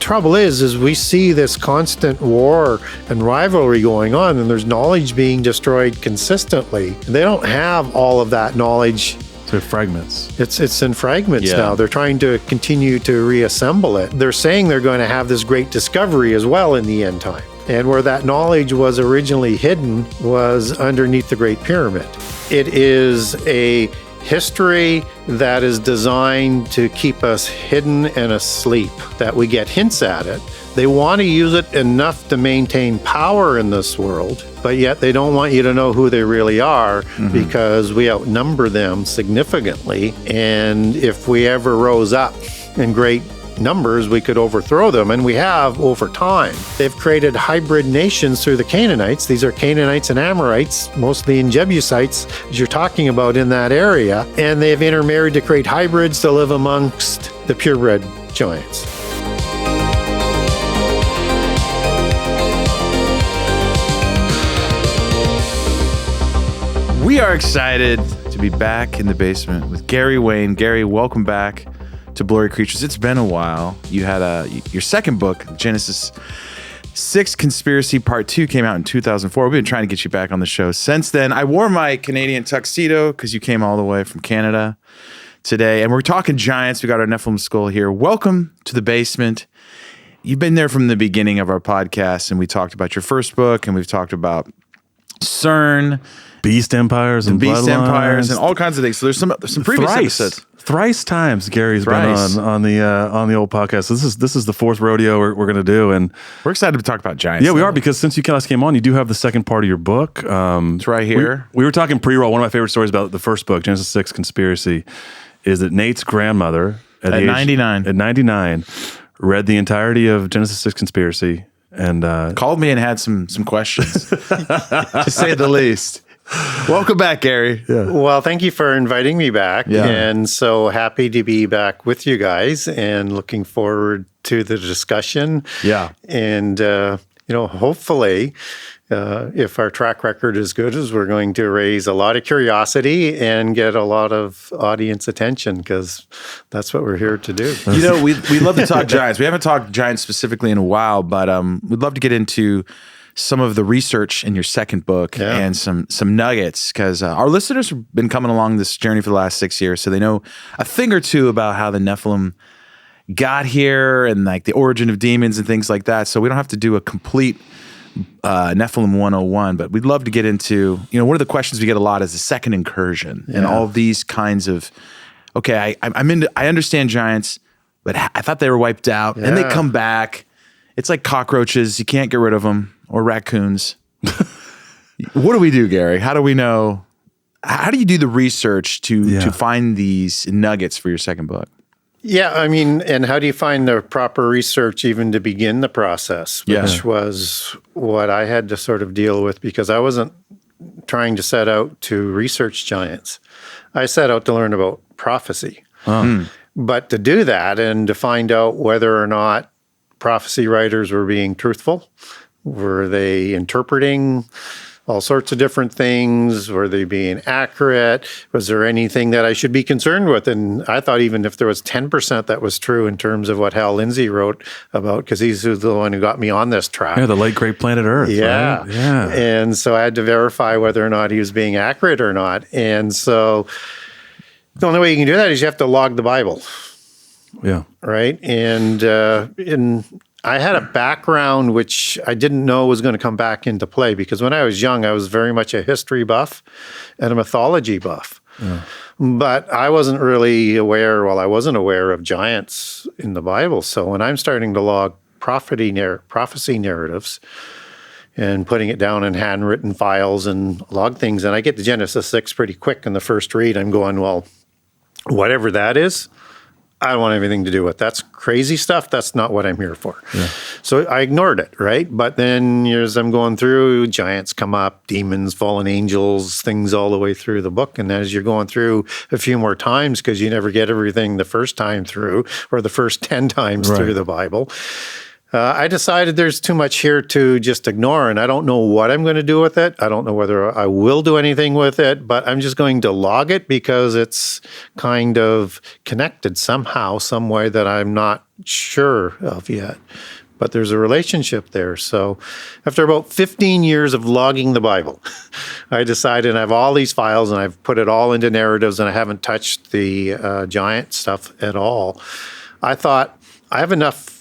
trouble is we see this constant war and rivalry going on, and there's knowledge being destroyed consistently. They don't have all of that knowledge. So fragments. It's in fragments now. They're trying to continue to reassemble it. They're saying they're going to have this great discovery as well in the end time. And where that knowledge was originally hidden was underneath the Great Pyramid. It is a history that is designed to keep us hidden and asleep, that we get hints at it. They want to use it enough to maintain power in this world, but yet they don't want you to know who they really are because we outnumber them significantly. And if we ever rose up in great numbers, we could overthrow them, and we have over time. They've created hybrid nations through the Canaanites. These are Canaanites and Amorites, mostly in Jebusites, as you're talking about in that area, and they've intermarried to create hybrids to live amongst the purebred giants. We are excited to be back in the basement with Gary Wayne. Gary, welcome back to Blurry Creatures. It's been a while. You had your second book, Genesis 6 Conspiracy Part 2, came out in 2004. We've been trying to get you back on the show since then. I wore my Canadian tuxedo because you came all the way from Canada today. And we're talking giants. We got our Nephilim skull here. Welcome to the basement. You've been there from the beginning of our podcast, and we talked about your first book, and we've talked about CERN, Beast empires and beast bloodlines. Empires and all kinds of things. So there's some previous episodes. Thrice times Gary's been on the old podcast. This is the fourth rodeo we're going to do, and we're excited to talk about giants. Yeah, we are, because since you last came on, you do have the second part of your book. It's right here. We were talking pre-roll. One of my favorite stories about the first book, Genesis 6 Conspiracy, is that Nate's grandmother at 99 read the entirety of Genesis 6 Conspiracy and called me and had some questions, to say the least. Welcome back, Gary. Yeah. Well, thank you for inviting me back. Yeah. And so happy to be back with you guys and looking forward to the discussion. Yeah. And, hopefully, if our track record is good, as we're going to raise a lot of curiosity and get a lot of audience attention, because that's what we're here to do. We love to talk giants. We haven't talked giants specifically in a while, but we'd love to get into some of the research in your second book and some nuggets, because our listeners have been coming along this journey for the last 6 years, so they know a thing or two about how the Nephilim got here and like the origin of demons and things like that. So we don't have to do a complete Nephilim 101, but we'd love to get into, one of the questions we get a lot is the second incursion and all these kinds of, okay, I understand giants, but I thought they were wiped out and they come back. It's like cockroaches. You can't get rid of them, or raccoons. What do we do, Gary? How do we know? How do you do the research to find these nuggets for your second book? Yeah, and how do you find the proper research even to begin the process, which was what I had to sort of deal with, because I wasn't trying to set out to research giants. I set out to learn about prophecy. But to do that and to find out whether or not prophecy writers were being truthful, were they interpreting all sorts of different things? Were they being accurate? Was there anything that I should be concerned with? And I thought even if there was 10% that was true in terms of what Hal Lindsey wrote about, because he's the one who got me on this track. Yeah, the late great planet Earth. Yeah. Right? Yeah. And so I had to verify whether or not he was being accurate or not. And so the only way you can do that is you have to log the Bible. Yeah. Right. And I had a background which I didn't know was going to come back into play, because when I was young, I was very much a history buff and a mythology buff. Yeah. But I wasn't really aware of giants in the Bible. So when I'm starting to log prophecy narratives and putting it down in handwritten files and log things, and I get to Genesis 6 pretty quick in the first read, I'm going, well, whatever that is, I don't want anything to do with. That's crazy stuff. That's not what I'm here for. Yeah. So I ignored it, right? But then as I'm going through, giants come up, demons, fallen angels, things all the way through the book. And as you're going through a few more times, because you never get everything the first time through or the first 10 times through the Bible, I decided there's too much here to just ignore, and I don't know what I'm going to do with it. I don't know whether I will do anything with it, but I'm just going to log it because it's kind of connected somehow, some way that I'm not sure of yet. But there's a relationship there. So after about 15 years of logging the Bible, I decided I have all these files and I've put it all into narratives and I haven't touched the giant stuff at all. I thought I have enough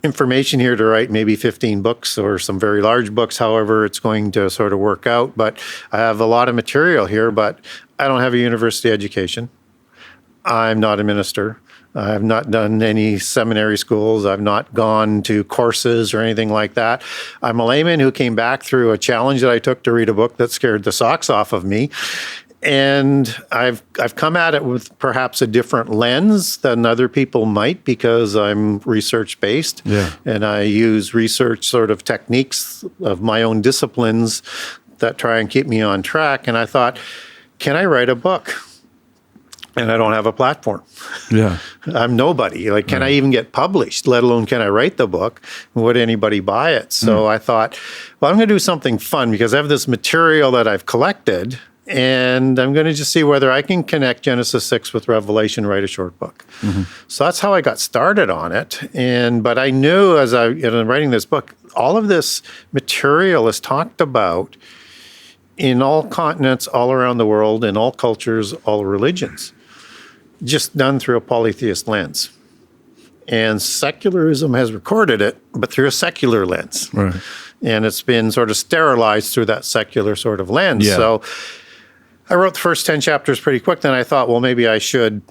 information here to write maybe 15 books or some very large books, however it's going to sort of work out. But I have a lot of material here, but I don't have a university education. I'm not a minister. I have not done any seminary schools. I've not gone to courses or anything like that. I'm a layman who came back through a challenge that I took to read a book that scared the socks off of me. And I've come at it with perhaps a different lens than other people might because I'm research-based. Yeah. And I use research sort of techniques of my own disciplines that try and keep me on track. And I thought, can I write a book? And I don't have a platform. Yeah. I'm nobody. Like, can I even get published, let alone can I write the book? Would anybody buy it? So I thought, well, I'm going to do something fun because I have this material that I've collected. And I'm going to just see whether I can connect Genesis 6 with Revelation, write a short book. Mm-hmm. So that's how I got started on it. But I knew as in writing this book, all of this material is talked about in all continents, all around the world, in all cultures, all religions, just done through a polytheist lens. And secularism has recorded it, but through a secular lens. Right. And it's been sort of sterilized through that secular sort of lens. Yeah. So I wrote the first 10 chapters pretty quick. Then I thought, well, maybe I should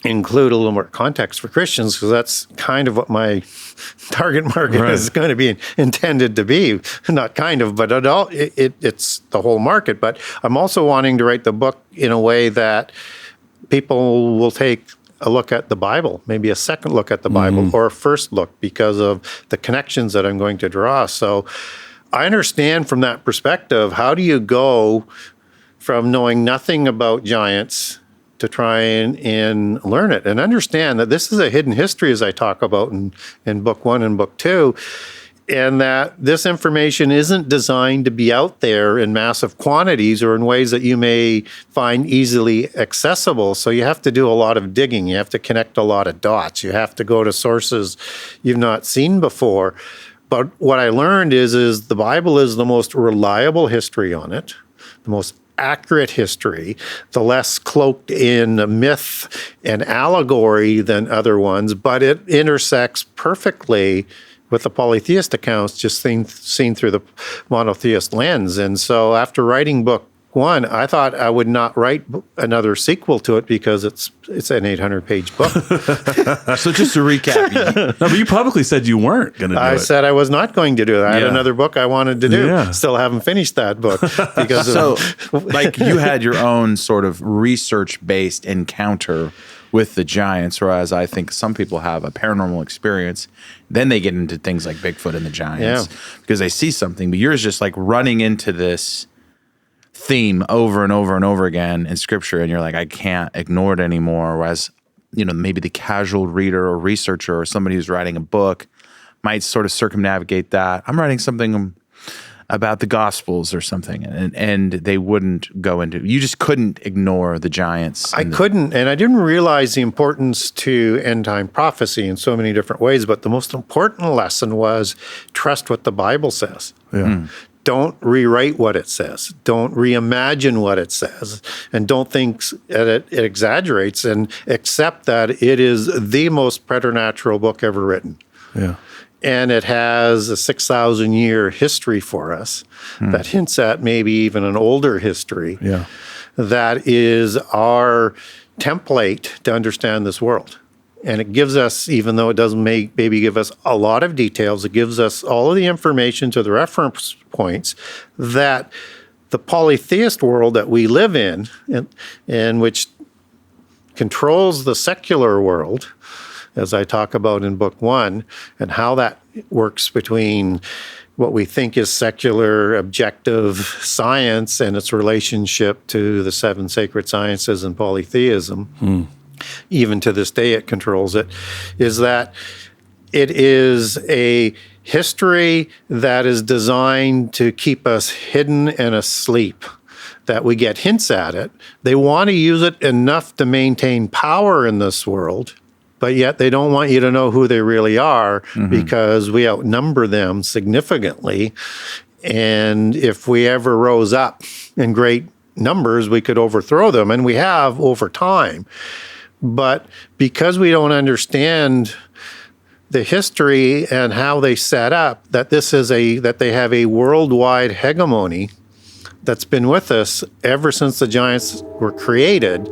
include a little more context for Christians because that's kind of what my target market is going to be intended to be. Not kind of, but it's the whole market. But I'm also wanting to write the book in a way that people will take a look at the Bible, maybe a second look at the Bible or a first look because of the connections that I'm going to draw. So I understand from that perspective, how do you go from knowing nothing about giants to try and learn it and understand that this is a hidden history, as I talk about in book 1 and book 2, and that this information isn't designed to be out there in massive quantities or in ways that you may find easily accessible. So you have to do a lot of digging. You have to connect a lot of dots. You have to go to sources you've not seen before. But what I learned is the Bible is the most reliable history on it, the most accurate history, the less cloaked in myth and allegory than other ones, but it intersects perfectly with the polytheist accounts just seen through the monotheist lens. And so after writing book 1, I thought I would not write another sequel to it because it's an 800-page book. So just to recap, no, but you publicly said you weren't going to do it. I said I was not going to do it. I had another book I wanted to do. Yeah. Still haven't finished that book. Because like you had your own sort of research-based encounter with the giants, whereas I think some people have a paranormal experience. Then they get into things like Bigfoot and the giants because they see something. But yours just like running into this theme over and over and over again in scripture, and you're like, I can't ignore it anymore. Whereas, maybe the casual reader or researcher or somebody who's writing a book might sort of circumnavigate that. I'm writing something about the Gospels or something, and they wouldn't go into. You just couldn't ignore the giants. I couldn't, and I didn't realize the importance to end time prophecy in so many different ways. But the most important lesson was trust what the Bible says. Yeah. Don't rewrite what it says. Don't reimagine what it says. And don't think that it exaggerates, and accept that it is the most preternatural book ever written. Yeah. And it has a 6,000-year history for us that hints at maybe even an older history. Yeah. That is our template to understand this world. And it gives us, even though it doesn't maybe give us a lot of details, it gives us all of the information to the reference points that the polytheist world that we live in which controls the secular world, as I talk about in book 1, and how that works between what we think is secular objective science and its relationship to the 7 sacred sciences and polytheism. Even to this day it controls it, is that It is a history that is designed to keep us hidden and asleep, that we get hints at it. They want to use it enough to maintain power in this world, but yet they don't want you to know who they really are because we outnumber them significantly. And if we ever rose up in great numbers, we could overthrow them, and we have over time. But because we don't understand the history and how they set up, that they have a worldwide hegemony that's been with us ever since the giants were created,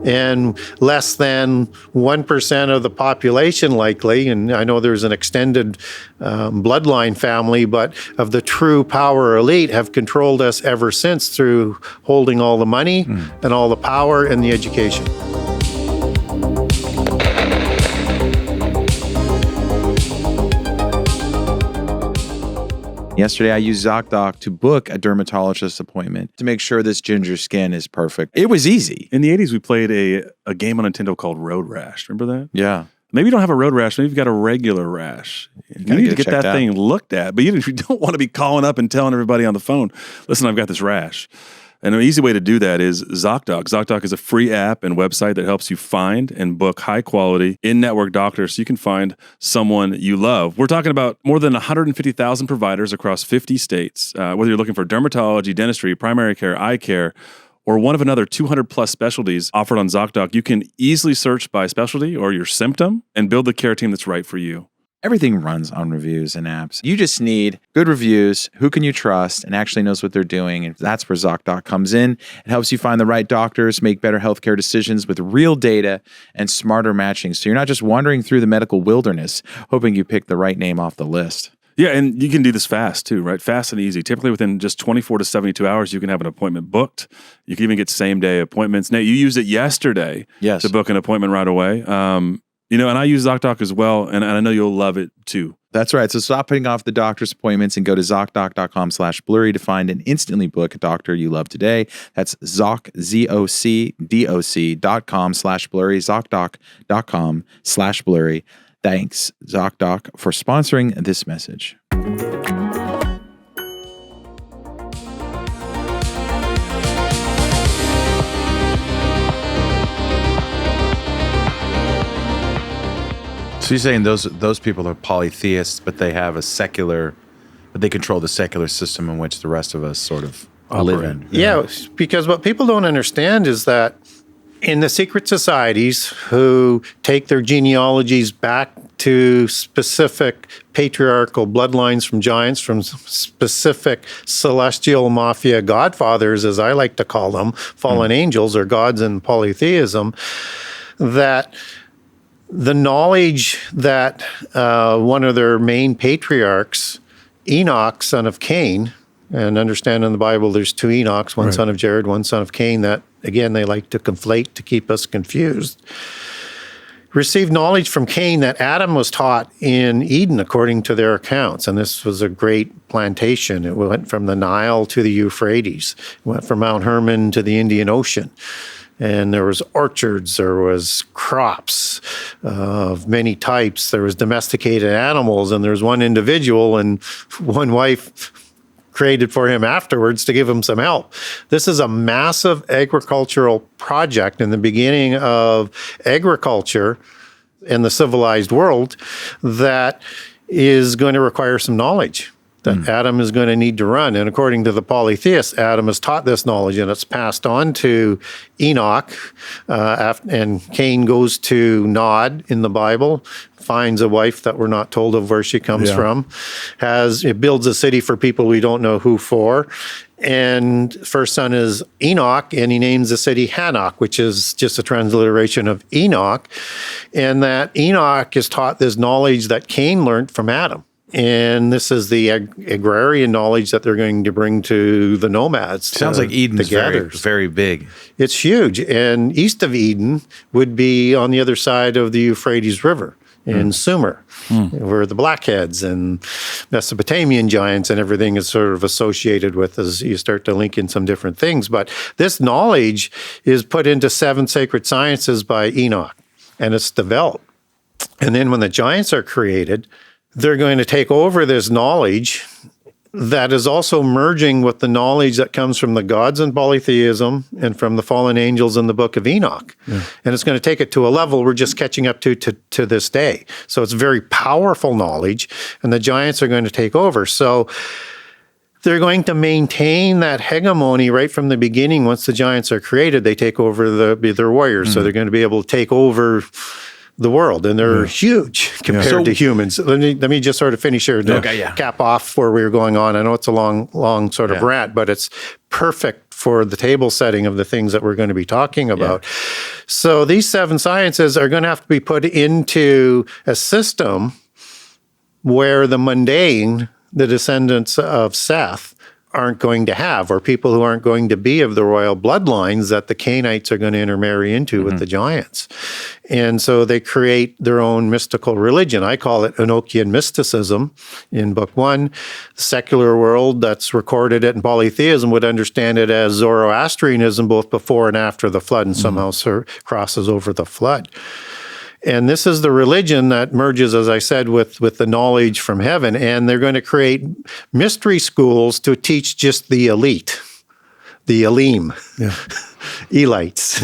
and less than 1% of the population likely, and I know there's an extended bloodline family, but of the true power elite have controlled us ever since through holding all the money and all the power and the education. Yesterday, I used Zocdoc to book a dermatologist appointment to make sure this ginger skin is perfect. It was easy. In the 80s, we played a game on Nintendo called Road Rash. Remember that? Yeah. Maybe you don't have a road rash. Maybe you've got a regular rash. You need to get that thing looked at. But you don't want to be calling up and telling everybody on the phone, listen, I've got this rash. And an easy way to do that is Zocdoc. Zocdoc is a free app and website that helps you find and book high-quality, in-network doctors so you can find someone you love. We're talking about more than 150,000 providers across 50 states. Whether you're looking for dermatology, dentistry, primary care, eye care, or one of another 200-plus specialties offered on Zocdoc, you can easily search by specialty or your symptom and build the care team that's right for you. Everything runs on reviews and apps. You just need good reviews, who can you trust, and actually knows what they're doing. And that's where Zocdoc comes in. It helps you find the right doctors, make better healthcare decisions with real data and smarter matching. So you're not just wandering through the medical wilderness, hoping you pick the right name off the list. Yeah, and you can do this fast too, right? Fast and easy. Typically within just 24 to 72 hours, you can have an appointment booked. You can even get same-day appointments. Nate, you used it yesterday to book an appointment right away. And I use Zocdoc as well, and I know you'll love it too. That's right. So stop putting off the doctor's appointments and go to Zocdoc.com/blurry to find and instantly book a doctor you love today. That's ZocDoc.com/blurry, Zocdoc.com/blurry. Thanks, Zocdoc, for sponsoring this message. So you're saying those people are polytheists, but they have but they control the secular system in which the rest of us sort of live in. Yeah, because what people don't understand is that in the secret societies who take their genealogies back to specific patriarchal bloodlines from giants, from specific celestial mafia godfathers, as I like to call them, fallen angels or gods in polytheism, that the knowledge that one of their main patriarchs, Enoch, son of Cain, and understand in the Bible there's two Enochs, one son of Jared, one son of Cain, that, again, they like to conflate to keep us confused, received knowledge from Cain that Adam was taught in Eden according to their accounts. And this was a great plantation. It went from the Nile to the Euphrates. It went from Mount Hermon to the Indian Ocean. And there was orchards, there was crops of many types, there was domesticated animals, and there's one individual and one wife created for him afterwards to give him some help. This is a massive agricultural project in the beginning of agriculture in the civilized world that is going to require some knowledge that Adam is going to need to run. And according to the polytheists, Adam is taught this knowledge, and it's passed on to Enoch. And Cain goes to Nod in the Bible, finds a wife that we're not told of where she comes from, it builds a city for people we don't know who for. And first son is Enoch, and he names the city Hanok, which is just a transliteration of Enoch. And that Enoch is taught this knowledge that Cain learned from Adam. And this is the agrarian knowledge that they're going to bring to the nomads. Sounds like Eden's very, very big. It's huge. And east of Eden would be on the other side of the Euphrates River in Sumer, where the blackheads and Mesopotamian giants and everything is sort of associated with as you start to link in some different things. But this knowledge is put into 7 sacred sciences by Enoch, and it's developed. And then when the giants are created, they're going to take over this knowledge that is also merging with the knowledge that comes from the gods in polytheism and from the fallen angels in the book of Enoch. Yeah. And it's going to take it to a level we're just catching up to this day. So it's very powerful knowledge, and the giants are going to take over. So they're going to maintain that hegemony right from the beginning. Once the giants are created, they take over their warriors. So they're going to be able to take over the world, and they're huge compared to humans. Let me just sort of finish here to cap off where we were going on. I know it's a long sort of rant, but it's perfect for the table setting of the things that we're going to be talking about. Yeah. So these 7 sciences are going to have to be put into a system where the mundane, the descendants of Seth, aren't going to have, or people who aren't going to be of the royal bloodlines that the Canaanites are going to intermarry into with the giants. And so they create their own mystical religion. I call it Enochian mysticism in book 1. The secular world that's recorded it in polytheism would understand it as Zoroastrianism, both before and after the flood, and somehow crosses over the flood. And this is the religion that merges, as I said, with the knowledge from heaven. And they're going to create mystery schools to teach just the elite, the Elim, Elites,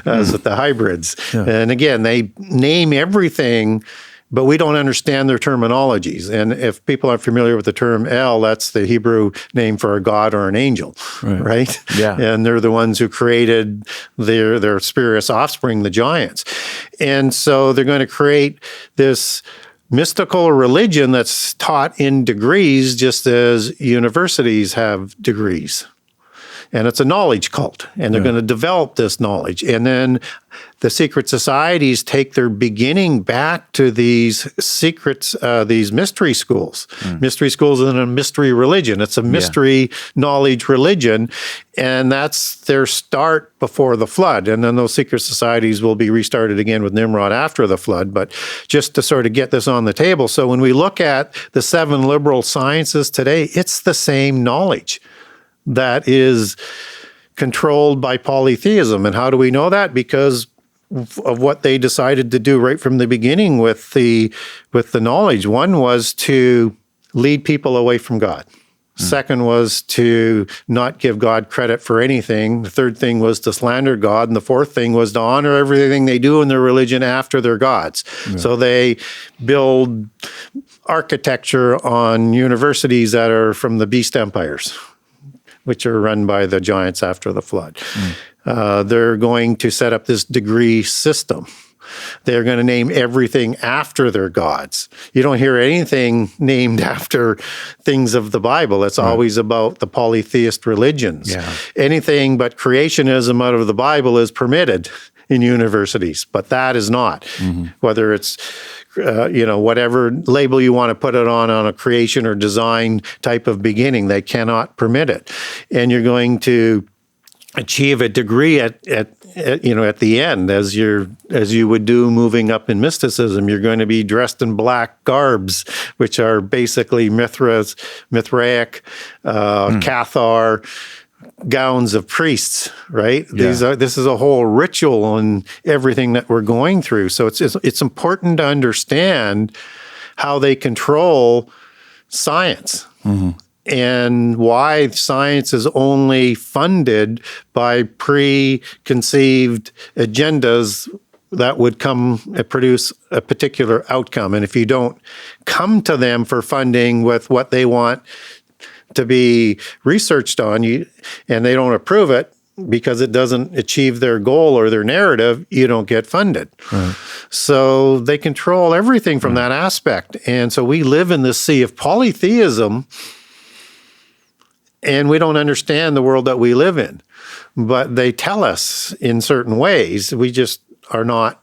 as with the hybrids. Yeah. And again, they name everything, but we don't understand their terminologies. And if people aren't familiar with the term El, that's the Hebrew name for a god or an angel, right? Yeah. And they're the ones who created their spurious offspring, the giants. And so they're going to create this mystical religion that's taught in degrees, just as universities have degrees. And it's a knowledge cult, and they're going to develop this knowledge. And then the secret societies take their beginning back to these secrets, these mystery schools. Mystery schools and a mystery religion. It's a mystery knowledge religion, and that's their start before the flood. And then those secret societies will be restarted again with Nimrod after the flood. But just to sort of get this on the table, so when we look at the 7 liberal sciences today, it's the same knowledge that is controlled by polytheism. And how do we know that? Because of what they decided to do right from the beginning with the knowledge. One was to lead people away from God. Second was to not give God credit for anything. The third thing was to slander God. And the fourth thing was to honor everything they do in their religion after their gods. Yeah. So they build architecture on universities that are from the beast empires, which are run by the giants after the flood. They're going to set up this degree system. They're going to name everything after their gods. You don't hear anything named after things of the Bible. It's always about the polytheist religions. Yeah. Anything but creationism out of the Bible is permitted in universities, but that is not. Whether it's whatever label you want to put it on a creation or design type of beginning, they cannot permit it. And you're going to achieve a degree at the end, as you would do moving up in mysticism. You're going to be dressed in black garbs, which are basically Mithraic, Cathar gowns of priests, right? Yeah. This is a whole ritual and everything that we're going through. So it's important to understand how they control science. And why science is only funded by preconceived agendas that would produce a particular outcome. And if you don't come to them for funding with what they want to be researched on, and they don't approve it because it doesn't achieve their goal or their narrative, you don't get funded. Right. So they control everything from that aspect. And so we live in this sea of polytheism, and we don't understand the world that we live in. But they tell us in certain ways. We just are not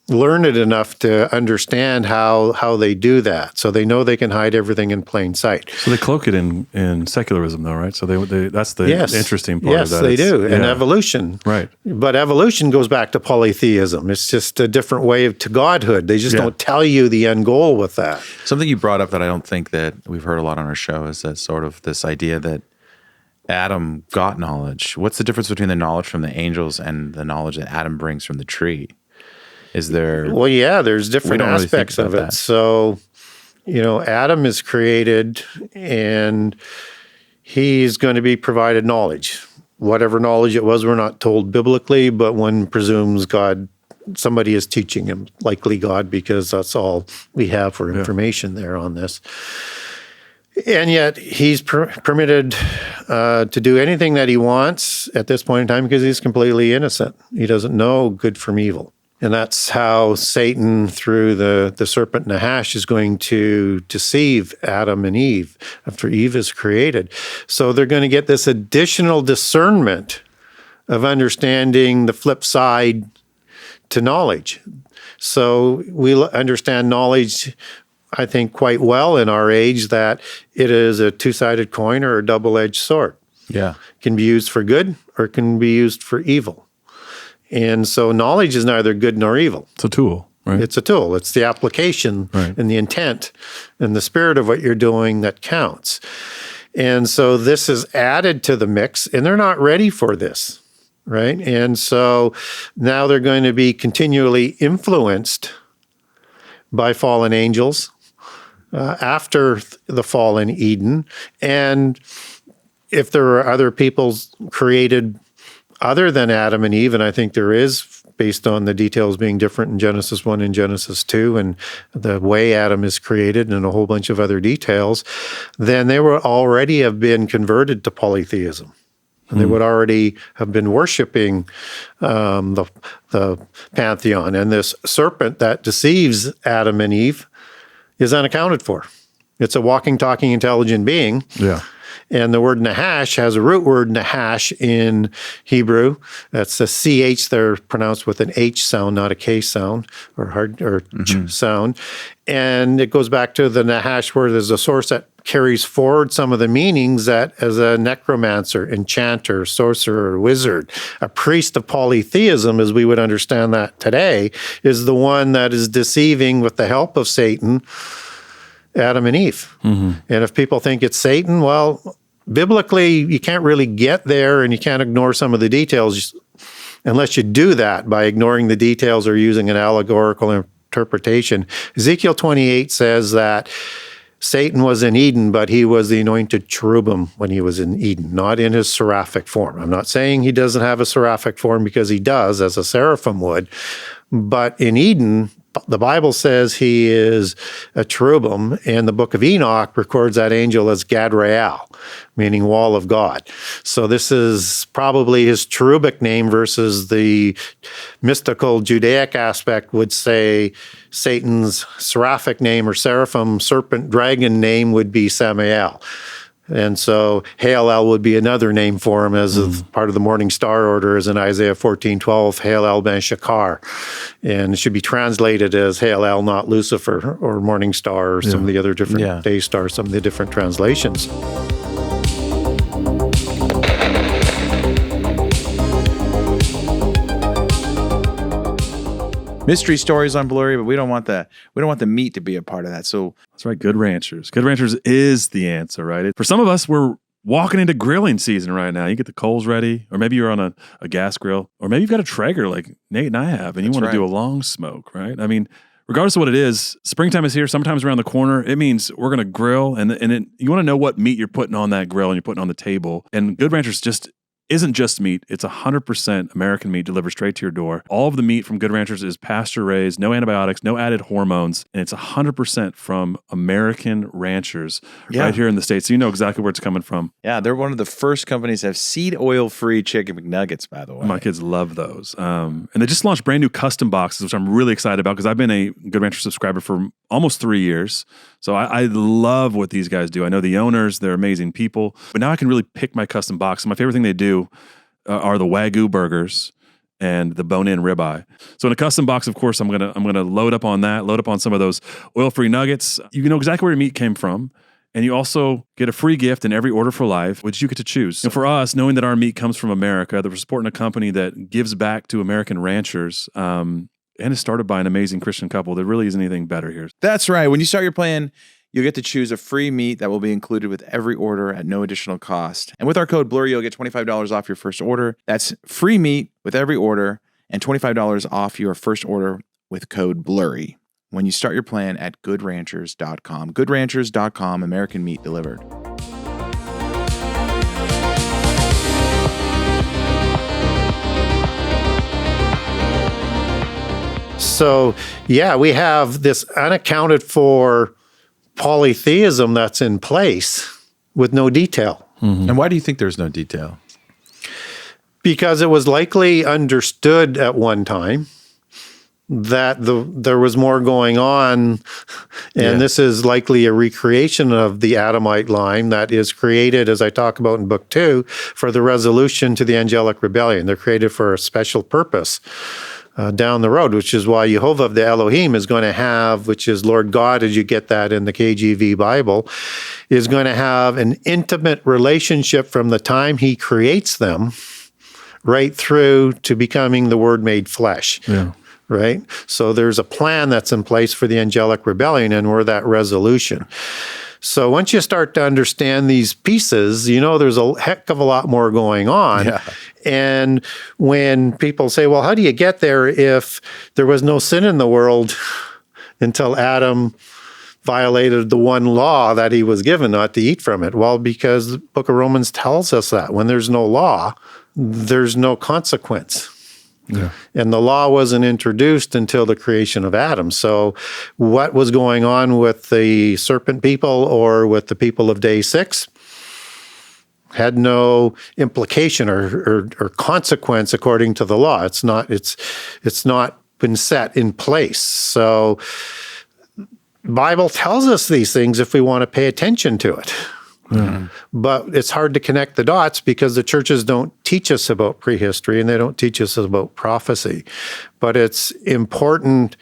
learned enough to understand how they do that. So they know they can hide everything in plain sight. So they cloak it in secularism, though, right? So they that's the interesting part of that. Yes, they do. And evolution. Right. But evolution goes back to polytheism. It's just a different way to godhood. They just don't tell you the end goal with that. Something you brought up that I don't think that we've heard a lot on our show is that sort of this idea that Adam got knowledge. What's the difference between the knowledge from the angels and the knowledge that Adam brings from the tree? Is there? Well, yeah, there's different aspects of it. That. So, Adam is created and he's going to be provided knowledge. Whatever knowledge it was, we're not told biblically, but one presumes somebody is teaching him, likely God, because that's all we have for information there on this. And yet he's permitted to do anything that he wants at this point in time because he's completely innocent. He doesn't know good from evil. And that's how Satan, through the serpent nahash, is going to deceive Adam and Eve after Eve is created. So they're going to get this additional discernment of understanding the flip side to knowledge. So we understand knowledge, I think, quite well in our age, that it is a two-sided coin or a double-edged sword. Yeah. It can be used for good or it can be used for evil. And so knowledge is neither good nor evil. It's a tool, right? It's a tool. It's the application and the intent and the spirit of what you're doing that counts. And so this is added to the mix, and they're not ready for this, right? And so now they're going to be continually influenced by fallen angels after the fall in Eden. And if there are other peoples created other than Adam and Eve, and I think there is, based on the details being different in Genesis 1 and Genesis 2, and the way Adam is created and a whole bunch of other details, then they would already have been converted to polytheism. And they would already have been worshiping the pantheon. And this serpent that deceives Adam and Eve is unaccounted for. It's a walking, talking, intelligent being. Yeah. And the word nahash has a root word, nahash, in Hebrew. That's the CH. They're pronounced with an H sound, not a K sound or ch sound. And it goes back to the nahash word as a source that carries forward some of the meanings that as a necromancer, enchanter, sorcerer, wizard, a priest of polytheism, as we would understand that today, is the one that is deceiving with the help of Satan, Adam and Eve. And if people think it's Satan, well, biblically, you can't really get there, and you can't ignore some of the details unless you do that by ignoring the details or using an allegorical interpretation. Ezekiel 28 says that Satan was in Eden, but he was the anointed cherubim when he was in Eden, not in his seraphic form. I'm not saying he doesn't have a seraphic form, because he does, as a seraphim would, but in Eden, the Bible says he is a cherubim, and the book of Enoch records that angel as Gadrael, meaning wall of God. So this is probably his cherubic name versus the mystical Judaic aspect would say Satan's seraphic name or seraphim, serpent, dragon name would be Samael. And so Halel would be another name for him as part of the morning star order, as in Isaiah 14:12, Halel ben Shakar. And it should be translated as Halel, not Lucifer, or morning star, or some of the other different day stars, some of the different translations. Mystery stories on Blurry, but we don't want the meat to be a part of that. So that's right. Good Ranchers. Good Ranchers is the answer, right? For some of us, we're walking into grilling season right now. You get the coals ready, or maybe you're on a gas grill, or maybe you've got a Traeger like Nate and I have, and you want to do a long smoke, right? I mean, regardless of what it is, springtime is here. Sometimes around the corner. It means we're going to grill, and you want to know what meat you're putting on that grill and you're putting on the table. And Good Ranchers just isn't just meat. It's 100% American meat delivered straight to your door. All of the meat from Good Ranchers is pasture raised, no antibiotics, no added hormones, and it's 100% from American ranchers right here in the States. So you know exactly where it's coming from. Yeah, they're one of the first companies to have seed oil-free chicken McNuggets, by the way. My kids love those. And they just launched brand new custom boxes, which I'm really excited about because I've been a Good Rancher subscriber for almost 3 years. So I love what these guys do. I know the owners, they're amazing people, but now I can really pick my custom box. And my favorite thing they do are the Wagyu burgers and the bone-in ribeye. So in a custom box, of course, I'm gonna load up on that, load up on some of those oil-free nuggets. You know exactly where your meat came from. And you also get a free gift in every order for life, which you get to choose. And for us, knowing that our meat comes from America, that we're supporting a company that gives back to American ranchers, and is started by an amazing Christian couple, there really isn't anything better here. That's right. When you start your plan, you'll get to choose a free meat that will be included with every order at no additional cost. And with our code Blurry, you'll get $25 off your first order. That's free meat with every order and $25 off your first order with code BLURRY when you start your plan at goodranchers.com. Goodranchers.com, American meat delivered. So, yeah, we have this unaccounted for polytheism that's in place with no detail. Mm-hmm. And why do you think there's no detail? Because it was likely understood at one time that there was more going on, and this is likely a recreation of the Adamite line that is created, as I talk about in Book 2, for the resolution to the angelic rebellion. They're created for a special purpose down the road, which is why Jehovah of the Elohim is going to have, which is Lord God, as you get that in the KJV Bible, is going to have an intimate relationship from the time he creates them right through to becoming the Word made flesh. Yeah. Right? So there's a plan that's in place for the angelic rebellion, and we're that resolution. So once you start to understand these pieces, you know there's a heck of a lot more going on. Yeah. And when people say, well, how do you get there if there was no sin in the world until Adam violated the one law that he was given, not to eat from it? Well, because the book of Romans tells us that when there's no law, there's no consequence. Yeah. And the law wasn't introduced until the creation of Adam. So what was going on with the serpent people or with the people of day 6 had no implication or consequence according to the law. It's not been set in place. So Bible tells us these things if we want to pay attention to it. Mm-hmm. But it's hard to connect the dots because the churches don't teach us about prehistory and they don't teach us about prophecy. But it's important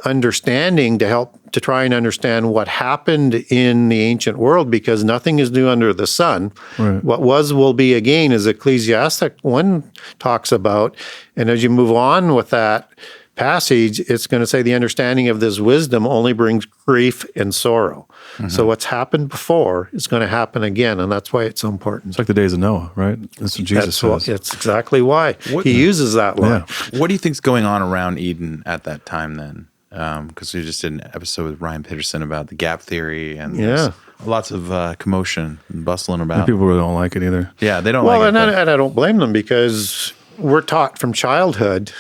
understanding to help to try and understand what happened in the ancient world, because nothing is new under the sun. Right. What was will be again, as Ecclesiastic 1 talks about. And as you move on with that passage, it's going to say the understanding of this wisdom only brings grief and sorrow. Mm-hmm. So what's happened before is going to happen again, and that's why it's so important. It's like the days of Noah, right? That's what Jesus says. It's exactly why he uses that line. Yeah. What do you think's going on around Eden at that time then? Because we just did an episode with Ryan Peterson about the gap theory, and lots of commotion and bustling about. And people really don't like it either. Yeah, they don't like it. And I don't blame them, because we're taught from childhood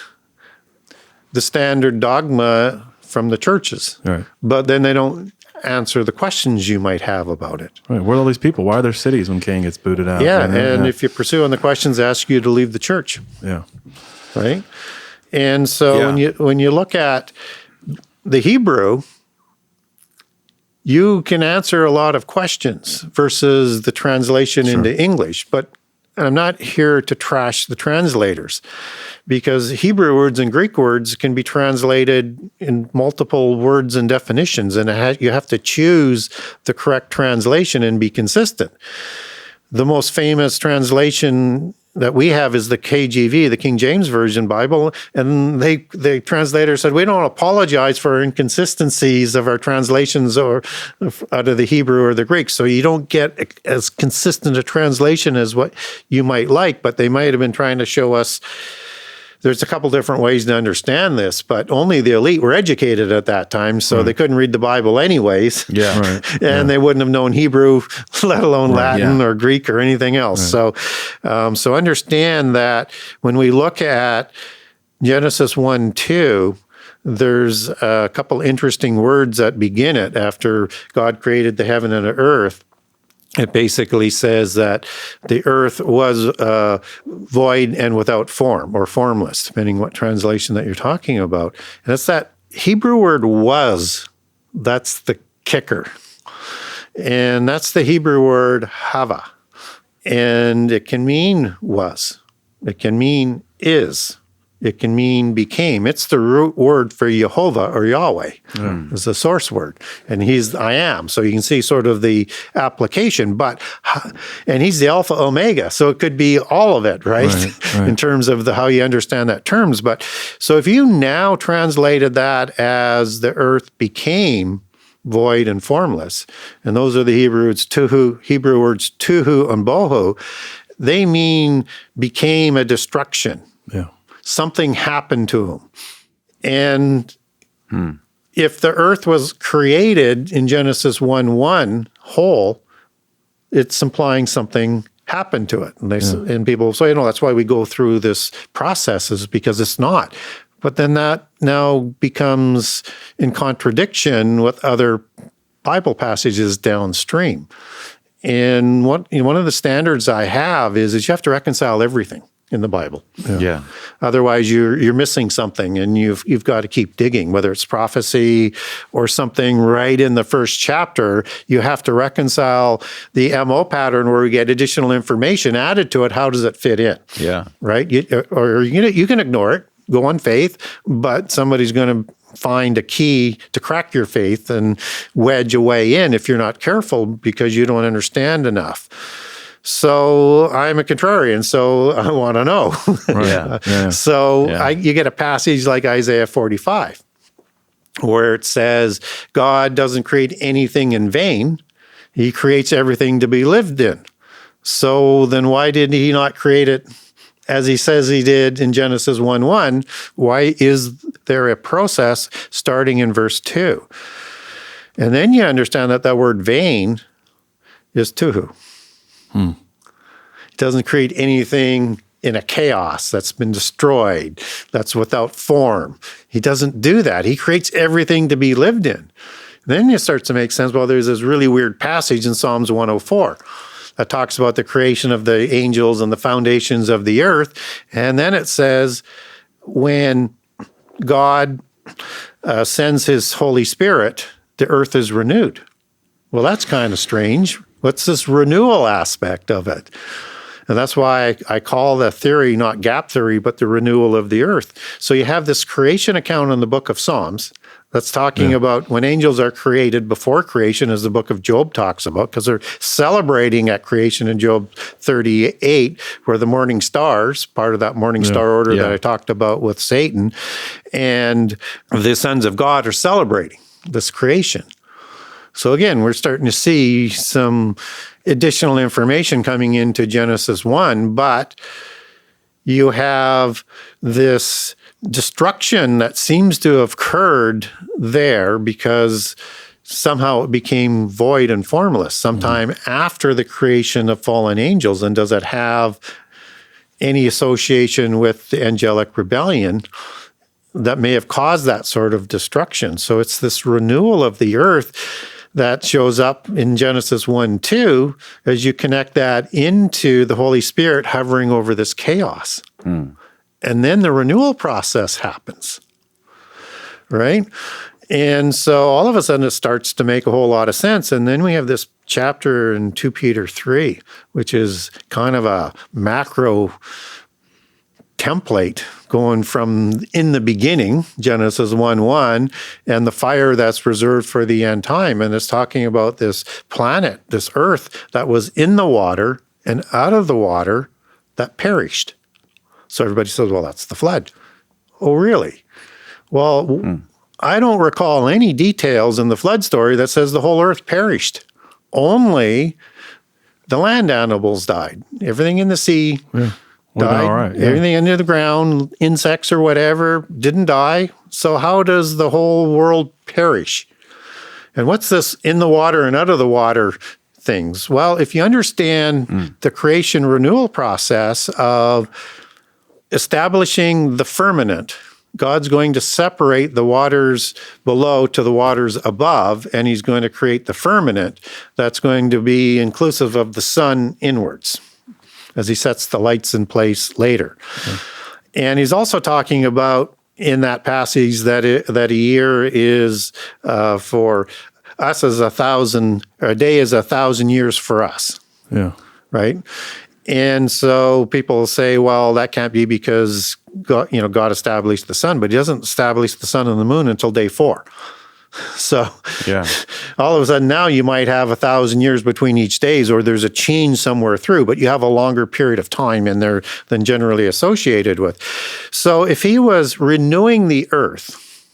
the standard dogma from the churches. Right. But then they don't answer the questions you might have about it. Right. Where are all these people? Why are there cities when Cain gets booted out? Yeah, and if you pursue on the questions, ask you to leave the church. Yeah. Right? And so when you look at the Hebrew, you can answer a lot of questions versus the translation into English. But I'm not here to trash the translators, because Hebrew words and Greek words can be translated in multiple words and definitions, and you have to choose the correct translation and be consistent. The most famous translation that we have is the KJV, the King James Version Bible, and the translator said, we don't apologize for inconsistencies of our translations or out of the Hebrew or the Greek. So you don't get as consistent a translation as what you might like, but they might have been trying to show us there's a couple different ways to understand this, but only the elite were educated at that time, so they couldn't read the Bible anyways. Yeah, right. And they wouldn't have known Hebrew, let alone Latin or Greek or anything else. Right. So understand that when we look at Genesis 1:2, there's a couple interesting words that begin it after God created the heaven and the earth. It basically says that the earth was void and without form, or formless, depending what translation that you're talking about. And it's that Hebrew word was, that's the kicker. And that's the Hebrew word hava. And it can mean was. It can mean is. It can mean became. It's the root word for Jehovah or Yahweh. It's the source word. And he's I am. So you can see sort of the application. And he's the Alpha Omega. So it could be all of it, right? In terms of how you understand that terms. But so if you now translated that as the earth became void and formless, and those are the Hebrew words tuhu and bohu, they mean became a destruction. Yeah. Something happened to him. And If the earth was created in Genesis 1:1 whole, it's implying something happened to it. And people say, that's why we go through this process, is because it's not. But then that now becomes in contradiction with other Bible passages downstream. And one of the standards I have is you have to reconcile everything in the Bible. Yeah. Otherwise, you're missing something, and you've got to keep digging. Whether it's prophecy or something right in the first chapter, you have to reconcile the MO pattern where we get additional information added to it. How does it fit in? Yeah. Right. You can ignore it, go on faith, but somebody's going to find a key to crack your faith and wedge a way in if you're not careful because you don't understand enough. So I'm a contrarian, so I want to know. You get a passage like Isaiah 45, where it says God doesn't create anything in vain. He creates everything to be lived in. So then why did he not create it as he says he did in Genesis 1:1? Why is there a process starting in verse 2? And then you understand that word vain is tuhu. It doesn't create anything in a chaos that's been destroyed, that's without form. He doesn't do that. He creates everything to be lived in. And then it starts to make sense. Well, there's this really weird passage in Psalms 104 that talks about the creation of the angels and the foundations of the earth. And then it says, when God sends his Holy Spirit, the earth is renewed. Well, that's kind of strange. What's this renewal aspect of it? And that's why I call the theory not gap theory, but the renewal of the earth. So you have this creation account in the book of Psalms that's talking about when angels are created before creation, as the book of Job talks about, because they're celebrating at creation in Job 38, where the morning stars, part of that morning star order that I talked about with Satan, and the sons of God are celebrating this creation. So again, we're starting to see some additional information coming into Genesis 1, but you have this destruction that seems to have occurred there because somehow it became void and formless sometime after the creation of fallen angels. And does it have any association with the angelic rebellion that may have caused that sort of destruction? So it's this renewal of the earth that shows up in Genesis 1:2 as you connect that into the Holy Spirit hovering over this chaos. And then the renewal process happens, right? And so all of a sudden it starts to make a whole lot of sense. And then we have this chapter in 2 Peter 3, which is kind of a macro template going from in the beginning, Genesis 1:1, and the fire that's reserved for the end time. And it's talking about this planet, this earth that was in the water and out of the water that perished. So everybody says, well, that's the flood. Oh, really? Well, I don't recall any details in the flood story that says the whole earth perished. Only the land animals died. Everything in the sea died. All right, Everything under the ground, insects or whatever, didn't die. So how does the whole world perish? And what's this in the water and out of the water things? Well, if you understand the creation renewal process of establishing the firmament, God's going to separate the waters below to the waters above, and he's going to create the firmament that's going to be inclusive of the sun inwards as he sets the lights in place later. And he's also talking about in that passage that a year is for us as 1,000, or a day is 1,000 years for us. Yeah. Right? And so people say, well, that can't be because God established the sun, but he doesn't establish the sun and the moon until day 4. So all of a sudden now you might have 1,000 years between each days, or there's a change somewhere through, but you have a longer period of time in there than generally associated with. So if he was renewing the earth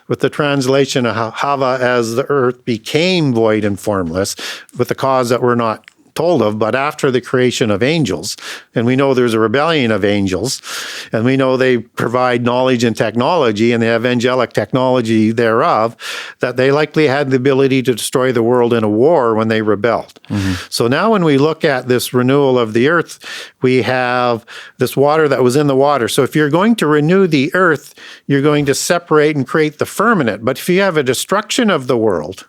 with the translation of Hava as the earth became void and formless, with the cause that we're not told of, but after the creation of angels. And we know there's a rebellion of angels, and we know they provide knowledge and technology, and they have angelic technology thereof, that they likely had the ability to destroy the world in a war when they rebelled. So now when we look at this renewal of the earth, we have this water that was in the water. So if you're going to renew the earth, you're going to separate and create the firmament. But if you have a destruction of the world,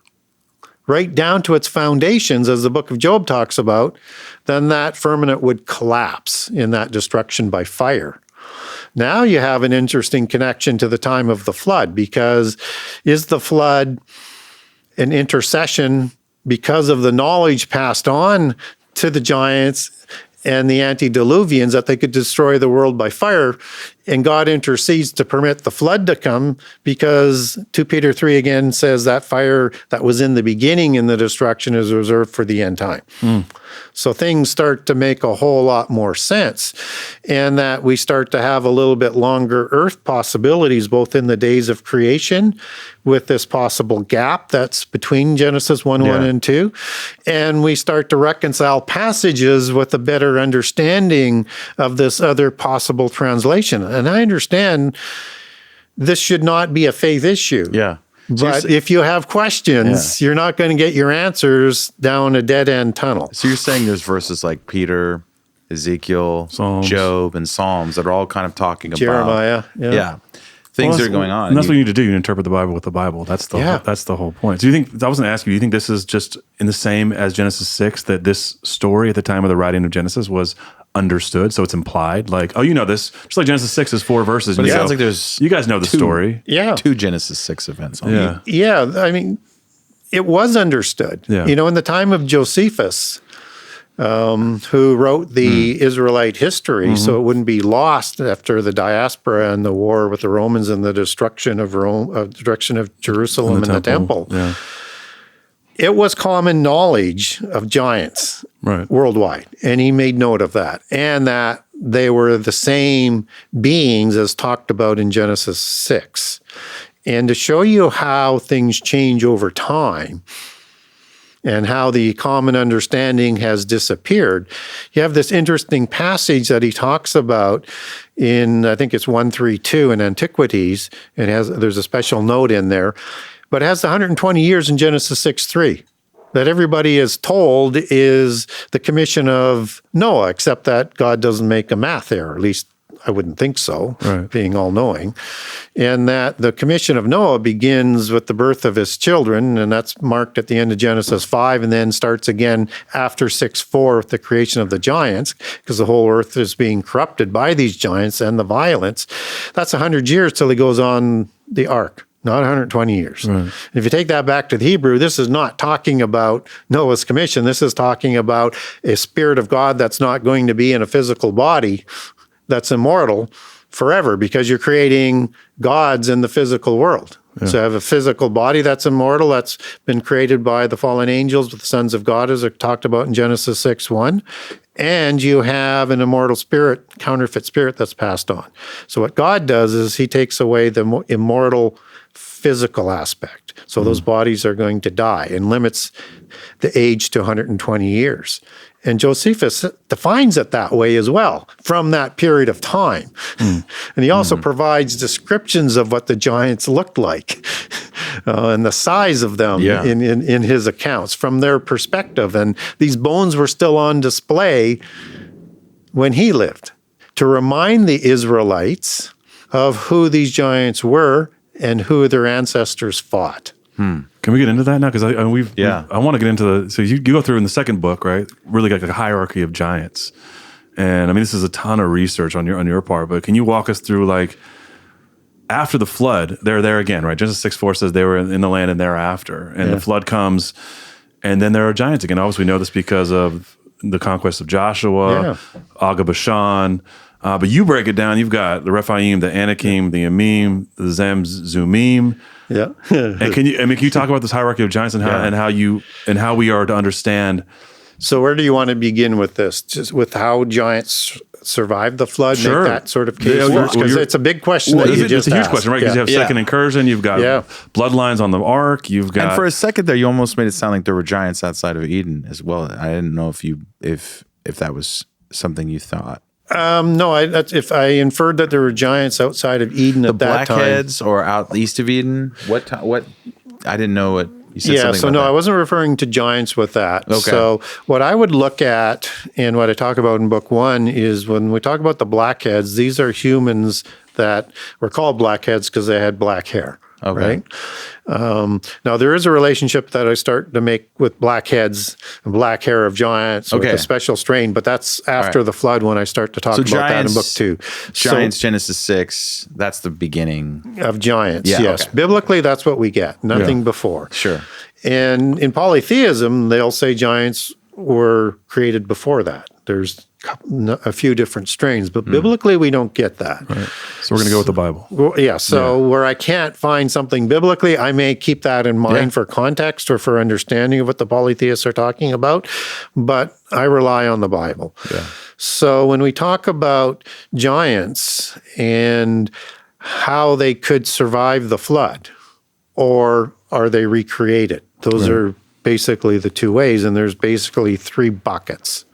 right down to its foundations, as the book of Job talks about, then that firmament would collapse in that destruction by fire. Now you have an interesting connection to the time of the flood, because is the flood an intercession because of the knowledge passed on to the giants and the antediluvians that they could destroy the world by fire, and God intercedes to permit the flood to come, because 2 Peter 3 again says that fire that was in the beginning in the destruction is reserved for the end time. So things start to make a whole lot more sense, and that we start to have a little bit longer earth possibilities, both in the days of creation with this possible gap that's between Genesis 1:1 and 2, and we start to reconcile passages with a better understanding of this other possible translation. And I understand this should not be a faith issue. Yeah. But if you have questions, you're not going to get your answers down a dead-end tunnel. So you're saying there's verses like Peter, Ezekiel, Psalms. Job, and Psalms that are all kind of talking about Jeremiah. things that are going on. And that's what you need to do. You interpret the Bible with the Bible. That's the whole point. So you think, I was going to ask you, do you think this is just in the same as Genesis 6, that this story at the time of the writing of Genesis was understood, so it's implied, like, oh, you know this, just like Genesis 6 is 4 verses. But it sounds like there's you guys know the story. Two Genesis 6 events. I mean, it was understood. You know, in the time of Josephus, who wrote the Israelite history, so it wouldn't be lost after the diaspora and the war with the Romans and the destruction of Rome, destruction of Jerusalem and the temple. It was common knowledge of giants worldwide, and he made note of that, and that they were the same beings as talked about in Genesis 6. And to show you how things change over time and how the common understanding has disappeared, you have this interesting passage that he talks about in, I think it's 132 in Antiquities, and there's a special note in there, but it has the 120 years in Genesis 6:3 that everybody is told is the commission of Noah, except that God doesn't make a math error, at least I wouldn't think so, being all-knowing, and that the commission of Noah begins with the birth of his children, and that's marked at the end of Genesis 5, and then starts again after 6:4 with the creation of the giants, because the whole earth is being corrupted by these giants and the violence. That's 100 years till he goes on the ark. Not 120 years. If you take that back to the Hebrew, this is not talking about Noah's commission. This is talking about a spirit of God that's not going to be in a physical body that's immortal forever, because you're creating gods in the physical world. So you have a physical body that's immortal, that's been created by the fallen angels with the sons of God, as are talked about in Genesis 6:1. And you have an immortal spirit, counterfeit spirit, that's passed on. So what God does is he takes away the immortal physical aspect. So those bodies are going to die, and limits the age to 120 years. And Josephus defines it that way as well, from that period of time. And he also provides descriptions of what the giants looked like and the size of them in his accounts from their perspective. And these bones were still on display when he lived, to remind the Israelites of who these giants were and who their ancestors fought. Can we get into that now? Because I want to get into so you go through in the second book, right? Really like a hierarchy of giants. And I mean, this is a ton of research on your part, but can you walk us through, like, after the flood, they're there again, right? Genesis 6:4 says they were in the land and thereafter. And the flood comes, and then there are giants again. Obviously, we know this because of the conquest of Joshua, Og of Bashan. But you break it down. You've got the Raphaim, the Anakim, the Amim, the Zamzumim. And can you talk about this hierarchy of giants and how we are to understand? So where do you want to begin with this? Just with how giants survived the flood Sure. make that sort of case? Yeah, Because it's a big question that you just It's a huge asked. question, right? Because you have second incursion, you've got bloodlines on the ark, you've got... And for a second there, you almost made it sound like there were giants outside of Eden as well. I didn't know if that was something you thought. No, if I inferred that there were giants outside of Eden at that time. The blackheads or out east of Eden? What? I didn't know what you said. Yeah, so no, I wasn't referring to giants with that. Okay. So what I would look at and what I talk about in book 1 is when we talk about the blackheads, these are humans that were called blackheads because they had black hair. Okay. Right. Now there is a relationship that I start to make with blackheads and black hair of giants with a special strain, but that's after the flood when I start to talk about that in book 2. Giants, Genesis 6, that's the beginning of giants. Yeah, yes, biblically that's what we get. Nothing before. Sure. And in polytheism, they'll say giants were created before that. There's a few different strains, but biblically we don't get that. Right. So we're going to go with the Bible. Well, where I can't find something biblically, I may keep that in mind for context or for understanding of what the polytheists are talking about, but I rely on the Bible. Yeah. So when we talk about giants and how they could survive the flood, or are they recreated? Those are basically the two ways, and there's basically 3 buckets.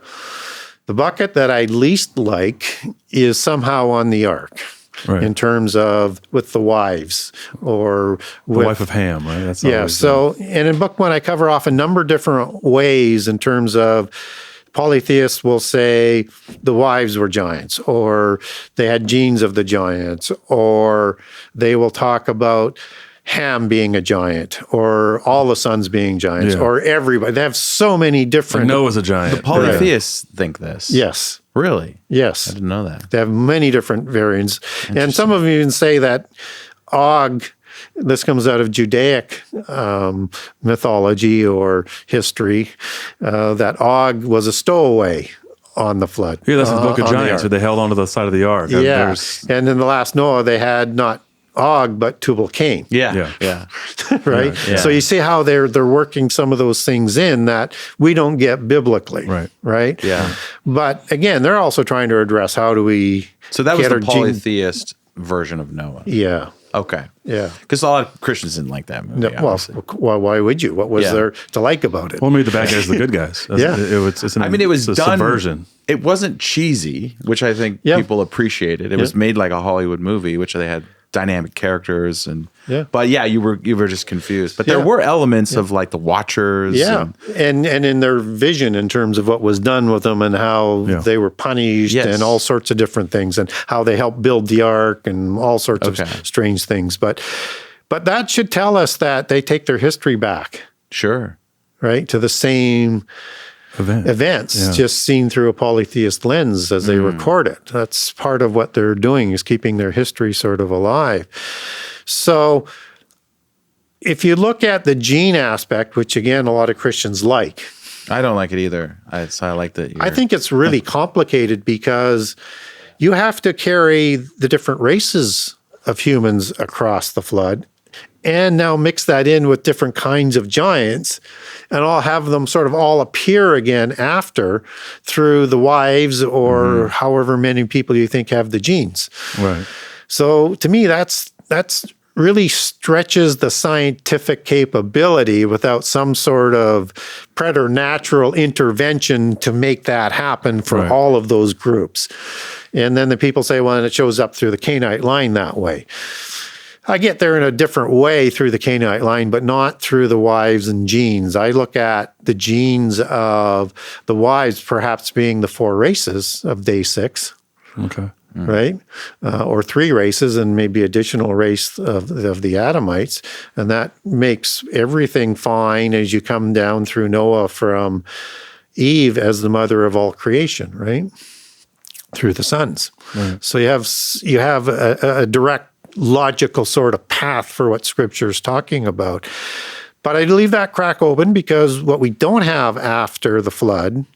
The bucket that I least like is somehow on the ark in terms of with the wives or with the wife of Ham, right? That's and in book 1, I cover off a number of different ways in terms of polytheists will say the wives were giants, or they had genes of the giants, or they will talk about Ham being a giant, or all the sons being giants, or everybody. They have so many different... Noah's a giant. The polytheists think this. Yes. Really? Yes. I didn't know that. They have many different variants. And some of them even say that Og, this comes out of Judaic mythology or history, that Og was a stowaway on the flood. Yeah, that's the book of giants, where they held onto the side of the ark. Yeah. And in the last Noah, they had not Og, but Tubal-Cain. Yeah. Right? Yeah. So you see how they're working some of those things in that we don't get biblically. Right? Yeah. But again, they're also trying to address how do we So that was the polytheist version of Noah. Yeah. Okay. Yeah. Because a lot of Christians didn't like that movie. Well, why would you? What was there to like about it? Well, maybe the bad guys are the good guys. It was done. Subversion. It wasn't cheesy, which I think people appreciated. It was made like a Hollywood movie, which they had dynamic characters but you were just confused. But there were elements of like the Watchers. And in their vision in terms of what was done with them and how they were punished and all sorts of different things and how they helped build the ark and all sorts of strange things. But that should tell us that they take their history back. Sure. Right? To the same events, just seen through a polytheist lens as they record it. That's part of what they're doing, is keeping their history sort of alive. So if you look at the gene aspect, which again, a lot of Christians like. I don't like it either. I like that. I think it's really complicated because you have to carry the different races of humans across the flood and now mix that in with different kinds of giants, and I'll have them sort of all appear again after through the wives or however many people you think have the genes. Right. So to me, that's really stretches the scientific capability without some sort of preternatural intervention to make that happen for all of those groups. And then the people say, well, and it shows up through the Canaanite line that way. I get there in a different way through the Canaanite line, but not through the wives and genes. I look at the genes of the wives perhaps being the 4 races of day 6. Okay. Right? Or 3 races and maybe additional race of the Adamites. And that makes everything fine as you come down through Noah from Eve as the mother of all creation, right? Through the sons. Right. So you have a direct logical sort of path for what Scripture is talking about. But I leave that crack open because what we don't have after the flood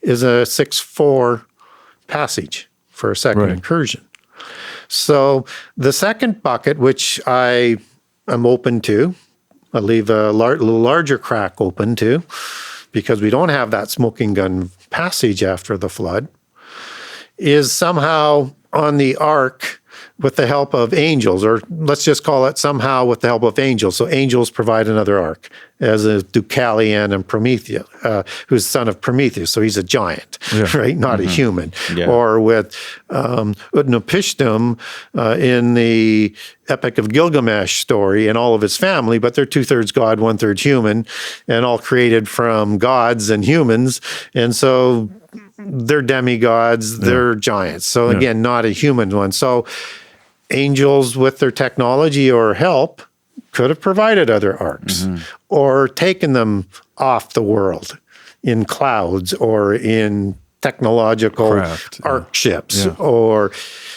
is a 6:4 passage for a second incursion. So the second bucket, which I am open to, I leave a little larger crack open to, because we don't have that smoking gun passage after the flood, is somehow on the ark with the help of angels, or let's just call it somehow with the help of angels. So angels provide another ark, as a Deucalion and Prometheus, who's son of Prometheus. So he's a giant, right? Not a human. Yeah. Or with Utnapishtim in the Epic of Gilgamesh story and all of his family, but they're 2/3 God, 1/3 human, and all created from gods and humans. And so they're demigods, they're giants. So again, not a human one. So angels with their technology or help could have provided other arks or taken them off the world in clouds or in technological ark ships or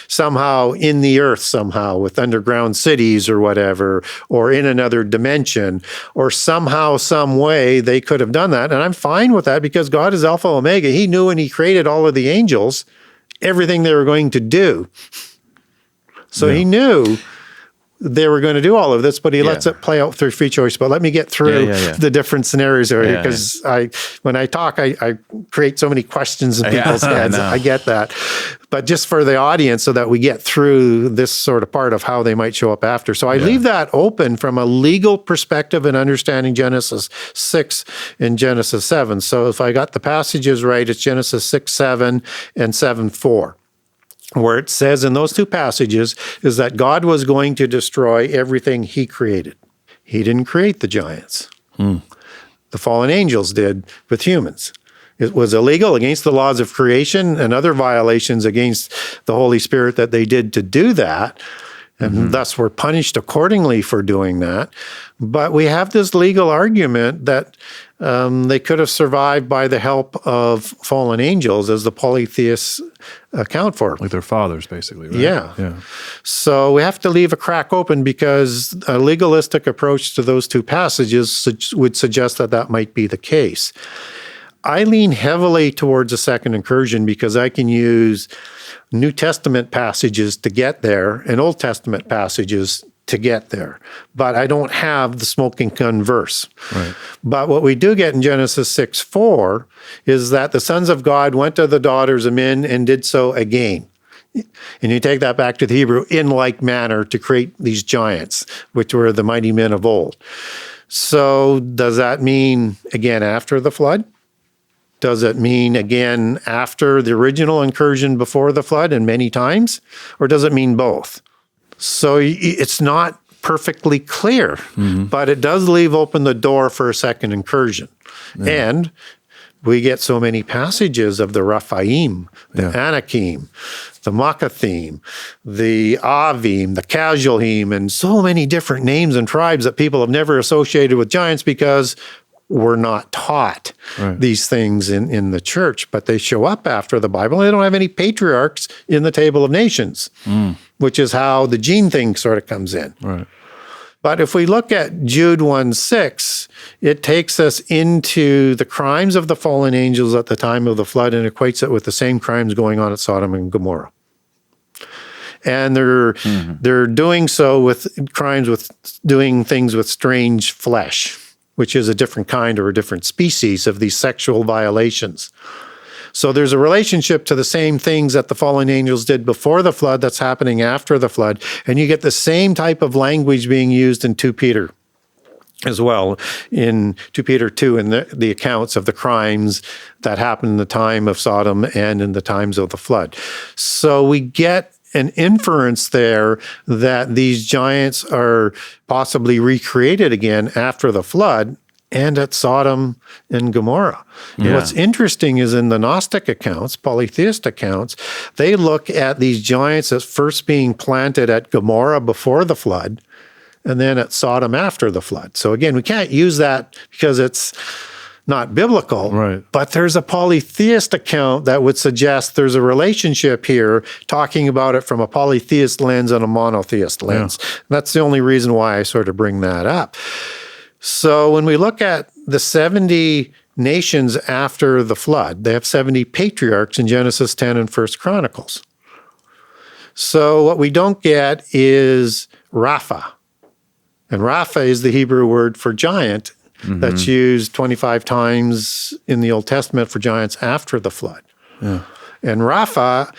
somehow in the earth somehow with underground cities or whatever, or in another dimension, or somehow, some way they could have done that. And I'm fine with that because God is Alpha Omega. He knew when he created all of the angels, everything they were going to do. So he knew they were going to do all of this, but he lets it play out through free choice. But let me get through the different scenarios here, because when I talk, I create so many questions in people's heads. I get that. But just for the audience, so that we get through this sort of part of how they might show up after. So I leave that open from a legal perspective and understanding Genesis 6 and Genesis 7. So if I got the passages right, it's Genesis 6:7 and 7:4. Where it says in those two passages is that God was going to destroy everything he created. He didn't create the giants. The fallen angels did with humans. It was illegal against the laws of creation and other violations against the Holy Spirit that they did to do that, and thus were punished accordingly for doing that. But we have this legal argument that they could have survived by the help of fallen angels, as the polytheists account for. Like their fathers, basically, right? Yeah. So we have to leave a crack open, because a legalistic approach to those two passages would suggest that that might be the case. I lean heavily towards a second incursion because I can use New Testament passages to get there and Old Testament passages to get there. But I don't have the smoking gun verse. Right. But what we do get in Genesis 6:4 is that the sons of God went to the daughters of men and did so again. And you take that back to the Hebrew, in like manner, to create these giants, which were the mighty men of old. So does that mean again after the flood? Does it mean again after the original incursion before the flood and many times? Or does it mean both? So it's not perfectly clear, but it does leave open the door for a second incursion. And we get so many passages of the Raphaim, the Anakim, the Makathim, the Avim, the Casualhim, and so many different names and tribes that people have never associated with giants because we're not taught these things in the church, but they show up after the Bible. They don't have any patriarchs in the Table of Nations, which is how the gene thing sort of comes in. Right. But if we look at Jude 1:6, it takes us into the crimes of the fallen angels at the time of the flood and equates it with the same crimes going on at Sodom and Gomorrah. And they're doing so with crimes with doing things with strange flesh, which is a different kind or a different species of these sexual violations. So there's a relationship to the same things that the fallen angels did before the flood that's happening after the flood. And you get the same type of language being used in 2 Peter as well, in 2 Peter 2, in the accounts of the crimes that happened in the time of Sodom and in the times of the flood. So we get an inference there that these giants are possibly recreated again after the flood and at Sodom and Gomorrah. And what's interesting is in the Gnostic accounts, polytheist accounts, they look at these giants as first being planted at Gomorrah before the flood and then at Sodom after the flood. So again, we can't use that because it's not biblical, but there's a polytheist account that would suggest there's a relationship here, talking about it from a polytheist lens and a monotheist lens. That's the only reason why I sort of bring that up. So when we look at the 70 nations after the flood, they have 70 patriarchs in Genesis 10 and 1 Chronicles. So what we don't get is Rafa. And Rafa is the Hebrew word for giant that's used 25 times in the Old Testament for giants after the flood. And Rafa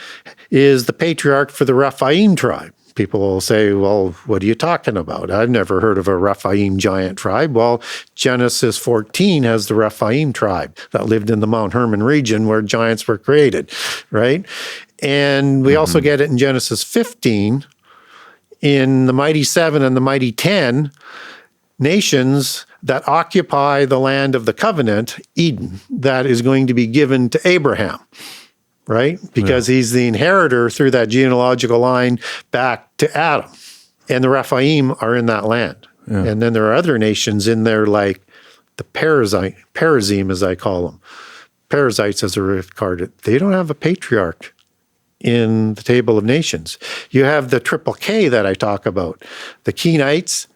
is the patriarch for the Raphaim tribe. People will say, well, what are you talking about? I've never heard of a Raphaim giant tribe. Well, Genesis 14 has the Raphaim tribe that lived in the Mount Hermon region where giants were created, right? And we also get it in Genesis 15, in the mighty 7 and the mighty 10 nations that occupy the land of the covenant, Eden, that is going to be given to Abraham. Right? Because he's the inheritor through that genealogical line back to Adam. And the Raphaim are in that land. Yeah. And then there are other nations in there like the Perazim, as I call them. Perizzites, as they're regarded. They don't have a patriarch in the Table of Nations. You have the triple K that I talk about. The Kenites,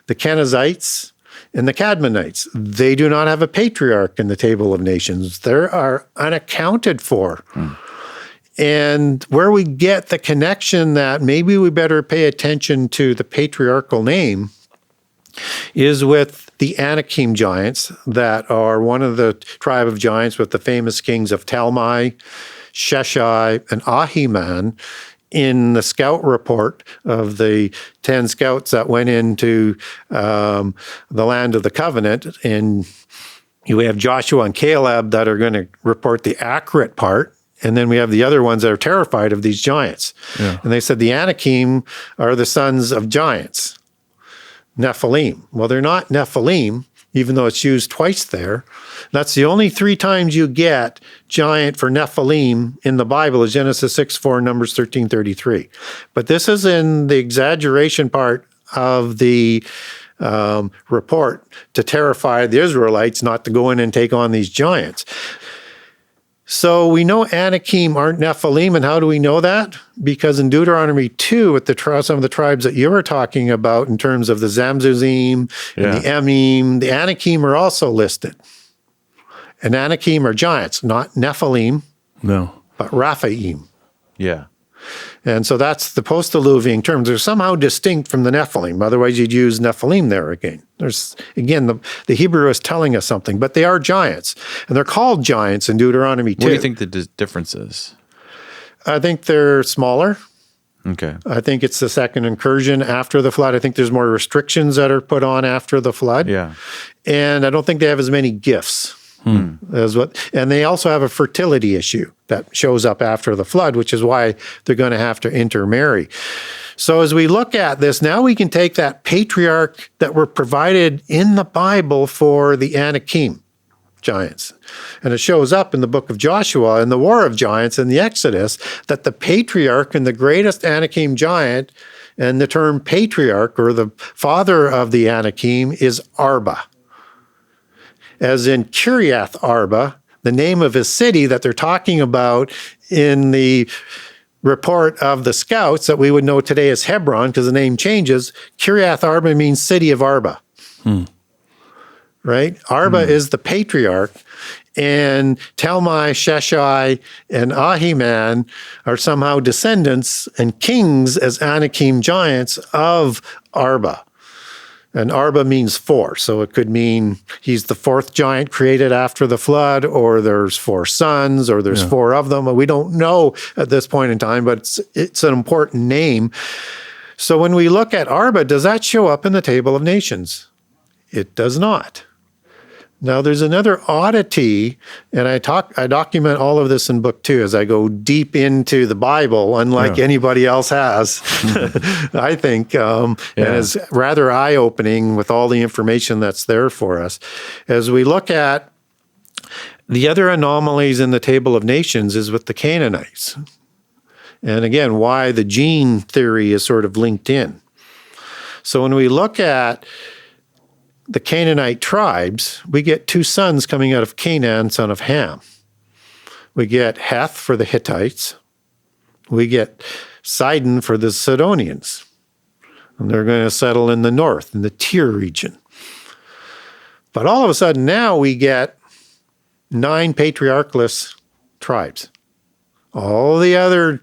the Kenizzites, and the Cadmonites. They do not have a patriarch in the Table of Nations. They are unaccounted for. And where we get the connection that maybe we better pay attention to the patriarchal name is with the Anakim giants that are one of the tribe of giants with the famous kings of Talmai, Sheshai, and Ahiman. In the scout report of the 10 scouts that went into the land of the covenant, and you have Joshua and Caleb that are going to report the accurate part, and then we have the other ones that are terrified of these giants. Yeah. And they said the Anakim are the sons of giants, Nephilim. Well, they're not Nephilim, even though it's used twice there. That's the only 3 times you get giant for Nephilim in the Bible is Genesis 6:4, Numbers 13:33. But this is in the exaggeration part of the report to terrify the Israelites not to go in and take on these giants. So we know Anakim aren't Nephilim, and how do we know that? Because in Deuteronomy 2, with some of the tribes that you were talking about in terms of the Zamzuzzim and the Emim, the Anakim are also listed. And Anakim are giants, not Nephilim, but Raphaim. Yeah. And so that's the post-Diluvian terms. They're somehow distinct from the Nephilim. Otherwise, you'd use Nephilim there again. The Hebrew is telling us something, but they are giants. And they're called giants in Deuteronomy 2. What do you think the difference is? I think they're smaller. Okay. I think it's the second incursion after the flood. I think there's more restrictions that are put on after the flood. Yeah. And I don't think they have as many gifts. And they also have a fertility issue that shows up after the flood, which is why they're going to have to intermarry. So as we look at this, now we can take that patriarch that were provided in the Bible for the Anakim giants. And it shows up in the book of Joshua in the War of Giants in the Exodus that the patriarch and the greatest Anakim giant, and the term patriarch or the father of the Anakim is Arba. As in Kiriath Arba, the name of his city that they're talking about in the report of the scouts that we would know today as Hebron, because the name changes. Kiriath Arba means city of Arba. Right? Arba is the patriarch, and Talmai, Sheshai, and Ahiman are somehow descendants and kings as Anakim giants of Arba. And Arba means 4, so it could mean he's the 4th giant created after the flood, or there's 4 sons, or there's 4 of them. We don't know at this point in time, but it's an important name. So when we look at Arba, does that show up in the Table of Nations? It does not. Now, there's another oddity, and I document all of this in book 2 as I go deep into the Bible, unlike anybody else has, I think, and is rather eye-opening with all the information that's there for us. As we look at the other anomalies in the Table of Nations is with the Canaanites. And again, why the gene theory is sort of linked in. So when we look at the Canaanite tribes, we get 2 sons coming out of Canaan, son of Ham. We get Heth for the Hittites. We get Sidon for the Sidonians. And they're going to settle in the north, in the Tyre region. But all of a sudden now we get 9 patriarchless tribes. All the other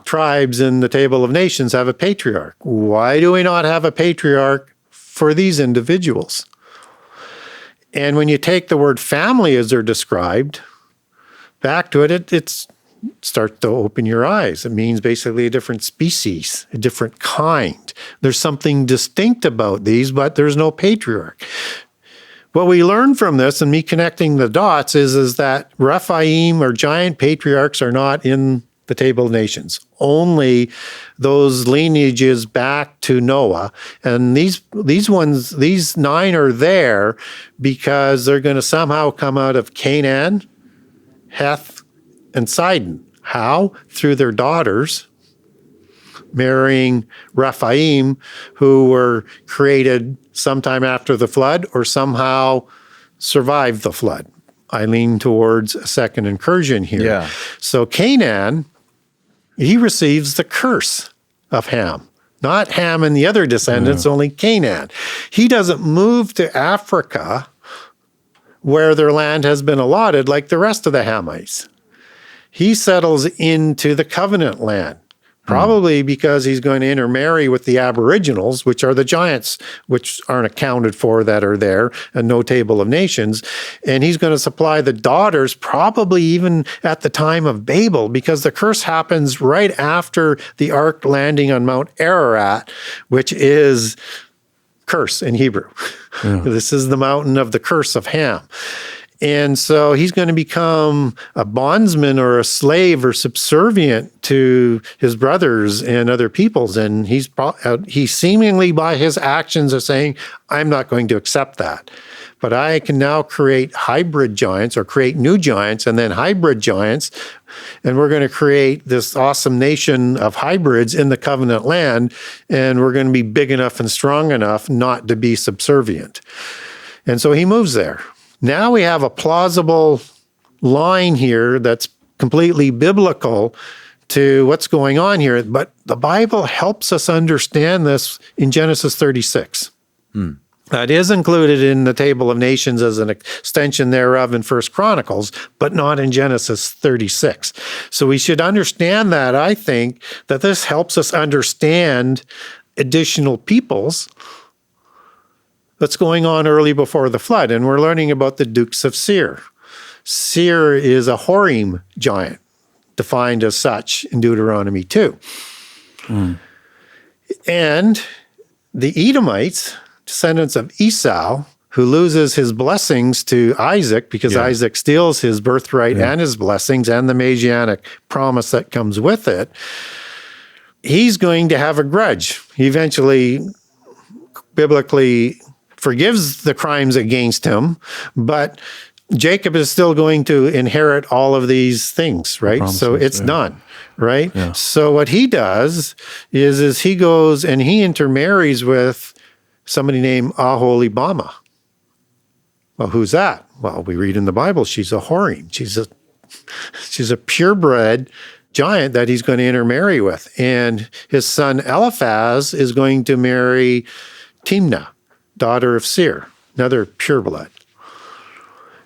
tribes in the Table of Nations have a patriarch. Why do we not have a patriarch for these individuals? And when you take the word family as they're described, back to it, it's start to open your eyes. It means basically a different species, a different kind. There's something distinct about these, but there's no patriarch. What we learn from this, and me connecting the dots, is that Raphaim or giant patriarchs are not in the Table of Nations. Only those lineages back to Noah. And these 9 are there because they're going to somehow come out of Canaan, Heth, and Sidon. How? Through their daughters marrying Raphaim, who were created sometime after the flood or somehow survived the flood. I lean towards a second incursion here. Yeah. So Canaan, he receives the curse of Ham. Not Ham and the other descendants, only Canaan. He doesn't move to Africa where their land has been allotted like the rest of the Hamites. He settles into the covenant land, probably because he's going to intermarry with the Aboriginals, which are the giants, which aren't accounted for that are there, and no Table of Nations. And he's going to supply the daughters, probably even at the time of Babel, because the curse happens right after the ark landing on Mount Ararat, which is curse in Hebrew. Yeah. This is the mountain of the curse of Ham. And so he's going to become a bondsman or a slave or subservient to his brothers and other peoples. And he's seemingly by his actions are saying, I'm not going to accept that. But I can now create hybrid giants or create new giants and then hybrid giants. And we're going to create this awesome nation of hybrids in the covenant land. And we're going to be big enough and strong enough not to be subservient. And so he moves there. Now we have a plausible line here that's completely biblical to what's going on here. But the Bible helps us understand this in Genesis 36. That is included in the Table of Nations as an extension thereof in 1 Chronicles, but not in Genesis 36. So we should understand that, I think, that this helps us understand additional peoples that's going on early before the flood. And we're learning about the Dukes of Seir. Seir is a Horim giant, defined as such in Deuteronomy 2. And the Edomites, descendants of Esau, who loses his blessings to Isaac because Isaac steals his birthright and his blessings and the Messianic promise that comes with it, he's going to have a grudge. He eventually, biblically, forgives the crimes against him, but Jacob is still going to inherit all of these things, right? So it's done, right? Yeah. So what he does is he goes and he intermarries with somebody named Aholibama. Well, who's that? Well, we read in the Bible, she's a Horim. She's a purebred giant that he's going to intermarry with. And his son Eliphaz is going to marry Timnah, daughter of Seir, another pureblood.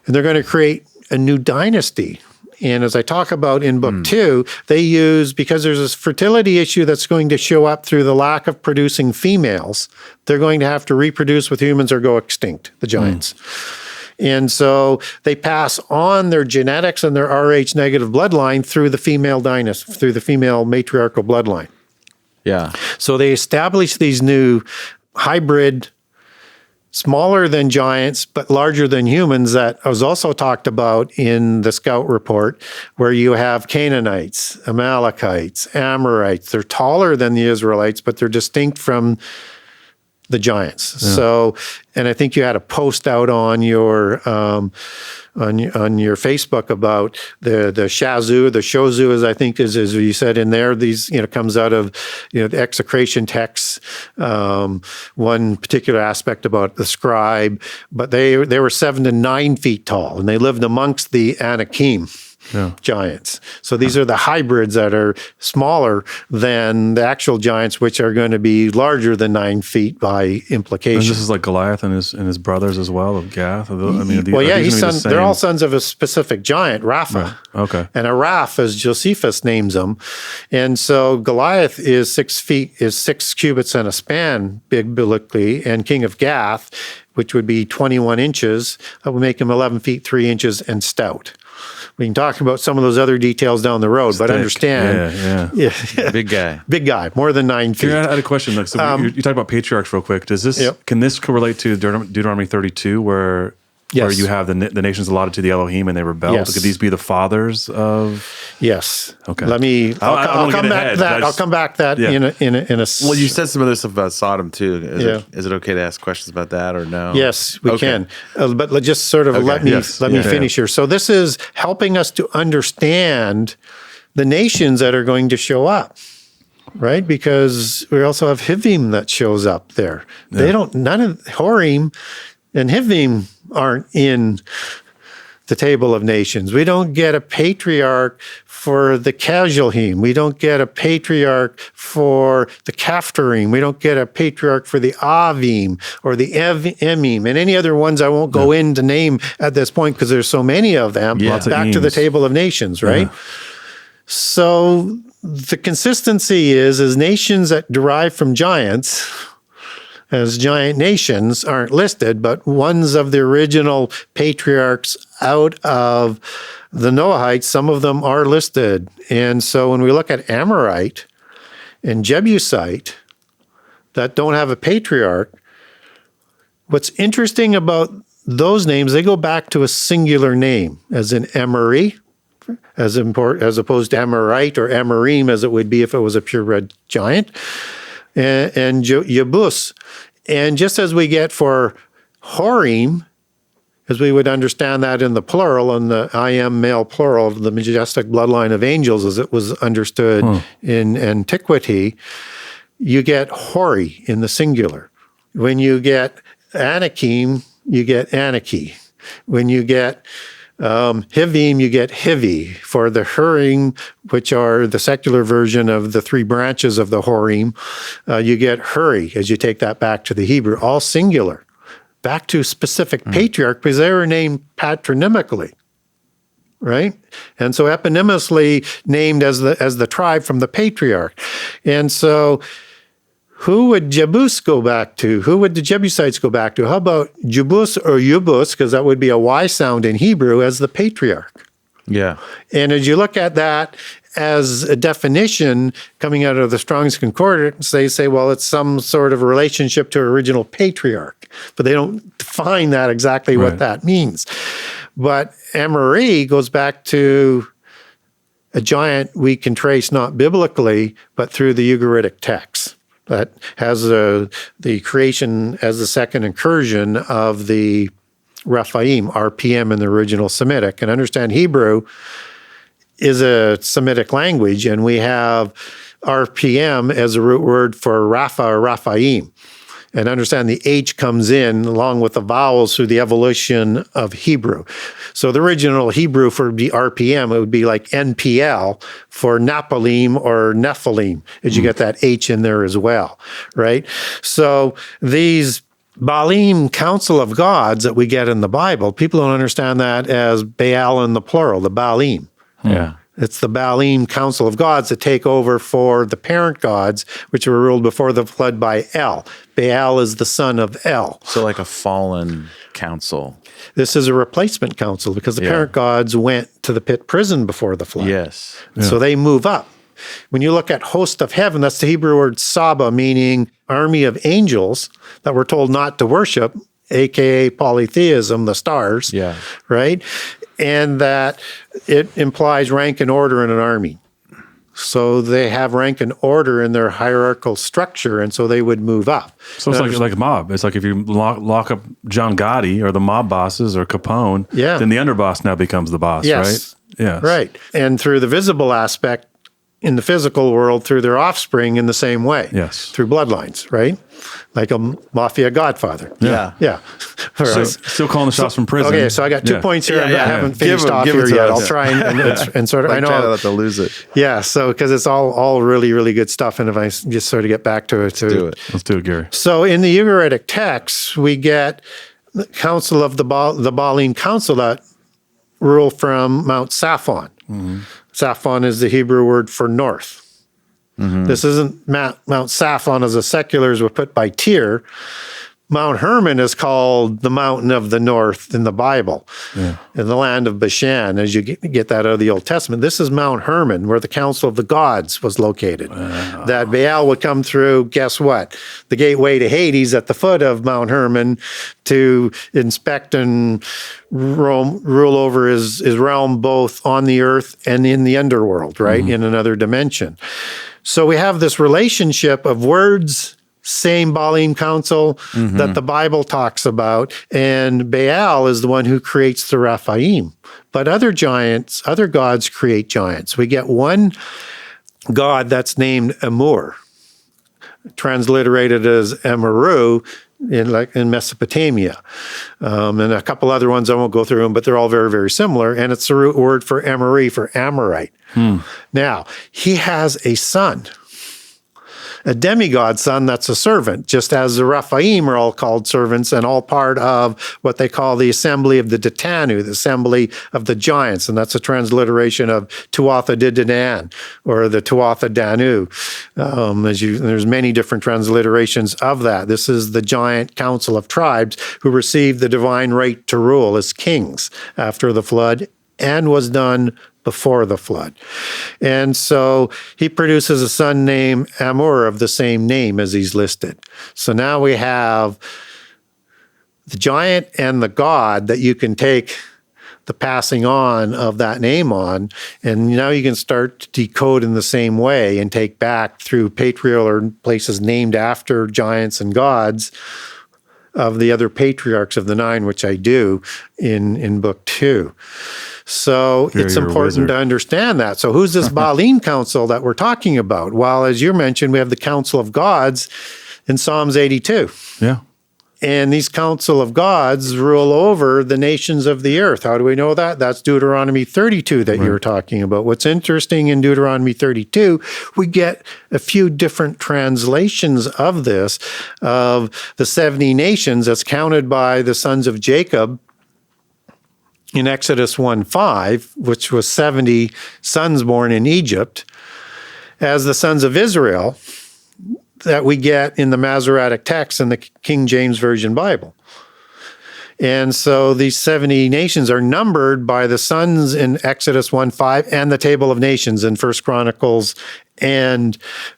And they're going to create a new dynasty. And as I talk about in book 2, they use, because there's this fertility issue that's going to show up through the lack of producing females, they're going to have to reproduce with humans or go extinct, the giants. And so they pass on their genetics and their Rh negative bloodline through the female dynasty, through the female matriarchal bloodline. Yeah. So they establish these new hybrid, smaller than giants, but larger than humans that was also talked about in the Scout report, where you have Canaanites, Amalekites, Amorites. They're taller than the Israelites, but they're distinct from the giants. Yeah. So, and I think you had a post out on your Facebook about the Shazu, the Shozu, as I think is you said in there. These comes out of the execration texts. One particular aspect about the scribe, but they were 7 to 9 feet tall, and they lived amongst the Anakim. Giants. So these are the hybrids that are smaller than the actual giants, which are going to be larger than 9 feet by implication. And this is like Goliath and his brothers as well of Gath. They're all sons of a specific giant, Rafa. Right. Okay. And a Raph, as Josephus names him. And so Goliath is 6 cubits and a span biblically, and king of Gath, which would be 21 inches, that would make him 11 feet 3 inches and stout. We can talk about some of those other details down the road, but understand. Yeah. Big guy. Big guy, more than 9 feet. Here, I had a question. Like, so you talked about patriarchs real quick. Does this can this correlate to Deuteronomy 32, where you have the nations allotted to the Elohim and they rebelled? Yes. Could these be the fathers of? Yes. Okay. Let me. I'll come back to that. I'll come back to that in a. Well, you said some other stuff about Sodom too. Is it okay to ask questions about that or no? Yes, we can. But just sort of let me finish here. So this is helping us to understand the nations that are going to show up. Right, because we also have Hivim that shows up there. They don't. None of Horim and Hivim aren't in the table of nations. We don't get a patriarch for the Casualhim. We don't get a patriarch for the Caphtorim. We don't get a patriarch for the Avim or the Emim and any other ones I won't go in to name at this point because there's so many of them. Back to the table of nations, right? So the consistency is nations that derive from giants, as giant nations aren't listed, but ones of the original patriarchs out of the Noahites, some of them are listed. And so when we look at Amorite and Jebusite that don't have a patriarch, what's interesting about those names, they go back to a singular name, as in Emory, as opposed to Amorite or Amorim, as it would be if it was a purebred giant, and Yebus. And just as we get for Horim, as we would understand that in the plural, and the I am male plural of the majestic bloodline of angels, as it was understood in antiquity, you get Hori in the singular. When you get Anakim, you get Anaki. When you get Hivim, you get Hivi. For the Hurim, which are the secular version of the 3 branches of the Horim, you get Huri, as you take that back to the Hebrew, all singular, back to specific patriarch, because they were named patronymically, right? And so eponymously named as the tribe from the patriarch. And so who would Jebus go back to? Who would the Jebusites go back to? How about Jebus or Yubus, because that would be a Y sound in Hebrew, as the patriarch? Yeah. And as you look at that as a definition coming out of the Strong's Concordance, they say, well, it's some sort of relationship to original patriarch, but they don't define that exactly what that means. But Emory goes back to a giant we can trace not biblically, but through the Ugaritic text. That has the creation as the second incursion of the Raphaim, RPM in the original Semitic. And understand Hebrew is a Semitic language, and we have RPM as a root word for Rafa or Raphaim. And understand the H comes in along with the vowels through the evolution of Hebrew. So the original Hebrew for the RPM, it would be like NPL for Nephilim or Nephilim, as you get that H in there as well, right? So these Baalim, council of gods that we get in the Bible, people don't understand that as Baal in the plural, the Baalim. Yeah. It's the Baalim council of gods that take over for the parent gods, which were ruled before the flood by El. Baal is the son of El. So like a fallen council. This is a replacement council because the parent gods went to the pit prison before the flood. Yes. So they move up. When you look at host of heaven, that's the Hebrew word Saba, meaning army of angels that we're told not to worship, aka polytheism, the stars, right? And that it implies rank and order in an army. So they have rank and order in their hierarchical structure, and so they would move up. So it's like a mob. It's like if you lock up John Gotti or the mob bosses or Capone, then the underboss now becomes the boss, right? Yeah. Right. And through the visible aspect, in the physical world, through their offspring in the same way. Yes. Through bloodlines, right? Like a mafia godfather. Yeah. Yeah. So, still calling the shots from prison. Okay, so I got 2 points here. I haven't finished off here yet. I'll try and sort of, I know. Try not to lose it. Yeah, so because it's all really, really good stuff. And if I just sort of get back to it. Let's do it, Gary. So in the Ugaritic text, we get the council of the Baalim council that rule from Mount Saphon. Mm-hmm. Saphon is the Hebrew word for north. Mm-hmm. This isn't Mount Saphon as the seculars were put by Tyr, Mount Hermon is called the mountain of the north in the Bible, in the land of Bashan, as you get that out of the Old Testament. This is Mount Hermon, where the Council of the Gods was located. That Baal would come through, guess what? The gateway to Hades at the foot of Mount Hermon to inspect and rule over his realm both on the earth and in the underworld, right? In another dimension. So we have this relationship of words, same Baalim council that the Bible talks about, and Baal is the one who creates the Raphaim. But other gods create giants. We get one god that's named Amur, transliterated as Amaru in Mesopotamia. And a couple other ones, I won't go through them, but they're all very, very similar. And it's the root word for Amori, for Amorite. Now, he has a son, a demigod son that's a servant, just as the Raphaim are all called servants and all part of what they call the assembly of the Ditanu, the assembly of the giants. And that's a transliteration of Tuatha De Danann, or the Tuatha Danu. There's many different transliterations of that. This is the giant council of tribes who received the divine right to rule as kings after the flood, and was done before the flood. And so he produces a son named Amur of the same name as he's listed. So now we have the giant and the god that you can take the passing on of that name on, and now you can start to decode in the same way and take back through patriarchal or places named after giants and gods of the other patriarchs of the 9, which I do in book 2. So it's important to understand that. So who's this Baalim council that we're talking about? Well, as you mentioned, we have the Council of Gods in Psalms 82. Yeah. And these council of gods rule over the nations of the earth. How do we know that? That's Deuteronomy 32 that you were talking about. What's interesting in Deuteronomy 32, we get a few different translations of this, of the 70 nations as counted by the sons of Jacob in Exodus 1:5, which was 70 sons born in Egypt, as the sons of Israel that we get in the Masoretic text in the King James Version Bible. And so these 70 nations are numbered by the sons in Exodus 1:5 and the Table of Nations in 1 Chronicles and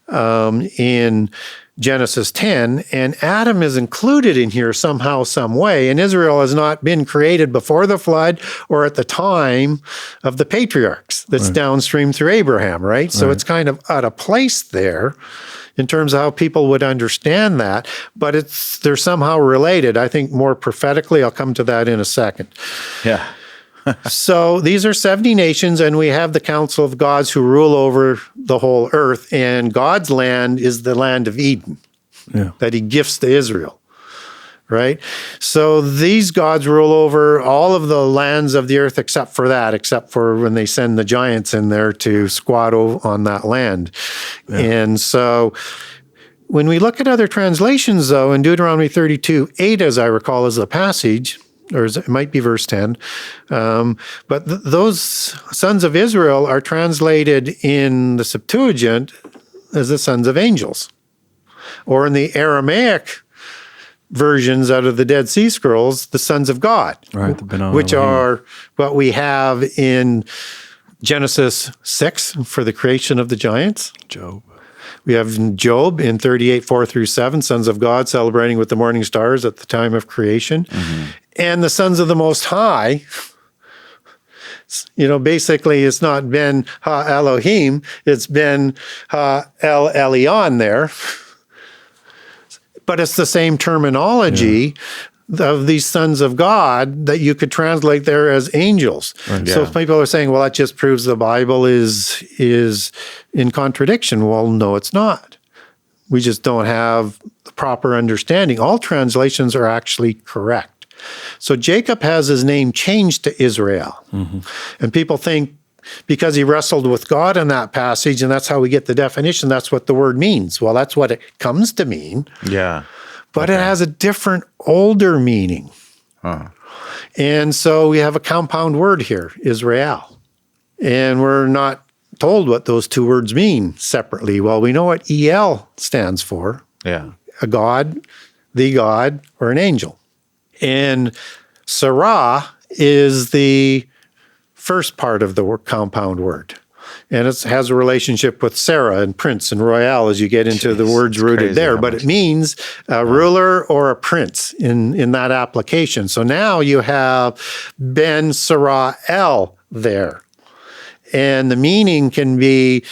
in Genesis 10, and Adam is included in here somehow, some way, and Israel has not been created before the flood or at the time of the patriarchs that's downstream through Abraham, right? So it's kind of out of place there in terms of how people would understand that, but they're somehow related. I think more prophetically, I'll come to that in a second. Yeah. So these are 70 nations, and we have the Council of Gods who rule over the whole earth, and God's land is the land of Eden that he gifts to Israel, right? So these gods rule over all of the lands of the earth except for when they send the giants in there to squat on that land. Yeah. And so when we look at other translations, though, in Deuteronomy 32:8, as I recall, is the passage, or it might be verse 10. But those sons of Israel are translated in the Septuagint as the sons of angels. Or in the Aramaic versions out of the Dead Sea Scrolls, the sons of God, which are what we have in Genesis 6 for the creation of the giants. Job. We have Job in 38:4-7, sons of God celebrating with the morning stars at the time of creation. And the sons of the Most High, basically it's not been Ha Elohim, it's been Ha El Elyon there. But it's the same terminology of these sons of God that you could translate there as angels. So people are saying, well, that just proves the Bible is in contradiction. Well, no, it's not. We just don't have the proper understanding. All translations are actually correct. So Jacob has his name changed to Israel. And people think because he wrestled with God in that passage, and that's how we get the definition, that's what the word means. Well, that's what it comes to mean. Yeah. But it has a different, older meaning. And so we have a compound word here, Israel. And we're not told what those two words mean separately. Well, we know what El stands for. Yeah. A God the god, or an angel. And Sarah is the first part of the compound word. And it has a relationship with Sarah and prince and royale as you get into the words rooted there. But it means a ruler or a prince in that application. So now you have Ben Sarah El there. And the meaning can be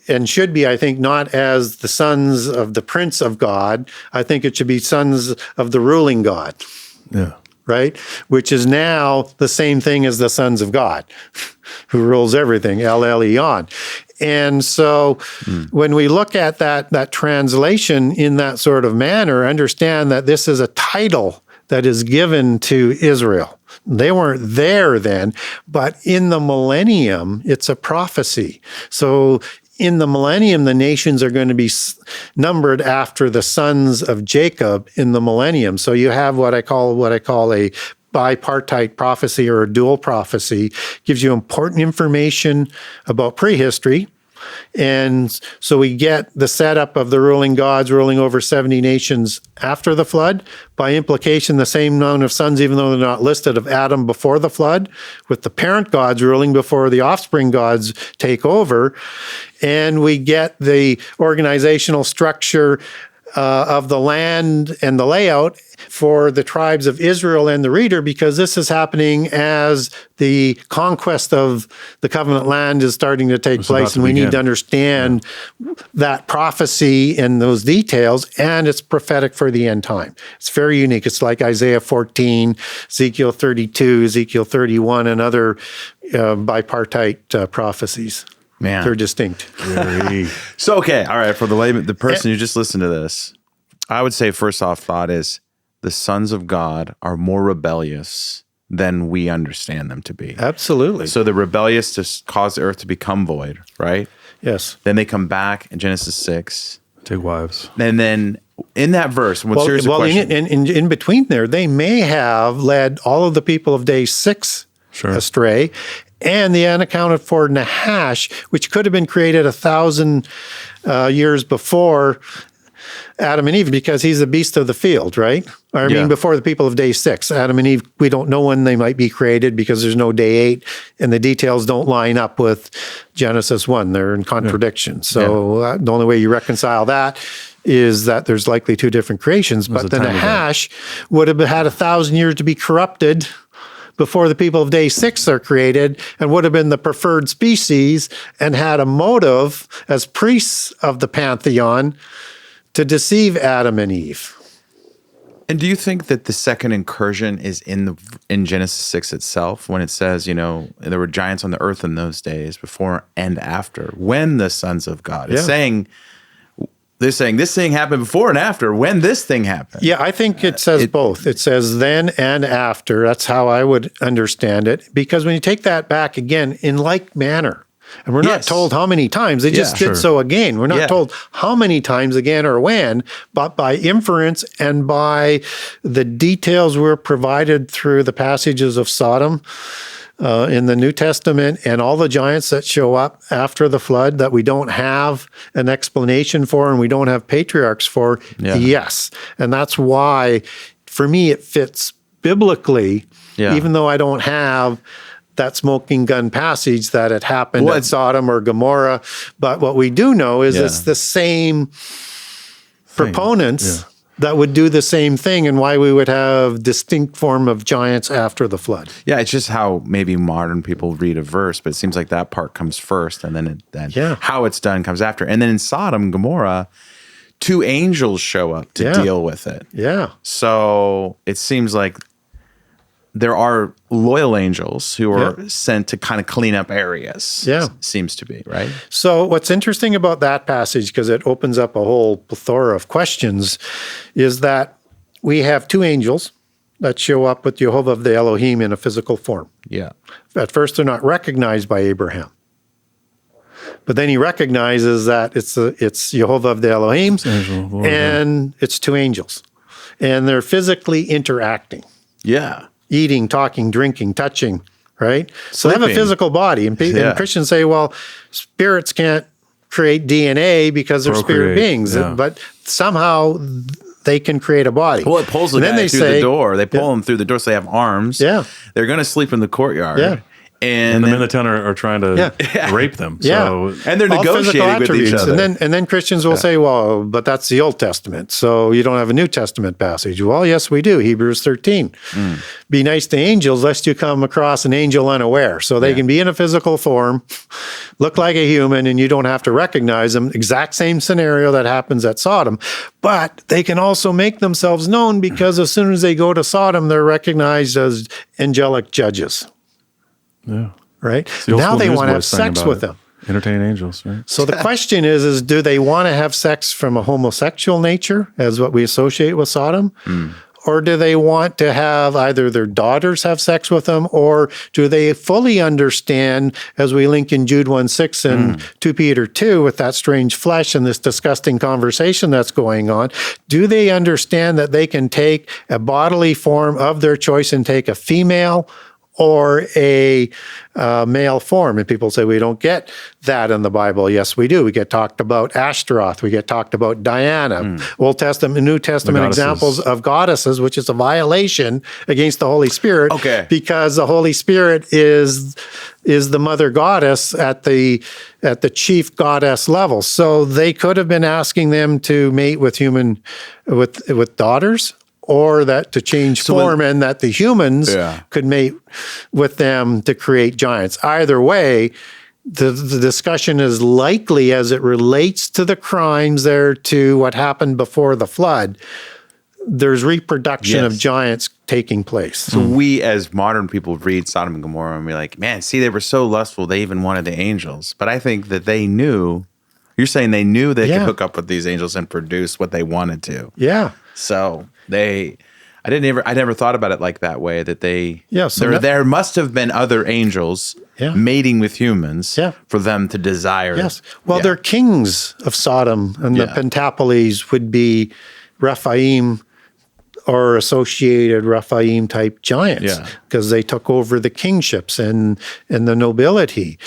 and should be, I think, not as the sons of the prince of God. I think it should be sons of the ruling God. Yeah. Right? Which is now the same thing as the sons of God, who rules everything, El Elyon. And so when we look at that translation in that sort of manner, understand that this is a title that is given to Israel. They weren't there then, but in the millennium, it's a prophecy. So in the millennium, the nations are going to be numbered after the sons of Jacob in the millennium. So you have what I call a bipartite prophecy or a dual prophecy. Gives you important information about prehistory. And so we get the setup of the ruling gods ruling over 70 nations after the flood. By implication, the same amount of sons, even though they're not listed, of Adam before the flood, with the parent gods ruling before the offspring gods take over. And we get the organizational structure of the land and the layout for the tribes of Israel and the reader, because this is happening as the conquest of the covenant land is starting to take place, and we need to understand that prophecy and those details, and it's prophetic for the end time. It's very unique. It's like Isaiah 14, Ezekiel 32, Ezekiel 31, and other bipartite prophecies. Man, they're distinct. So, okay, all right. For the person who just listened to this, I would say first off thought is the sons of God are more rebellious than we understand them to be. Absolutely. So they're rebellious to cause the earth to become void, right? Yes. Then they come back in Genesis 6. Take wives. And then in that verse, here's the question. In between there, they may have led all of the people of day 6 astray. And the unaccounted for Nahash, which could have been created 1,000 years before Adam and Eve, because he's the beast of the field, right? I mean, before the people of day 6. Adam and Eve, we don't know when they might be created because there's no day 8, and the details don't line up with Genesis 1. They're in contradiction. So the only way you reconcile that is that there's likely 2 different creations. But the Nahash would have had 1,000 years to be corrupted before the people of day 6 are created, and would have been the preferred species and had a motive as priests of the pantheon to deceive Adam and Eve. And do you think that the second incursion is in Genesis 6 itself, when it says, there were giants on the earth in those days, before and after, when the sons of God? It's saying, they're saying this thing happened before and after, when this thing happened. Yeah, I think it says both. It says then and after. That's how I would understand it. Because when you take that back again, in like manner, and we're not told how many times, they just did so again. We're not told how many times again or when, but by inference and by the details we're provided through the passages of Sodom, in the New Testament, and all the giants that show up after the flood that we don't have an explanation for and we don't have patriarchs for, yes. And that's why, for me, it fits biblically, even though I don't have that smoking gun passage that it happened at Sodom or Gomorrah. But what we do know is it's the same proponents that would do the same thing, and why we would have distinct form of giants after the flood. Yeah, it's just how maybe modern people read a verse, but it seems like that part comes first, and then how it's done comes after. And then in Sodom and Gomorrah, 2 angels show up to deal with it. Yeah. So it seems like there are loyal angels who are sent to kind of clean up areas. Seems to be, right? So what's interesting about that passage, because it opens up a whole plethora of questions, is that we have 2 angels that show up with Jehovah of the Elohim in a physical form. Yeah. At first, they're not recognized by Abraham. But then he recognizes that it's Jehovah of the Elohim, and it's 2 angels. And they're physically interacting. Yeah. Eating, talking, drinking, touching, right? So they have a physical body. And Christians say, well, spirits can't create DNA because they're spirit beings. But somehow they can create a body. Well, it pulls the guy through the door. They pull them through the door, so they have arms. Yeah. They're going to sleep in the courtyard. Yeah. And the men in the town are trying to rape them. So. And they're negotiating with each other. And then Christians will say, well, but that's the Old Testament, so you don't have a New Testament passage. Well, yes, we do. Hebrews 13. Be nice to angels, lest you come across an angel unaware. So they can be in a physical form, look like a human, and you don't have to recognize them. Exact same scenario that happens at Sodom. But they can also make themselves known, because as soon as they go to Sodom, they're recognized as angelic judges. Yeah. Right? Now they want to have sex with them. Entertain angels, right? So the question is do they want to have sex from a homosexual nature, as what we associate with Sodom? Or do they want to have either their daughters have sex with them, or do they fully understand, as we link in Jude 1:6 and 2 Peter 2 with that strange flesh and this disgusting conversation that's going on, do they understand that they can take a bodily form of their choice and take a female or a male form? And people say, we don't get that in the Bible. Yes, we do. We get talked about Ashtaroth. We get talked about Diana. Old Testament and New Testament examples of goddesses, which is a violation against the Holy Spirit. Okay. Because the Holy Spirit is the mother goddess at the chief goddess level. So they could have been asking them to mate with daughters, or that to change form, and that the humans could mate with them to create giants. Either way, the discussion is likely, as it relates to the crimes there, to what happened before the flood. There's reproduction of giants taking place. So we, as modern people, read Sodom and Gomorrah and we're like, man, see, they were so lustful, they even wanted the angels. But I think that they knew, you're saying they knew they could hook up with these angels and produce what they wanted to. Yeah. So I never thought about it like that way, that there must have been other angels mating with humans for them to desire. Yes. Well, they're kings of Sodom, and the Pentapoles would be Raphaim or associated Raphaim type giants, because they took over the kingships and the nobility.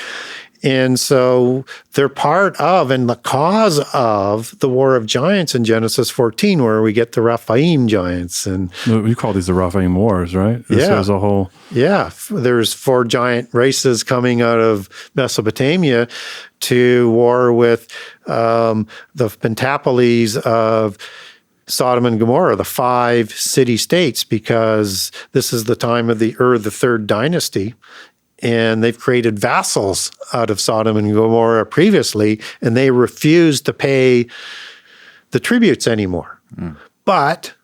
And so they're part of and the cause of the War of Giants in Genesis 14, where we get the Raphaim giants. And you call these the Raphaim Wars, right? This is a whole... Yeah. There's 4 giant races coming out of Mesopotamia to war with the Pentapoles of Sodom and Gomorrah, the 5 city-states, because this is the time of the third dynasty. And they've created vassals out of Sodom and Gomorrah previously, and they refuse to pay the tributes anymore. But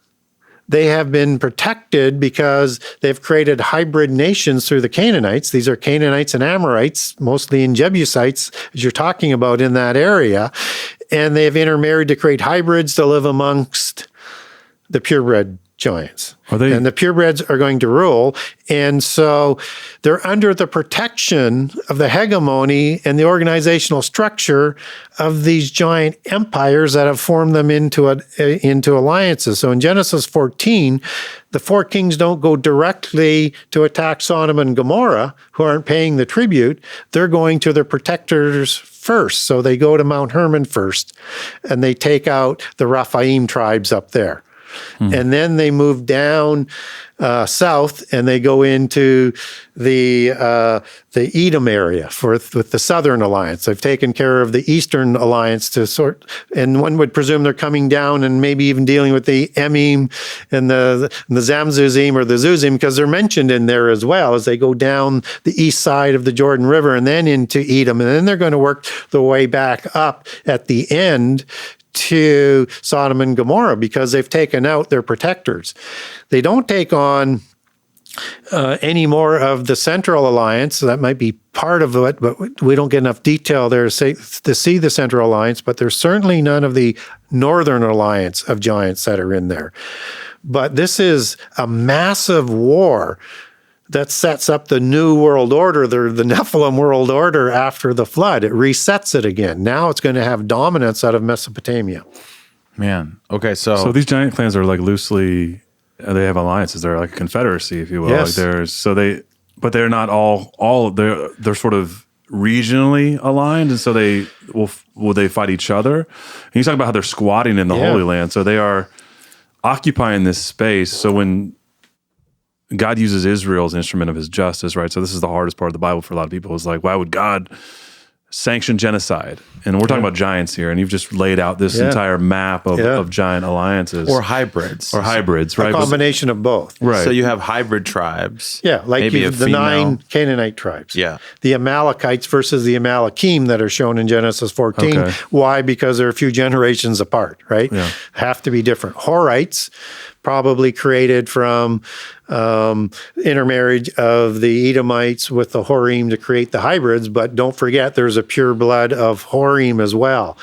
they have been protected because they've created hybrid nations through the Canaanites. These are Canaanites and Amorites, mostly in Jebusites, as you're talking about in that area. And they've intermarried to create hybrids to live amongst the purebred giants. And the purebreds are going to rule. And so they're under the protection of the hegemony and the organizational structure of these giant empires that have formed them into alliances. So in Genesis 14, the 4 kings don't go directly to attack Sodom and Gomorrah, who aren't paying the tribute. They're going to their protectors first. So they go to Mount Hermon first, and they take out the Raphaim tribes up there. And then they move down south, and they go into the Edom area with the Southern Alliance. They've taken care of the Eastern Alliance and one would presume they're coming down and maybe even dealing with the Emim and the Zamzuzim or the Zuzim, because they're mentioned in there as well, as they go down the east side of the Jordan River and then into Edom. And then they're going to work their way back up at the end to Sodom and Gomorrah, because they've taken out their protectors. They don't take on any more of the Central Alliance. So that might be part of it, but we don't get enough detail there to see the Central Alliance, but there's certainly none of the Northern Alliance of giants that are in there. But this is a massive war that sets up the new world order, the Nephilim world order after the flood. It resets it again. Now it's going to have dominance out of Mesopotamia. Man, okay, so these giant clans are like loosely, they have alliances. They're like a confederacy, if you will. Yes. But they're not all they're sort of regionally aligned, and so will they fight each other? And you talk about how they're squatting in the Holy Land, so they are occupying this space. So when God uses Israel as an instrument of his justice, right? So this is the hardest part of the Bible for a lot of people. Is like, why would God sanction genocide? And we're talking about giants here, and you've just laid out this entire map of giant alliances. Or hybrids. Right? A combination of both. Right. So you have hybrid tribes. Yeah, like maybe the female. 9 Canaanite tribes. Yeah. The Amalekites versus the Amalekim that are shown in Genesis 14. Okay. Why? Because they're a few generations apart, right? Yeah. Have to be different. Horites, probably created from intermarriage of the Edomites with the Horim to create the hybrids, but don't forget there's a pure blood of Horim as well.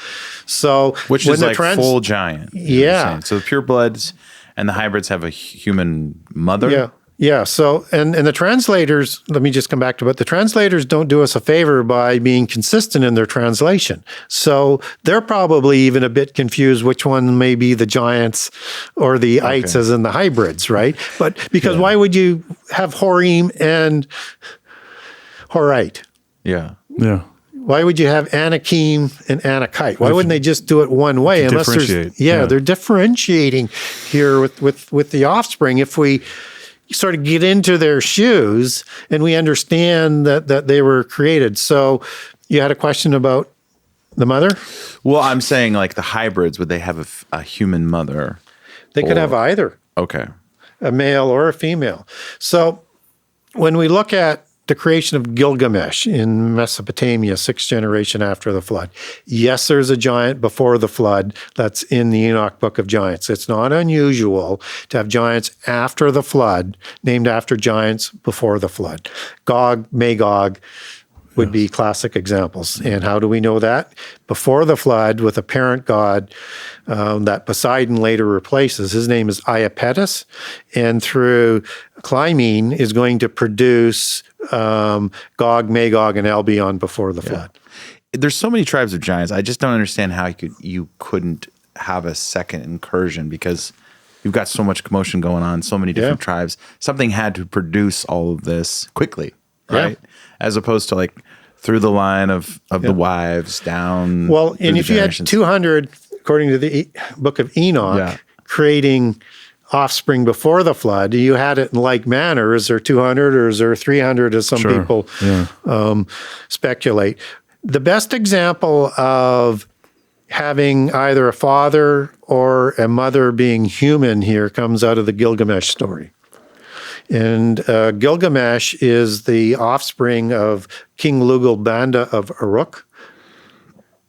So which is like full giant. Yeah. So the pure bloods and the hybrids have a human mother. Yeah. Yeah. So, and the translators, let me just come back to it. The translators don't do us a favor by being consistent in their translation. So they're probably even a bit confused which one may be the giants or the ites as in the hybrids, right? But because why would you have Horim and Horite? Yeah. Yeah. Why would you have Anakim and Anakite? Why wouldn't they just do it one way? Unless there's, they're differentiating here with the offspring. If we sort of get into their shoes and we understand that they were created. So you had a question about the mother? Well, I'm saying like the hybrids, would they have a human mother? They could have either. Okay. A male or a female. So when we look at the creation of Gilgamesh in Mesopotamia, 6th generation after the flood. Yes, there's a giant before the flood that's in the Enoch Book of Giants. It's not unusual to have giants after the flood, named after giants before the flood. Gog, Magog would be classic examples. And how do we know that? Before the flood, with a parent god that Poseidon later replaces, his name is Iapetus, and through climbing is going to produce Gog, Magog, and Albion before the flood. There's so many tribes of giants. I just don't understand how you couldn't have a second incursion, because you've got so much commotion going on, so many different tribes. Something had to produce all of this quickly, right? As opposed to like through the line of the wives down. Well, and if you had 200, according to the book of Enoch, creating offspring before the flood, you had it in like manner. Is there 200 or is there 300 as some people speculate? The best example of having either a father or a mother being human here comes out of the Gilgamesh story. And Gilgamesh is the offspring of King Lugalbanda of Uruk,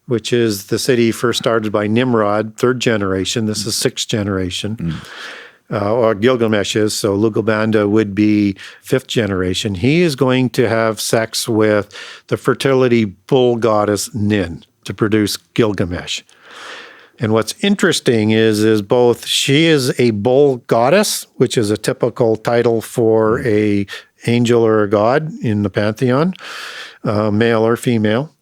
which is the city first started by Nimrod, 3rd generation. This is 6th generation. Or Gilgamesh is, so Lugalbanda would be 5th generation. He is going to have sex with the fertility bull goddess Nin to produce Gilgamesh. And what's interesting is both she is a bull goddess, which is a typical title for a angel or a god in the pantheon, male or female.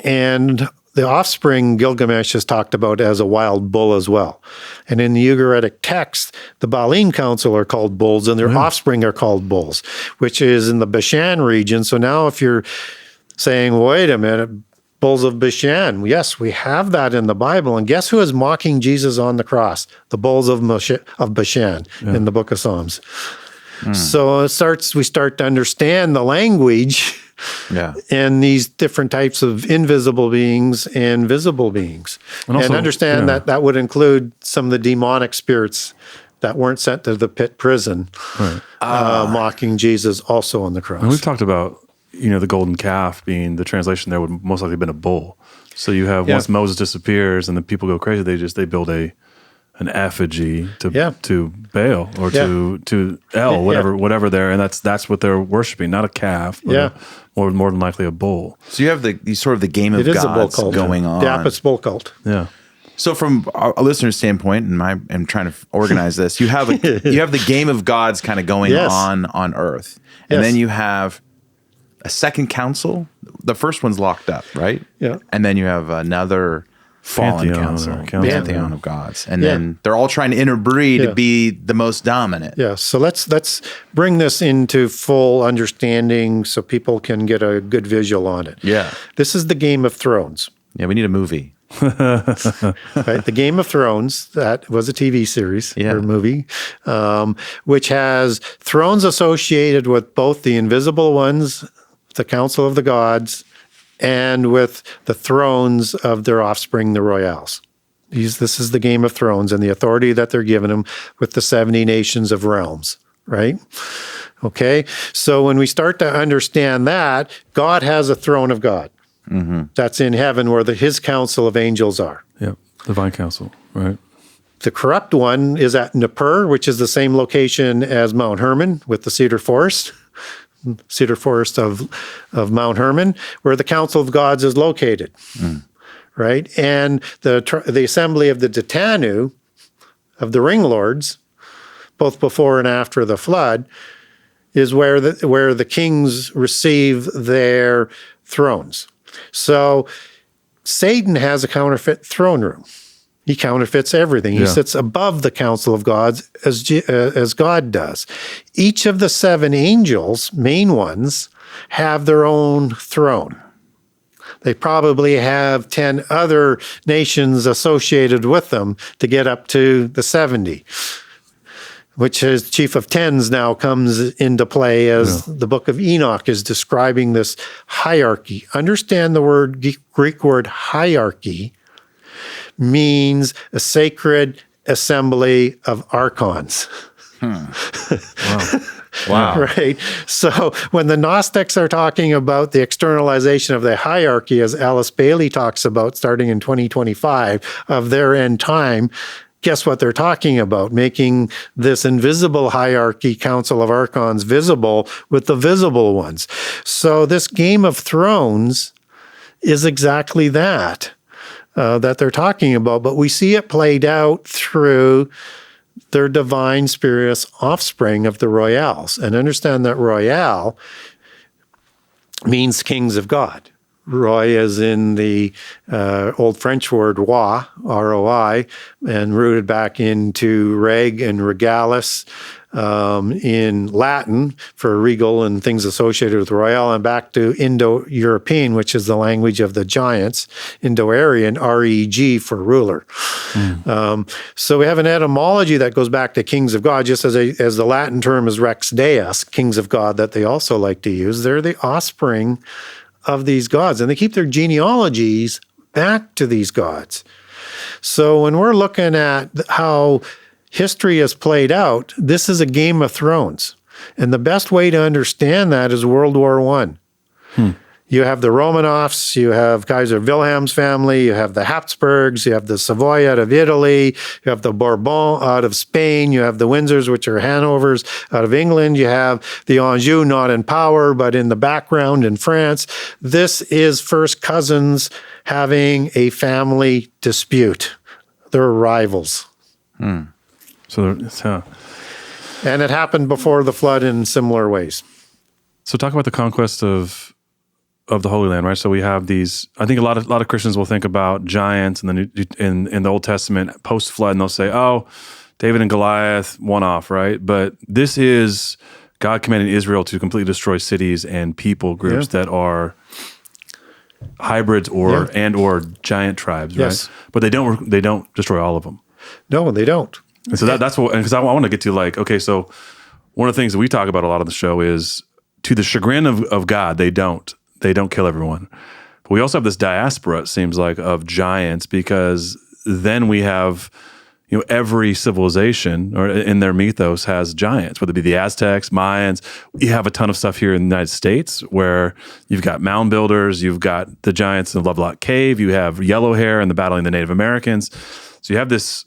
And the offspring Gilgamesh is talked about as a wild bull as well. And in the Ugaritic text, the Baalim council are called bulls and their offspring are called bulls, which is in the Bashan region. So now if you're saying, wait a minute, bulls of Bashan. Yes, we have that in the Bible. And guess who is mocking Jesus on the cross? The bulls of Bashan in the book of Psalms. So we start to understand the language and these different types of invisible beings and visible beings. And also, understand that would include some of the demonic spirits that weren't sent to the pit prison, mocking Jesus also on the cross. And we've talked about the golden calf being the translation there would most likely have been a bull. So you have once Moses disappears and the people go crazy, they build an effigy to Baal or to El, whatever there, and that's what they're worshiping, not a calf, but more than likely a bull. So you have the game of gods going on. The Apis bull cult. Yeah. So from a listener's standpoint, and I'm trying to organize this, you have the game of gods kind of going on Earth, and then you have a second council. The first one's locked up, right? Yeah. And then you have another fallen pantheon of gods. And then they're all trying to interbreed to be the most dominant. Yeah. So let's bring this into full understanding so people can get a good visual on it. Yeah. This is the Game of Thrones. Yeah, we need a movie. Right? The Game of Thrones, that was a TV series or movie, which has thrones associated with both the invisible ones, the Council of the Gods, and with the thrones of their offspring, the royals. This is the Game of Thrones and the authority that they're given them with the 70 nations of realms, right? Okay, so when we start to understand that, God has a throne of God. Mm-hmm. That's in heaven where his council of angels are. Yep, divine council, right? The corrupt one is at Nippur, which is the same location as Mount Hermon with the cedar forest of Mount Hermon, where the council of gods is located, right? And the assembly of the Ditanu, of the ring lords, both before and after the flood, is where the kings receive their thrones. So Satan has a counterfeit throne room. He counterfeits everything. He sits above the council of gods as God does. Each of the 7 angels, main ones, have their own throne. They probably have 10 other nations associated with them to get up to the 70. Which is Chief of Tens now comes into play as the book of Enoch is describing this hierarchy. Understand the Greek word hierarchy means a sacred assembly of archons. Wow. Right? So when the Gnostics are talking about the externalization of the hierarchy, as Alice Bailey talks about starting in 2025 of their end time, guess what they're talking about? Making this invisible hierarchy, Council of Archons, visible with the visible ones. So this Game of Thrones is exactly that they're talking about. But we see it played out through their divine spiritual offspring of the royals. And understand that royal means kings of God. Roy is in the old French word roi, R-O-I, and rooted back into reg and regalis in Latin for regal and things associated with royal, and back to Indo-European, which is the language of the giants, Indo-Aryan, R-E-G for ruler. So we have an etymology that goes back to kings of God, just as the Latin term is rex deus, kings of God, that they also like to use. They're the offspring of these gods, and they keep their genealogies back to these gods. So when we're looking at how history has played out, this is a Game of Thrones. And the best way to understand that is World War I. You have the Romanovs, you have Kaiser Wilhelm's family, you have the Habsburgs, you have the Savoy out of Italy, you have the Bourbon out of Spain, you have the Windsors, which are Hanovers, out of England, you have the Anjou, not in power, but in the background in France. This is first cousins having a family dispute. They're rivals. And it happened before the flood in similar ways. So talk about the conquest of the Holy Land, right? So we have these. I think a lot of Christians will think about giants in the Old Testament post flood, and they'll say, "Oh, David and Goliath, one off," right? But this is God commanding Israel to completely destroy cities and people groups that are hybrids or giant tribes, right? But they don't destroy all of them. No, they don't. And so that's what, because I want to get to okay, so one of the things that we talk about a lot on the show is, to the chagrin of God, they don't kill everyone. But we also have this diaspora, it seems like, of giants, because then we have, every civilization or in their mythos has giants, whether it be the Aztecs, Mayans. You have a ton of stuff here in the United States where you've got mound builders, you've got the giants in the Lovelock Cave, you have yellow hair and the battling the Native Americans. So you have this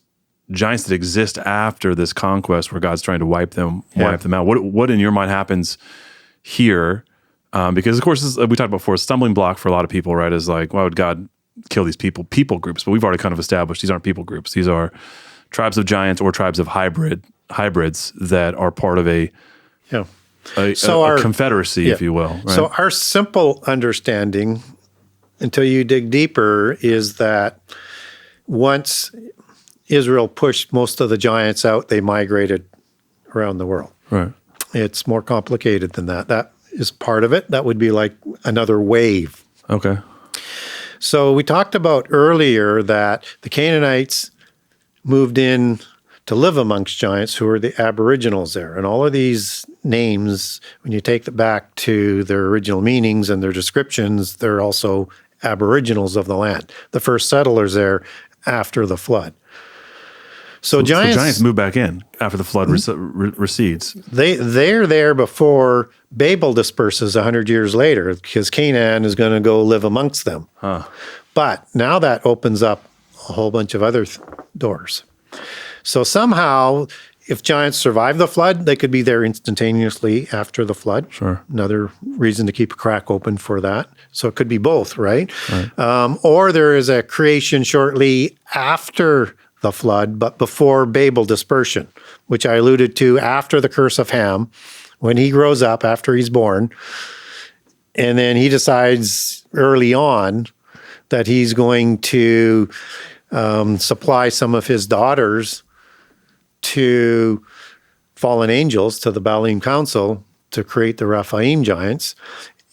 giants that exist after this conquest where God's trying to wipe them out. What in your mind happens here? Because of course, we talked about before, a stumbling block for a lot of people, right? Is like, why would God kill these people groups? But we've already kind of established these aren't people groups. These are tribes of giants or tribes of hybrids that are part of a confederacy, if you will. Right? So our simple understanding, until you dig deeper, is that once Israel pushed most of the giants out, they migrated around the world. Right. It's more complicated than that. That is part of it. That would be like another wave. Okay. So we talked about earlier that the Canaanites moved in to live amongst giants who were the aboriginals there. And all of these names, when you take them back to their original meanings and their descriptions, they're also aboriginals of the land, the first settlers there after the flood. So giants move back in after the flood recedes. They're there before Babel disperses 100 years later, because Canaan is going to go live amongst them. Huh. But now that opens up a whole bunch of other doors. So somehow, if giants survive the flood, they could be there instantaneously after the flood. Sure. Another reason to keep a crack open for that. So it could be both, right? Or there is a creation shortly after the flood, but before Babel dispersion, which I alluded to after the curse of Ham, when he grows up after he's born, and then he decides early on that he's going to supply some of his daughters to fallen angels, to the Baalim council, to create the Raphaim giants.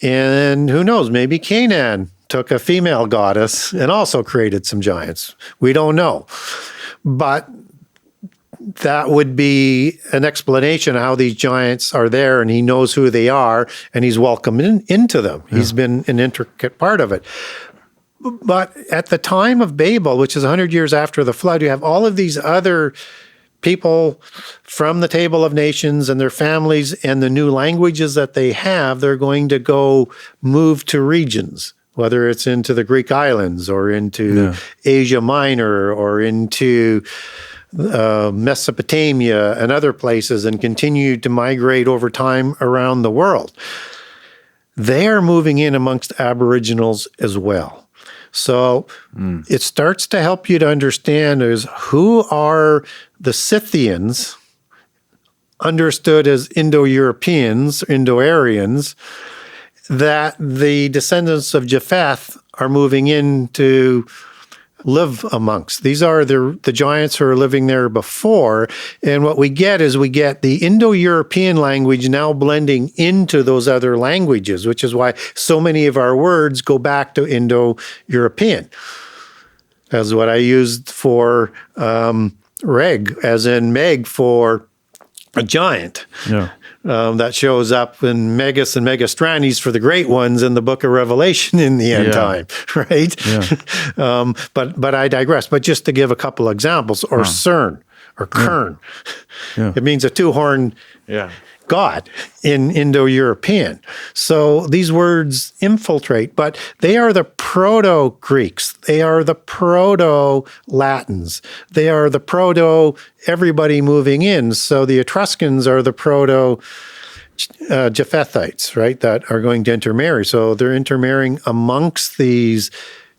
And who knows, maybe Canaan took a female goddess and also created some giants. We don't know. But that would be an explanation of how these giants are there, and he knows who they are, and he's welcomed into them. Yeah. He's been an intricate part of it. But at the time of Babel, which is 100 years after the flood, you have all of these other people from the Table of Nations and their families and the new languages that they have. They're going to go move to regions, whether it's into the Greek islands or into Asia Minor or into Mesopotamia and other places, and continue to migrate over time around the world. They are moving in amongst Aboriginals as well. So it starts to help you to understand is who are the Scythians, understood as Indo-Europeans, Indo-Aryans, that the descendants of Japheth are moving in to live amongst. These are the giants who are living there before. And what we get is the Indo-European language now blending into those other languages, which is why so many of our words go back to Indo-European. That's what I used for reg, as in meg for a giant. Yeah. That shows up in Megas and Megastranes for the great ones in the book of Revelation in the end time, right? Yeah. But I digress. But just to give a couple examples, or CERN, or Kern. Yeah. It means a two-horned god in Indo-European. So these words infiltrate, but they are the Proto-Greeks. They are the Proto-Latins. They are the Proto-everybody moving in. So the Etruscans are the Proto-Japhethites, right, that are going to intermarry. So they're intermarrying amongst these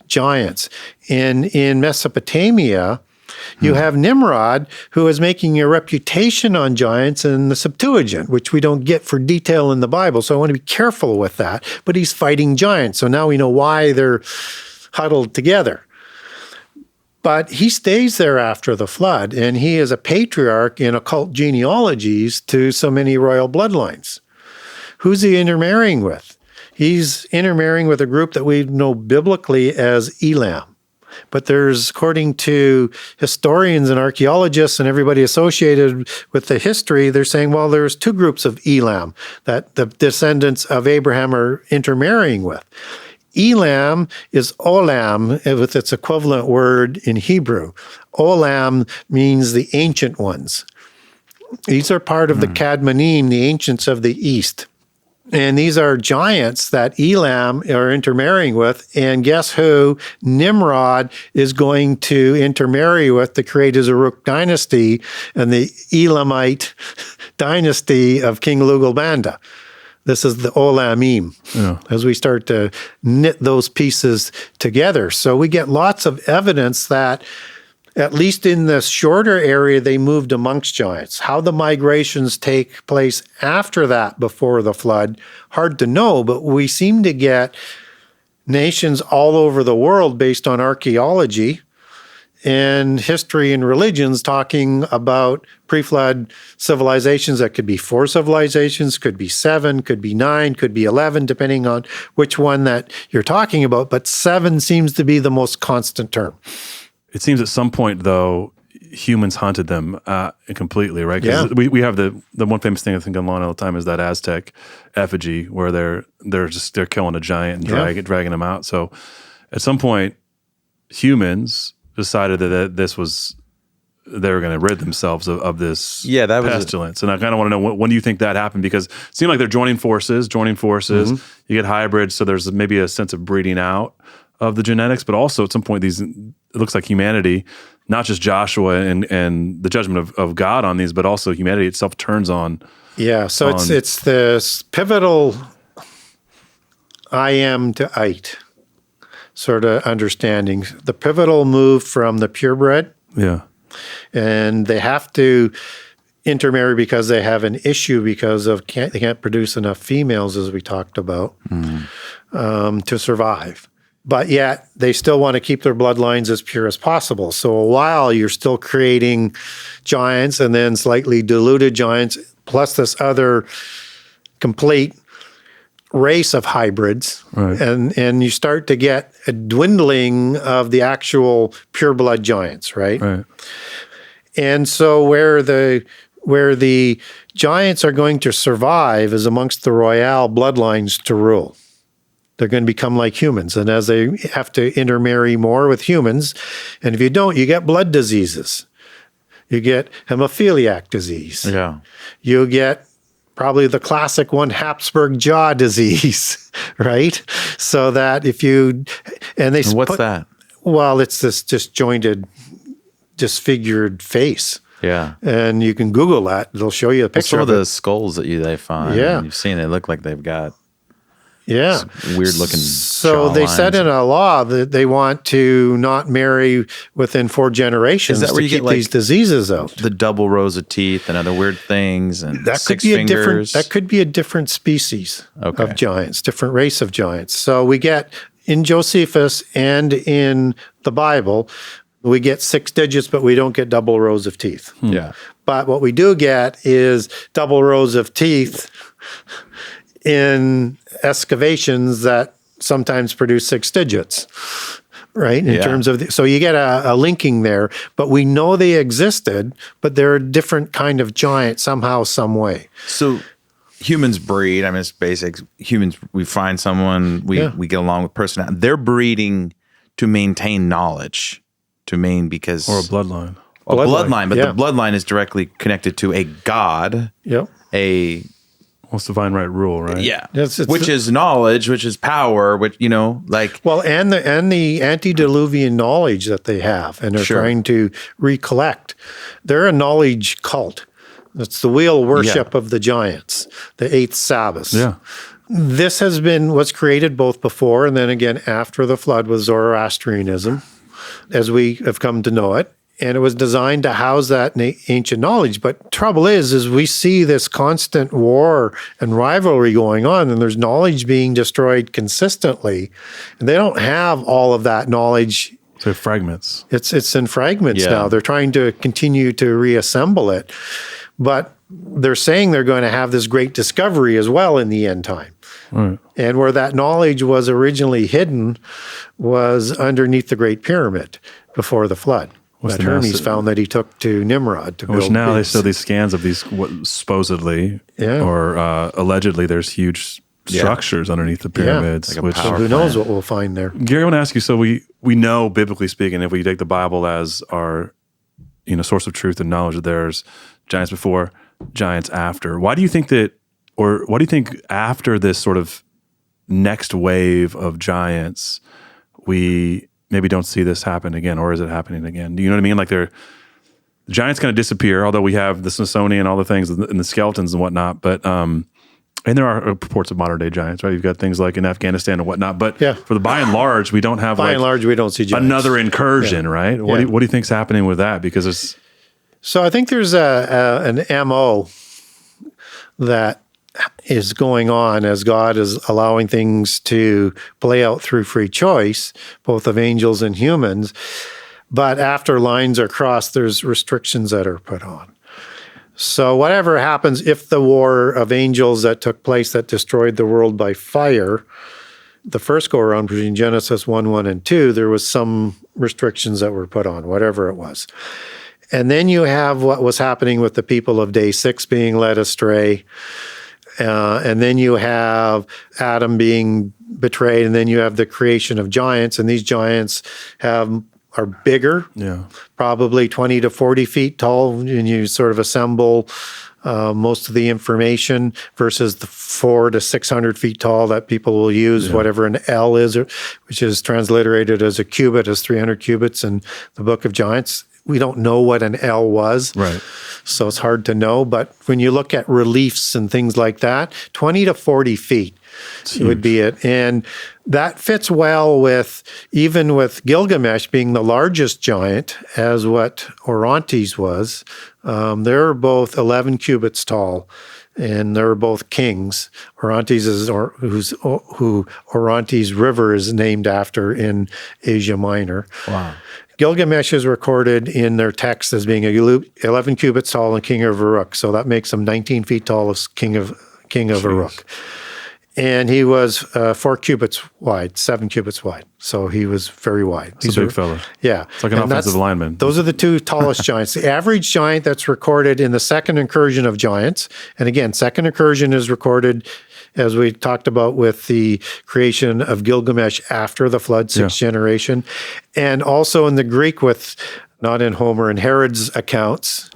giants. And in Mesopotamia, you have Nimrod, who is making a reputation on giants in the Septuagint, which we don't get for detail in the Bible. So I want to be careful with that. But he's fighting giants. So now we know why they're huddled together. But he stays there after the flood, and he is a patriarch in occult genealogies to so many royal bloodlines. Who's he intermarrying with? He's intermarrying with a group that we know biblically as Elam. But there's, according to historians and archaeologists and everybody associated with the history, they're saying, well, there's two groups of Elam that the descendants of Abraham are intermarrying with. Elam is Olam with its equivalent word in Hebrew. Olam means the ancient ones. These are part of the Cadmonim, the ancients of the East. And these are giants that Elam are intermarrying with. And guess who Nimrod is going to intermarry with to create his Uruk dynasty and the Elamite dynasty of King Lugalbanda. This is the Olamim, as we start to knit those pieces together. So we get lots of evidence that, at least in this shorter area, they moved amongst giants. How the migrations take place after that, before the flood, hard to know, but we seem to get nations all over the world based on archaeology in history and religions talking about pre-flood civilizations that could be 4 civilizations, could be 7, could be 9, could be 11, depending on which one that you're talking about. But 7 seems to be the most constant term. It seems at some point, though, humans hunted them completely, right? Because we have the one famous thing I think online all the time is that Aztec effigy where they're killing a giant and dragging them out. So at some point, humans decided that they were going to rid themselves of this pestilence. And I kind of want to know when do you think that happened? Because it seemed like they're joining forces. You get hybrids, so there's maybe a sense of breeding out of the genetics, but also at some point it looks like humanity, not just Joshua and the judgment of God on these, but also humanity itself turns on. Yeah, so it's this pivotal I am to ite sort of understanding. The pivotal move from the purebred. Yeah. And they have to intermarry because they have an issue because they can't produce enough females, as we talked about, to survive. But yet they still want to keep their bloodlines as pure as possible. So a while you're still creating giants and then slightly diluted giants, plus this other complete race of hybrids. Right. And you start to get a dwindling of the actual pure blood giants, right? Right. And so where the giants are going to survive is amongst the royal bloodlines to rule. They're going to become like humans. And as they have to intermarry more with humans, and if you don't, you get blood diseases. You get hemophiliac disease. Yeah. You get probably the classic one, Habsburg jaw disease, right? So that if you, and what's that? Well, it's this disjointed, disfigured face. Yeah. And you can Google that. It'll show you a picture some of the skulls that they find. Yeah. You've seen it look like they've got weird looking. So they said in a law that they want to not marry within 4 generations to keep these diseases out. The double rows of teeth and other weird things, and that could be fingers. That could be a different species of giants, different race of giants. So we get in Josephus and in the Bible, we get 6 digits, but we don't get double rows of teeth. Yeah. But what we do get is double rows of teeth in excavations that sometimes produce 6 digits, right? In terms of, so you get a linking there, but we know they existed, but they're a different kind of giant somehow, some way. So humans breed, I mean, it's basic. Humans, we find someone, we get along with personality. They're breeding to maintain knowledge, because... Or a bloodline. A bloodline, but the bloodline is directly connected to a god, What's divine right rule, right? Yeah, which is knowledge, which is power, which well, and the antediluvian knowledge that they have, and they're trying to recollect. They're a knowledge cult. It's the wheel worship of the giants, the 8th Sabbath. Yeah, this was created both before and then again after the flood with Zoroastrianism, as we have come to know it. And it was designed to house that ancient knowledge. But trouble is we see this constant war and rivalry going on, and there's knowledge being destroyed consistently. And they don't have all of that knowledge. So fragments. It's in fragments now. They're trying to continue to reassemble it. But they're saying they're going to have this great discovery as well in the end time. Right. And where that knowledge was originally hidden was underneath the Great Pyramid before the flood. That Hermes found that he took to Nimrod to build. Which now they show these scans of these supposedly or allegedly there's huge structures underneath the pyramids. Like so who knows what we'll find there. Gary, I want to ask you, so we know, biblically speaking, if we take the Bible as our source of truth and knowledge, that there's giants before, giants after. Why do you think after this sort of next wave of giants, we maybe don't see this happen again, or is it happening again? Do you know what I mean? Like the giants kind of disappear, although we have the Smithsonian and all the things and the skeletons and whatnot. But and there are reports of modern day giants, right? You've got things like in Afghanistan and whatnot. But for the by and large, we don't have by and large we don't see giants. Another incursion, right? What do you think's happening with that? Because it's so I think there's an MO that is going on as God is allowing things to play out through free choice, both of angels and humans. But after lines are crossed, there's restrictions that are put on. So whatever happens, if the war of angels that took place that destroyed the world by fire, the first go-around between Genesis 1:1 and 2, there was some restrictions that were put on, whatever it was. And then you have what was happening with the people of day 6 being led astray. And then you have Adam being betrayed, and then you have the creation of giants, and these giants are bigger, probably 20 to 40 feet tall, and you sort of assemble most of the information versus the 400 to 600 feet tall that people will use, whatever an L is, which is transliterated as a cubit, as 300 cubits in the Book of Giants. We don't know what an L was, so it's hard to know. But when you look at reliefs and things like that, 20 to 40 feet would be it. And that fits well with, even with Gilgamesh being the largest giant, as what Orontes was. They're both 11 cubits tall, and they're both kings. Orontes is who Orontes River is named after in Asia Minor. Wow. Gilgamesh is recorded in their text as being 11 cubits tall and king of Uruk. So that makes him 19 feet tall as king of Uruk. And he was 4 cubits wide, 7 cubits wide. So he was very wide. He's a big fella. Yeah. It's like an offensive lineman. Those are the 2 tallest giants. The average giant that's recorded in the second incursion of giants, and again, second incursion is recorded, as we talked about with the creation of Gilgamesh after the flood, 6th generation, and also in the Greek not in Homer, in Herod's accounts.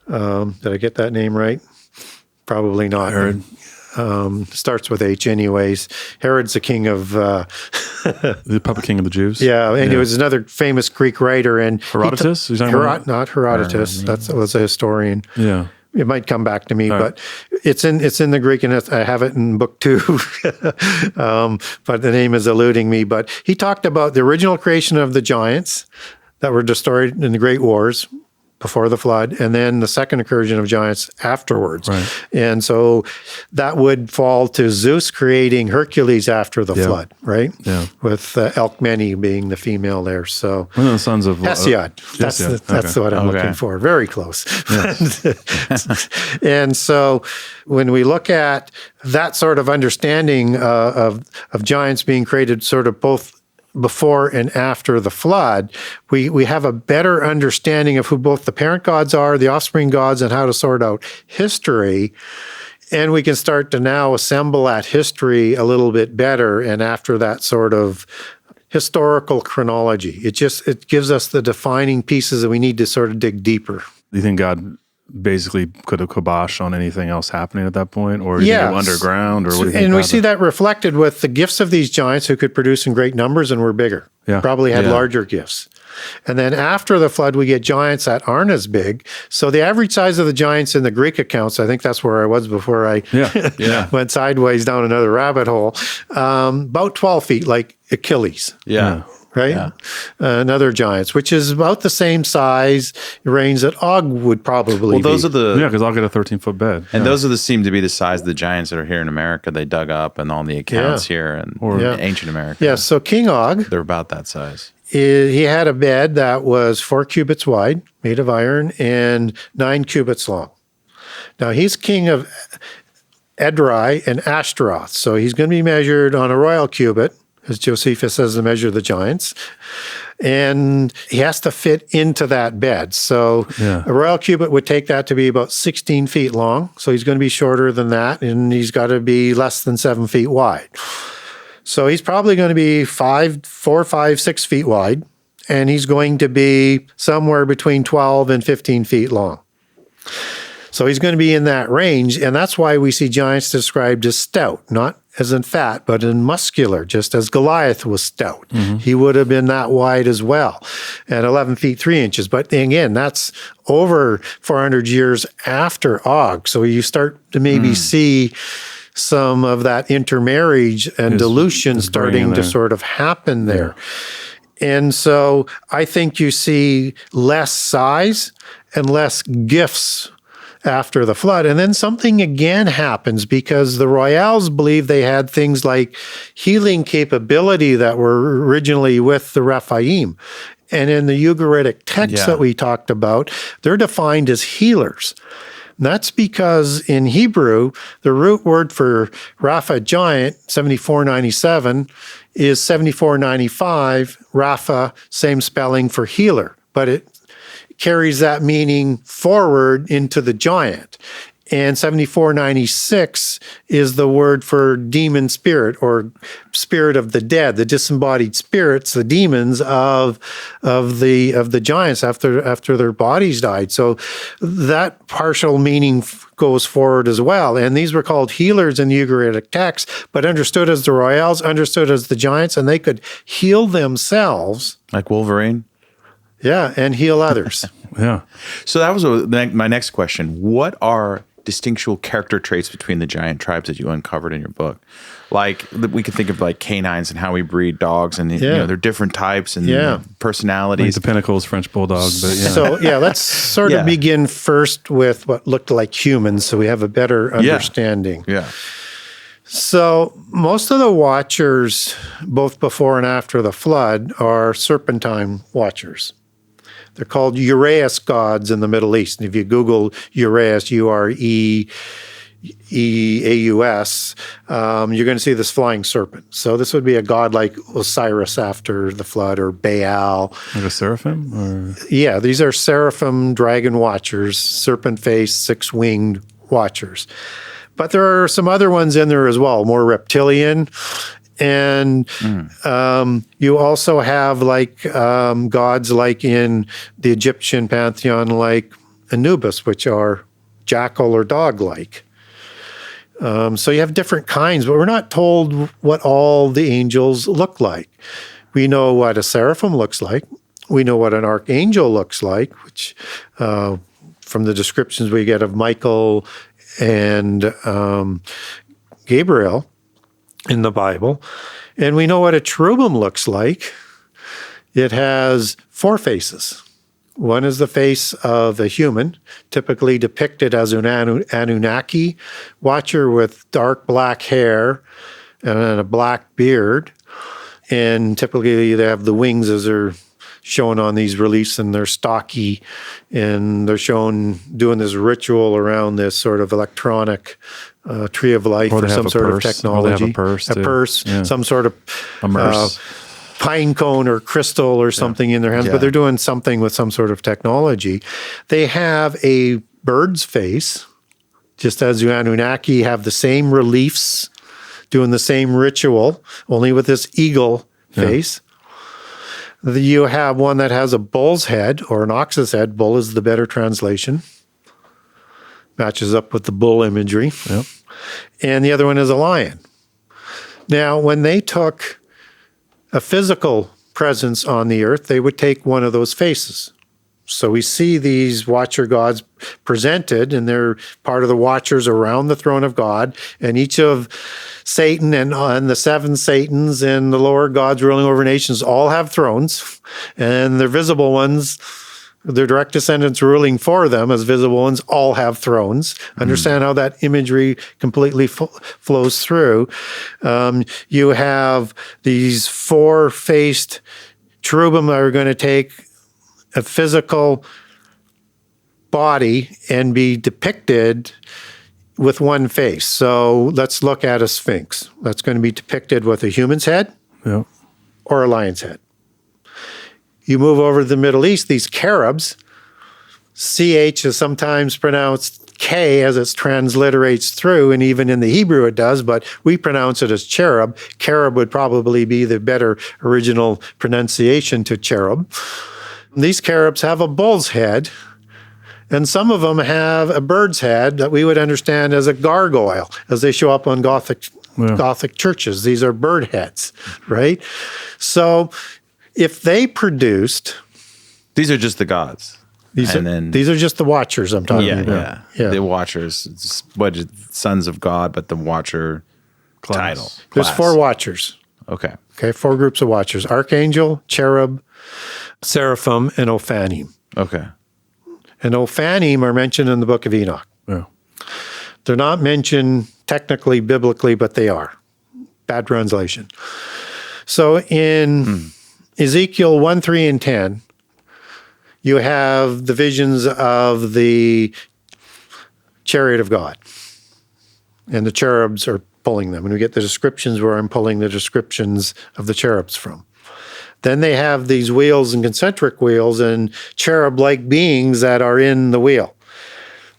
Did I get that name right? Probably not. Herod. Starts with H anyways. Herod's the king of... the puppet king of the Jews? Yeah, and he was another famous Greek writer. And Herodotus? Not Herodotus. That was a historian. Yeah. It might come back to me, but it's in the Greek, and I have it in book 2, but the name is eluding me. But he talked about the original creation of the giants that were destroyed in the Great Wars before the flood, and then the second incursion of giants afterwards. Right. And so that would fall to Zeus creating Hercules after the flood, right? Yeah. With Alcmene being the female there. So one of the sons of Hesiod. That's what I'm looking for. Very close. Yes. And so when we look at that sort of understanding of giants being created sort of both before and after the flood, we have a better understanding of who both the parent gods are, the offspring gods, and how to sort out history. And we can start to now assemble that history a little bit better. And after that sort of historical chronology, it gives us the defining pieces that we need to sort of dig deeper. Do you think God basically could have kibosh on anything else happening at that point, or underground, or what do you think? And we see that reflected with the gifts of these giants who could produce in great numbers and were bigger. Probably had larger gifts. And then after the flood, we get giants that aren't as big. So the average size of the giants in the Greek accounts, I think that's where I was before I went sideways down another rabbit hole, about 12 feet, like Achilles. Yeah. Right? Yeah. Another giants, which is about the same size range that Og would probably be. Those are the... Yeah, because Og got a 13-foot bed. And those seem to be the size of the giants that are here in America. They dug up and on the accounts here and ancient America. Yeah, so King Og... They're about that size. He had a bed that was 4 cubits wide, made of iron, and 9 cubits long. Now, he's king of Edrei and Ashtaroth, so he's going to be measured on a royal cubit, as Josephus says to measure the giants. And he has to fit into that bed. So a royal cubit would take that to be about 16 feet long. So he's going to be shorter than that, and he's got to be less than 7 feet wide. So he's probably going to be 4, 5, 6 feet wide, and he's going to be somewhere between 12 and 15 feet long. So he's going to be in that range, and that's why we see giants described as stout, not as in fat, but in muscular, just as Goliath was stout. Mm-hmm. He would have been that wide as well, at 11 feet 3 inches. But again, that's over 400 years after Og. So you start to maybe see some of that intermarriage and dilution starting to sort of happen there. And so I think you see less size and less gifts after the flood. And then something again happens because the royals believe they had things like healing capability that were originally with the Raphaim. And in the Ugaritic texts that we talked about, they're defined as healers. And that's because in Hebrew, the root word for Rafa giant, 7497, is 7495, Rafa, same spelling for healer. But it carries that meaning forward into the giant. And 7496 is the word for demon spirit or spirit of the dead, the disembodied spirits, the demons of the giants after their bodies died. So that partial meaning goes forward as well. And these were called healers in the Ugaritic text, but understood as the royals, understood as the giants, and they could heal themselves. Like Wolverine? Yeah, and heal others. Yeah. So that was my next question. What are distinctual character traits between the giant tribes that you uncovered in your book? Like we could think of like canines and how we breed dogs, and they're different types and personalities. Like the Pinnacle's French bulldog. But So let's sort of begin first with what looked like humans, so we have a better understanding. Yeah. So most of the watchers, both before and after the flood, are serpentine watchers. They're called Uraeus gods in the Middle East. And if you Google Uraeus, Ureaus, you're going to see this flying serpent. So this would be a god like Osiris after the flood, or Baal. Like a seraphim? Or? Yeah, these are seraphim dragon watchers, serpent-faced, six-winged watchers. But there are some other ones in there as well, more reptilian. And you also have like gods like in the Egyptian pantheon, like Anubis, which are jackal or dog-like. So you have different kinds, but we're not told what all the angels look like. We know what a seraphim looks like. We know what an archangel looks like, which from the descriptions we get of Michael and Gabriel in the Bible. And we know what a cherubim looks like. It has 4 faces. One is the face of a human, typically depicted as an Anunnaki watcher with dark black hair and a black beard. And typically they have the wings as they're shown on these reliefs, and they're stocky, and they're shown doing this ritual around this sort of electronic tree of life or some sort of technology. Or they have a purse, some sort of pine cone or crystal or something in their hands, but they're doing something with some sort of technology. They have a bird's face, just as the Anunnaki have the same reliefs, doing the same ritual, only with this eagle face. You have one that has a bull's head or an ox's head. Bull is the better translation. Matches up with the bull imagery. Yep. And the other one is a lion. Now, when they took a physical presence on the earth, they would take one of those faces. So we see these watcher gods presented, and they're part of the watchers around the throne of God, and each of Satan and the 7 Satans and the lower gods ruling over nations all have thrones, and their visible ones, their direct descendants ruling for them as visible ones, all have thrones. Understand how that imagery completely flows through. You have these 4-faced cherubim that are going to take a physical body and be depicted with one face. So let's look at a sphinx. That's going to be depicted with a human's head or a lion's head. You move over to the Middle East, these cherubs, CH is sometimes pronounced K as it transliterates through, and even in the Hebrew it does, but we pronounce it as cherub. Cherub would probably be the better original pronunciation to cherub. These cherubs have a bull's head, and some of them have a bird's head that we would understand as a gargoyle, as they show up on Gothic churches. These are bird heads, right? So if they produced... These are just the gods. These are just the watchers I'm talking about. Yeah. The watchers. It's sons of God, but the watcher title. There's 4 watchers. Okay, 4 groups of watchers. Archangel, cherub, seraphim, and Ophanim. Okay. And Ophanim are mentioned in the book of Enoch. Yeah. They're not mentioned technically, biblically, but they are. Bad translation. So in Ezekiel 1, 3, and 10, you have the visions of the chariot of God. And the cherubs are pulling them. And we get the descriptions where I'm pulling the descriptions of the cherubs from. Then they have these wheels and concentric wheels and cherub-like beings that are in the wheel.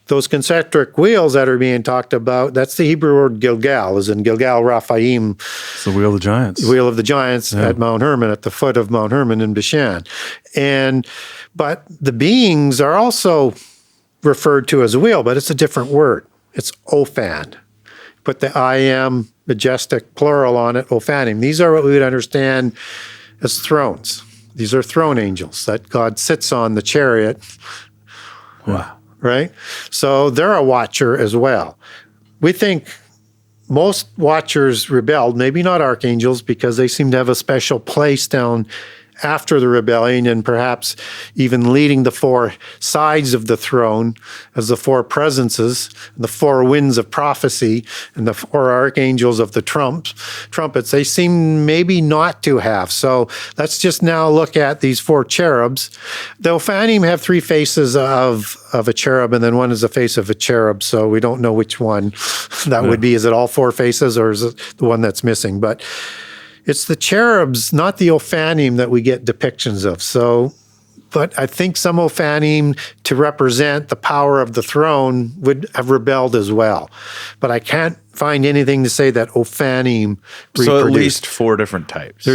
Those concentric wheels that are being talked about, that's the Hebrew word Gilgal, as in Gilgal Raphaim. It's the wheel of the giants. The wheel of the giants at Mount Hermon, at the foot of Mount Hermon in Bashan. But the beings are also referred to as a wheel, but it's a different word. It's Ophan. Put the I am majestic plural on it, Ophanim. These are what we would understand as thrones. These are throne angels that God sits on the chariot. Wow. Right? So they're a watcher as well. We think most watchers rebelled, maybe not archangels, because they seem to have a special place down after the rebellion and perhaps even leading the four sides of the throne as the four presences, the four winds of prophecy, and the four archangels of the trumpets. They seem maybe not to have. So let's just now look at these four cherubs. The Ophanim have three faces of a cherub, and then one is the face of a cherub, so we don't know which one that would be. Is it all four faces, or is it the one that's missing? But it's the cherubs, not the Ophanim, that we get depictions of. So, but I think some Ophanim, to represent the power of the throne, would have rebelled as well. But I can't find anything to say that Ophanim reproduced. So at least four different types.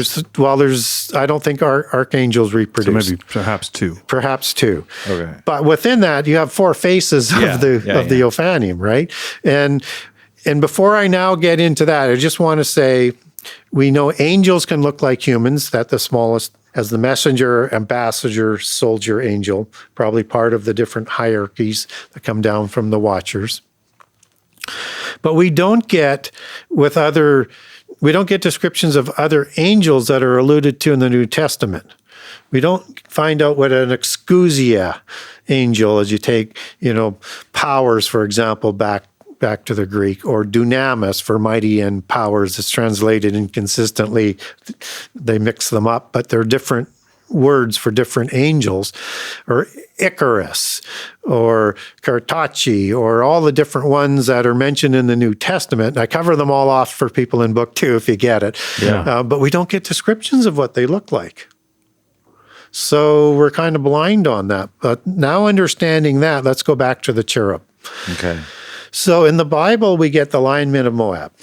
I don't think archangels reproduce. So maybe perhaps two. Perhaps two. Okay. But within that, you have four faces of the Ophanim, right? And before I now get into that, I just want to say, we know angels can look like humans, that the smallest, as the messenger, ambassador, soldier, angel, probably part of the different hierarchies that come down from the watchers. But we don't get descriptions of other angels that are alluded to in the New Testament. We don't find out what an exousia angel, as you take, powers, for example, back to the Greek, or dunamis for mighty and powers. It's translated inconsistently. They mix them up, but they're different words for different angels, or Icarus, or Cartacci, or all the different ones that are mentioned in the New Testament. I cover them all off for people in book 2 if you get it. Yeah. But we don't get descriptions of what they look like. So we're kind of blind on that. But now understanding that, let's go back to the cherub. Okay. So in the Bible, we get the lion men of Moab.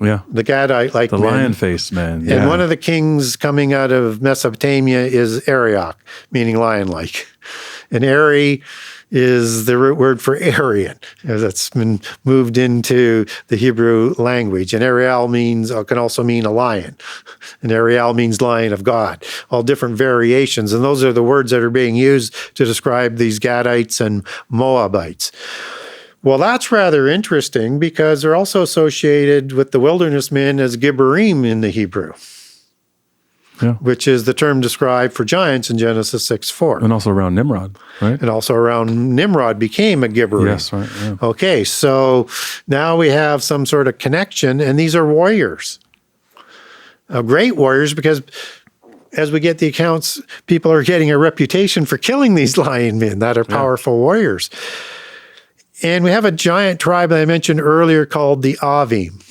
Yeah. The Gadite-like men. The lion-faced men. Yeah. And one of the kings coming out of Mesopotamia is Arioch, meaning lion-like. And Ari is the root word for Aryan, that's been moved into the Hebrew language. And Ariel can also mean a lion. And Ariel means lion of God. All different variations. And those are the words that are being used to describe these Gadites and Moabites. Well, that's rather interesting because they're also associated with the wilderness men as gibborim in the Hebrew, which is the term described for giants in Genesis 6:4. And also around Nimrod, right? And also around Nimrod became a gibborim. Yes, right. Yeah. Okay, so now we have some sort of connection, and these are warriors. Great warriors, because as we get the accounts, people are getting a reputation for killing these lion men that are powerful warriors. And we have a giant tribe that I mentioned earlier called the Avim.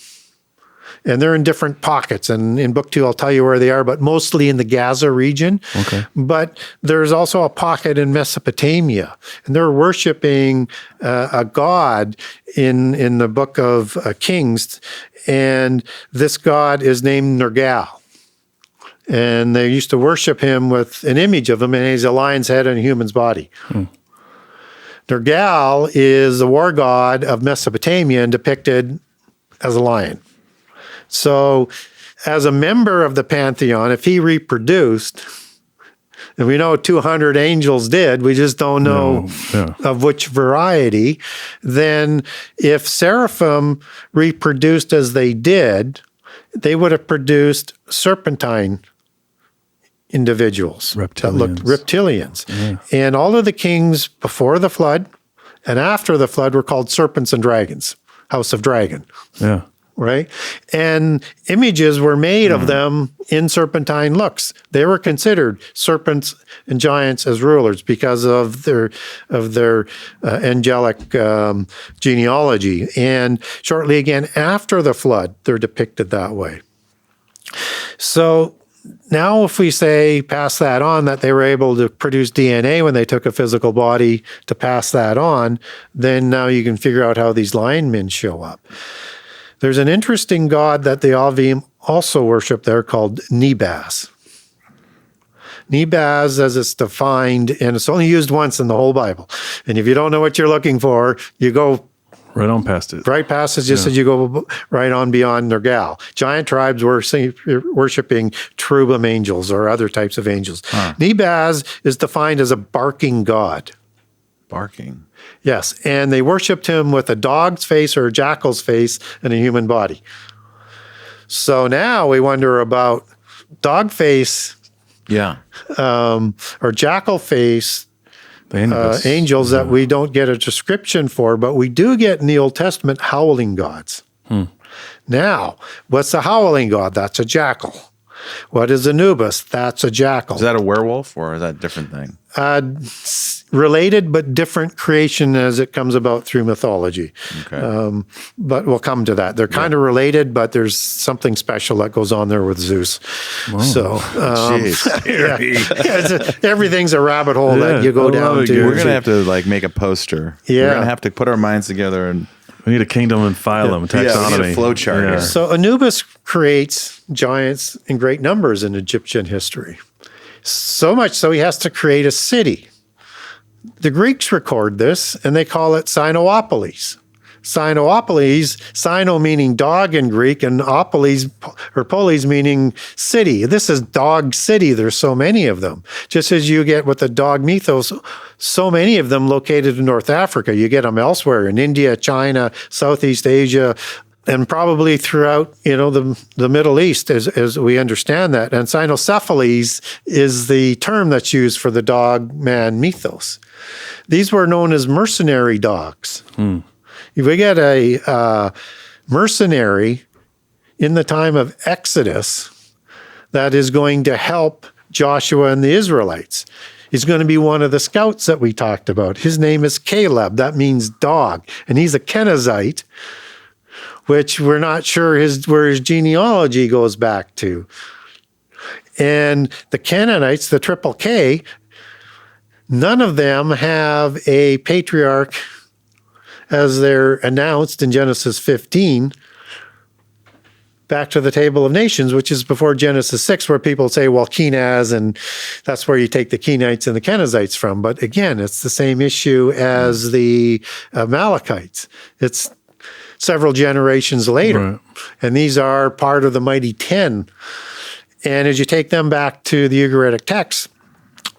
And they're in different pockets. And in book 2, I'll tell you where they are, but mostly in the Gaza region. Okay. But there's also a pocket in Mesopotamia. And they're worshiping a god in the book of Kings. And this god is named Nergal. And they used to worship him with an image of him, and he's a lion's head and a human's body. Nergal is the war god of Mesopotamia and depicted as a lion. So as a member of the pantheon, if he reproduced, and we know 200 angels did, we just don't know of which variety, then if seraphim reproduced as they did, they would have produced serpentine individuals that looked reptilians. Yeah. And all of the kings before the flood and after the flood were called serpents and dragons, house of dragon. Yeah. Right? And images were made of them in serpentine looks. They were considered serpents and giants as rulers because of their angelic genealogy. And shortly again after the flood, they're depicted that way. So now if we say, pass that on, that they were able to produce DNA when they took a physical body to pass that on, then now you can figure out how these linemen show up. There's an interesting god that the Avim also worship there called Nebaz. Nebaz, as it's defined, and it's only used once in the whole Bible. And if you don't know what you're looking for, you go right on past it. Right past it, just as you go right on beyond Nergal. Giant tribes were worshiping cherubim angels or other types of angels. Nebaz is defined as a barking god. Barking. Yes, and they worshipped him with a dog's face or a jackal's face and a human body. So now we wonder about dog face, or jackal face angels that we don't get a description for, but we do get in the Old Testament howling gods. Now, what's a howling god? That's a jackal. What is Anubis? That's a jackal. Is that a werewolf or is that a different thing? Related but different creation as it comes about through mythology. Okay. But we'll come to that. They're kind of related, but there's something special that goes on there with Zeus. Whoa. So, everything's a rabbit hole that you go down to. We're going to have to make a poster. Yeah. We're going to have to put our minds together and... We need a kingdom and phylum, taxonomy. We need a flow chart here. So Anubis creates giants in great numbers in Egyptian history. So much so he has to create a city. The Greeks record this, and they call it Sinoopolis. Sinoopolis, Sino meaning dog in Greek, and opolis or polis meaning city. This is dog city. There's so many of them. Just as you get with the dog mythos, so many of them located in North Africa. You get them elsewhere in India, China, Southeast Asia, and probably throughout, the Middle East as we understand that. And cynocephalese is the term that's used for the dog-man mythos. These were known as mercenary dogs. If we get a mercenary in the time of Exodus that is going to help Joshua and the Israelites, he's going to be one of the scouts that we talked about. His name is Caleb. That means dog. And he's a Kenizzite, which we're not sure where his genealogy goes back to. And the Canaanites, the triple K, none of them have a patriarch as they're announced in Genesis 15, back to the Table of Nations, which is before Genesis 6, where people say, well, Kenaz, and that's where you take the Kenites and the Kenizzites from. But again, it's the same issue as the Amalekites. It's several generations later. Right. And these are part of the Mighty Ten. And as you take them back to the Ugaritic text,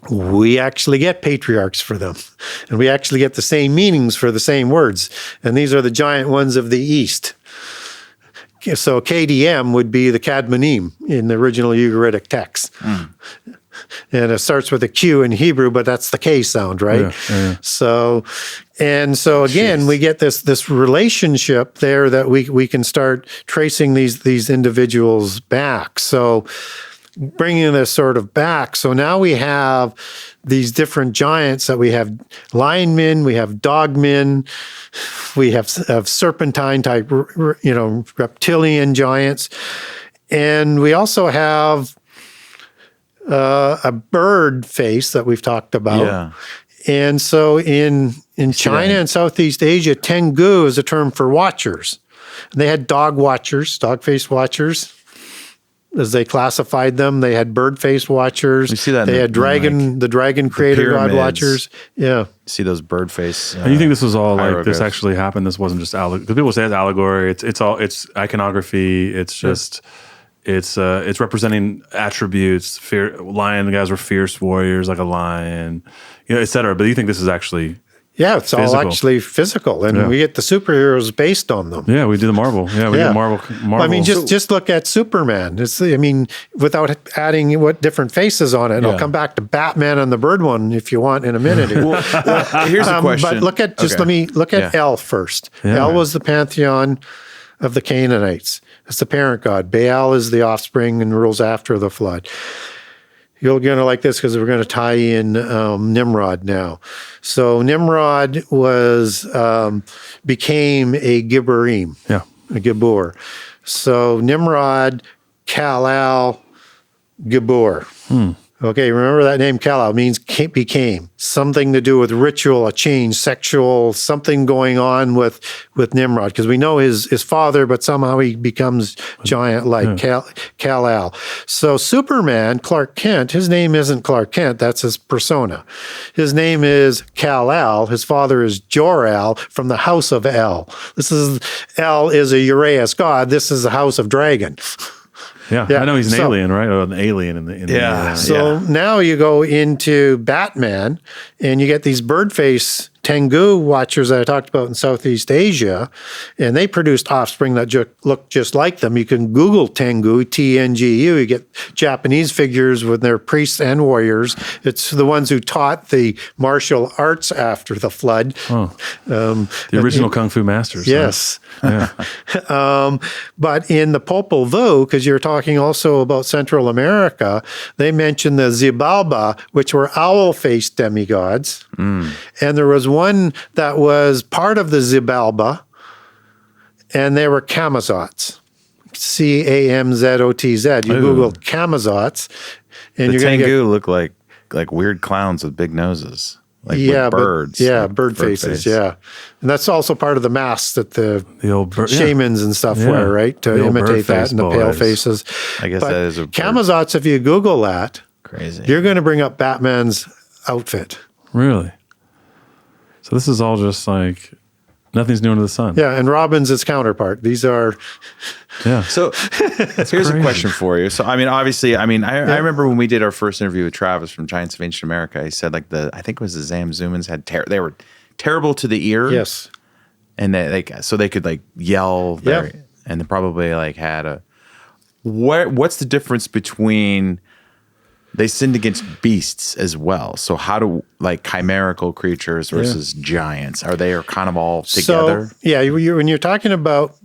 we actually get patriarchs for them. And we actually get the same meanings for the same words. And these are the giant ones of the East. So KDM would be the Cadmonim in the original Ugaritic text. And it starts with a Q in Hebrew, but that's the K sound, right? Yeah. So again, we get this relationship there that we can start tracing these individuals back. So bringing this sort of back. So now we have these different giants that we have linemen, we have dogmen, we have serpentine type, reptilian giants. And we also have a bird face that we've talked about. Yeah. And so in China and Southeast Asia, Tengu is a term for watchers. And they had dog watchers, dog-faced watchers. As they classified them, they had bird-faced watchers. You see that they had the dragon creator god watchers. Yeah, you see those bird-faced. And you think this was all this actually happened? This wasn't just allegory. Because people say it's allegory. It's iconography. It's just it's representing attributes. Lion guys were fierce warriors, like a lion, et cetera. But you think this is actually Yeah, it's all actually physical, and we get the superheroes based on them. Yeah, we do the Marvel. Yeah, we do Marvel. I mean, just look at Superman. Without adding what different faces on it. I'll come back to Batman and the Bird one if you want in a minute. Here's a question. But let me look at El first. Yeah. El was the pantheon of the Canaanites. It's the parent god. Baal is the offspring and rules after the flood. You're going to like this because we're going to tie in Nimrod now. So Nimrod became a gibborim, a gibbor. So Nimrod, Kal-El, Gibbor. Okay, remember that name Kal-El means became. Something to do with ritual, a change, sexual, something going on with Nimrod. Because we know his father, but somehow he becomes giant like Kal-El. So Superman, Clark Kent, his name isn't Clark Kent, that's his persona. His name is Kal-El. His father is Jor-El from the house of El. El is a Uraeus god. This is the house of dragon. Yeah, I know he's an alien, right? Or an alien in the So now you go into Batman, and you get these bird-face Tengu watchers that I talked about in Southeast Asia, and they produced offspring that look just like them. You can Google Tengu, T-N-G-U. You get Japanese figures with their priests and warriors. It's the ones who taught the martial arts after the flood. Oh. The original Kung Fu masters. Yes. Huh? Yeah. But in the Popol Vuh, because you're talking also about Central America, they mention the Xibalba, which were owl-faced demigods. And there was one that was part of the Xibalba, and they were Camazots. Camzotz. You Google Camazots, and the you're going to Tengu look like weird clowns with big noses. With birds. Bird faces, and that's also part of the masks that the old shamans and stuff wear, right? To imitate that and the pale faces. I guess that is a bird. Camazots, if you Google that, crazy. You're going to bring up Batman's outfit. Really? So this is all just like nothing's new under the sun. Yeah, and Robin's his counterpart. These are... Yeah. So here's a question for you. So, I mean, obviously, I remember when we did our first interview with Travis from Giants of Ancient America, he said I think it was the Zamzumans they were terrible to the ear. Yes. And they could yell. And they probably had what's the difference between... They sinned against beasts as well. So how do chimerical creatures versus giants? Are they kind of all together? So, when you're talking about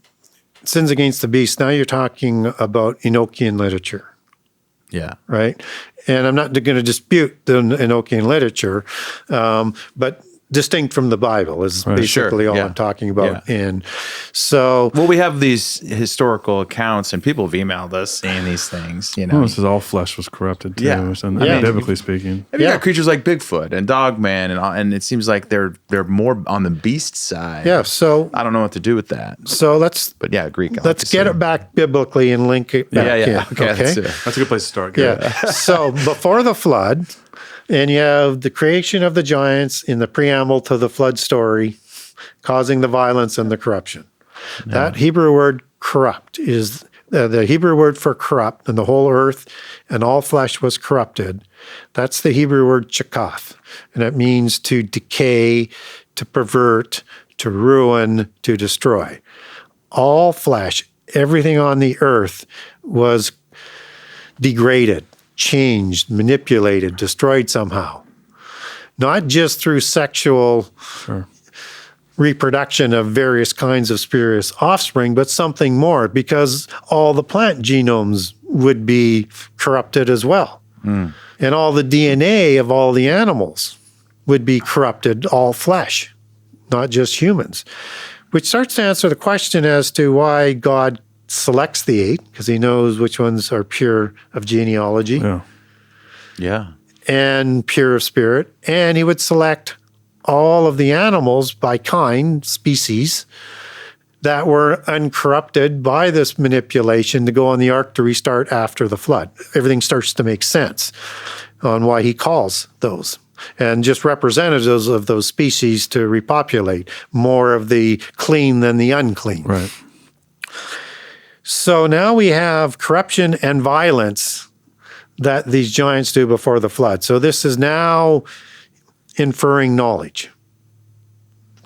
sins against the beast, now you're talking about Enochian literature. Yeah. Right? And I'm not going to dispute the Enochian literature, but distinct from the Bible is basically all I'm talking about. Yeah. And so... Well, we have these historical accounts, and people have emailed us saying these things, Well, this is all flesh was corrupted, too. Biblically speaking. You got creatures like Bigfoot and Dogman, and it seems like they're more on the beast side. Yeah, so... I don't know what to do with that. So let's... But Greek. Let's get it back biblically and link it back in. Okay. That's a good place to start. Yeah. So before the flood... And you have the creation of the giants in the preamble to the flood story, causing the violence and the corruption. Yeah. That Hebrew word corrupt is the Hebrew word for corrupt, and the whole earth and all flesh was corrupted. That's the Hebrew word chakath, and it means to decay, to pervert, to ruin, to destroy. All flesh, everything on the earth was degraded, changed, manipulated, destroyed somehow. Not just through sexual reproduction of various kinds of spurious offspring, but something more, because all the plant genomes would be corrupted as well. And all the DNA of all the animals would be corrupted, all flesh, not just humans. Which starts to answer the question as to why God selects the 8, because he knows which ones are pure of genealogy. Yeah. And pure of spirit. And he would select all of the animals by kind, species, that were uncorrupted by this manipulation to go on the ark to restart after the flood. Everything starts to make sense on why he calls those. And just representatives of those species to repopulate, more of the clean than the unclean. Right. So now we have corruption and violence that these giants do before the flood. So this is now inferring knowledge.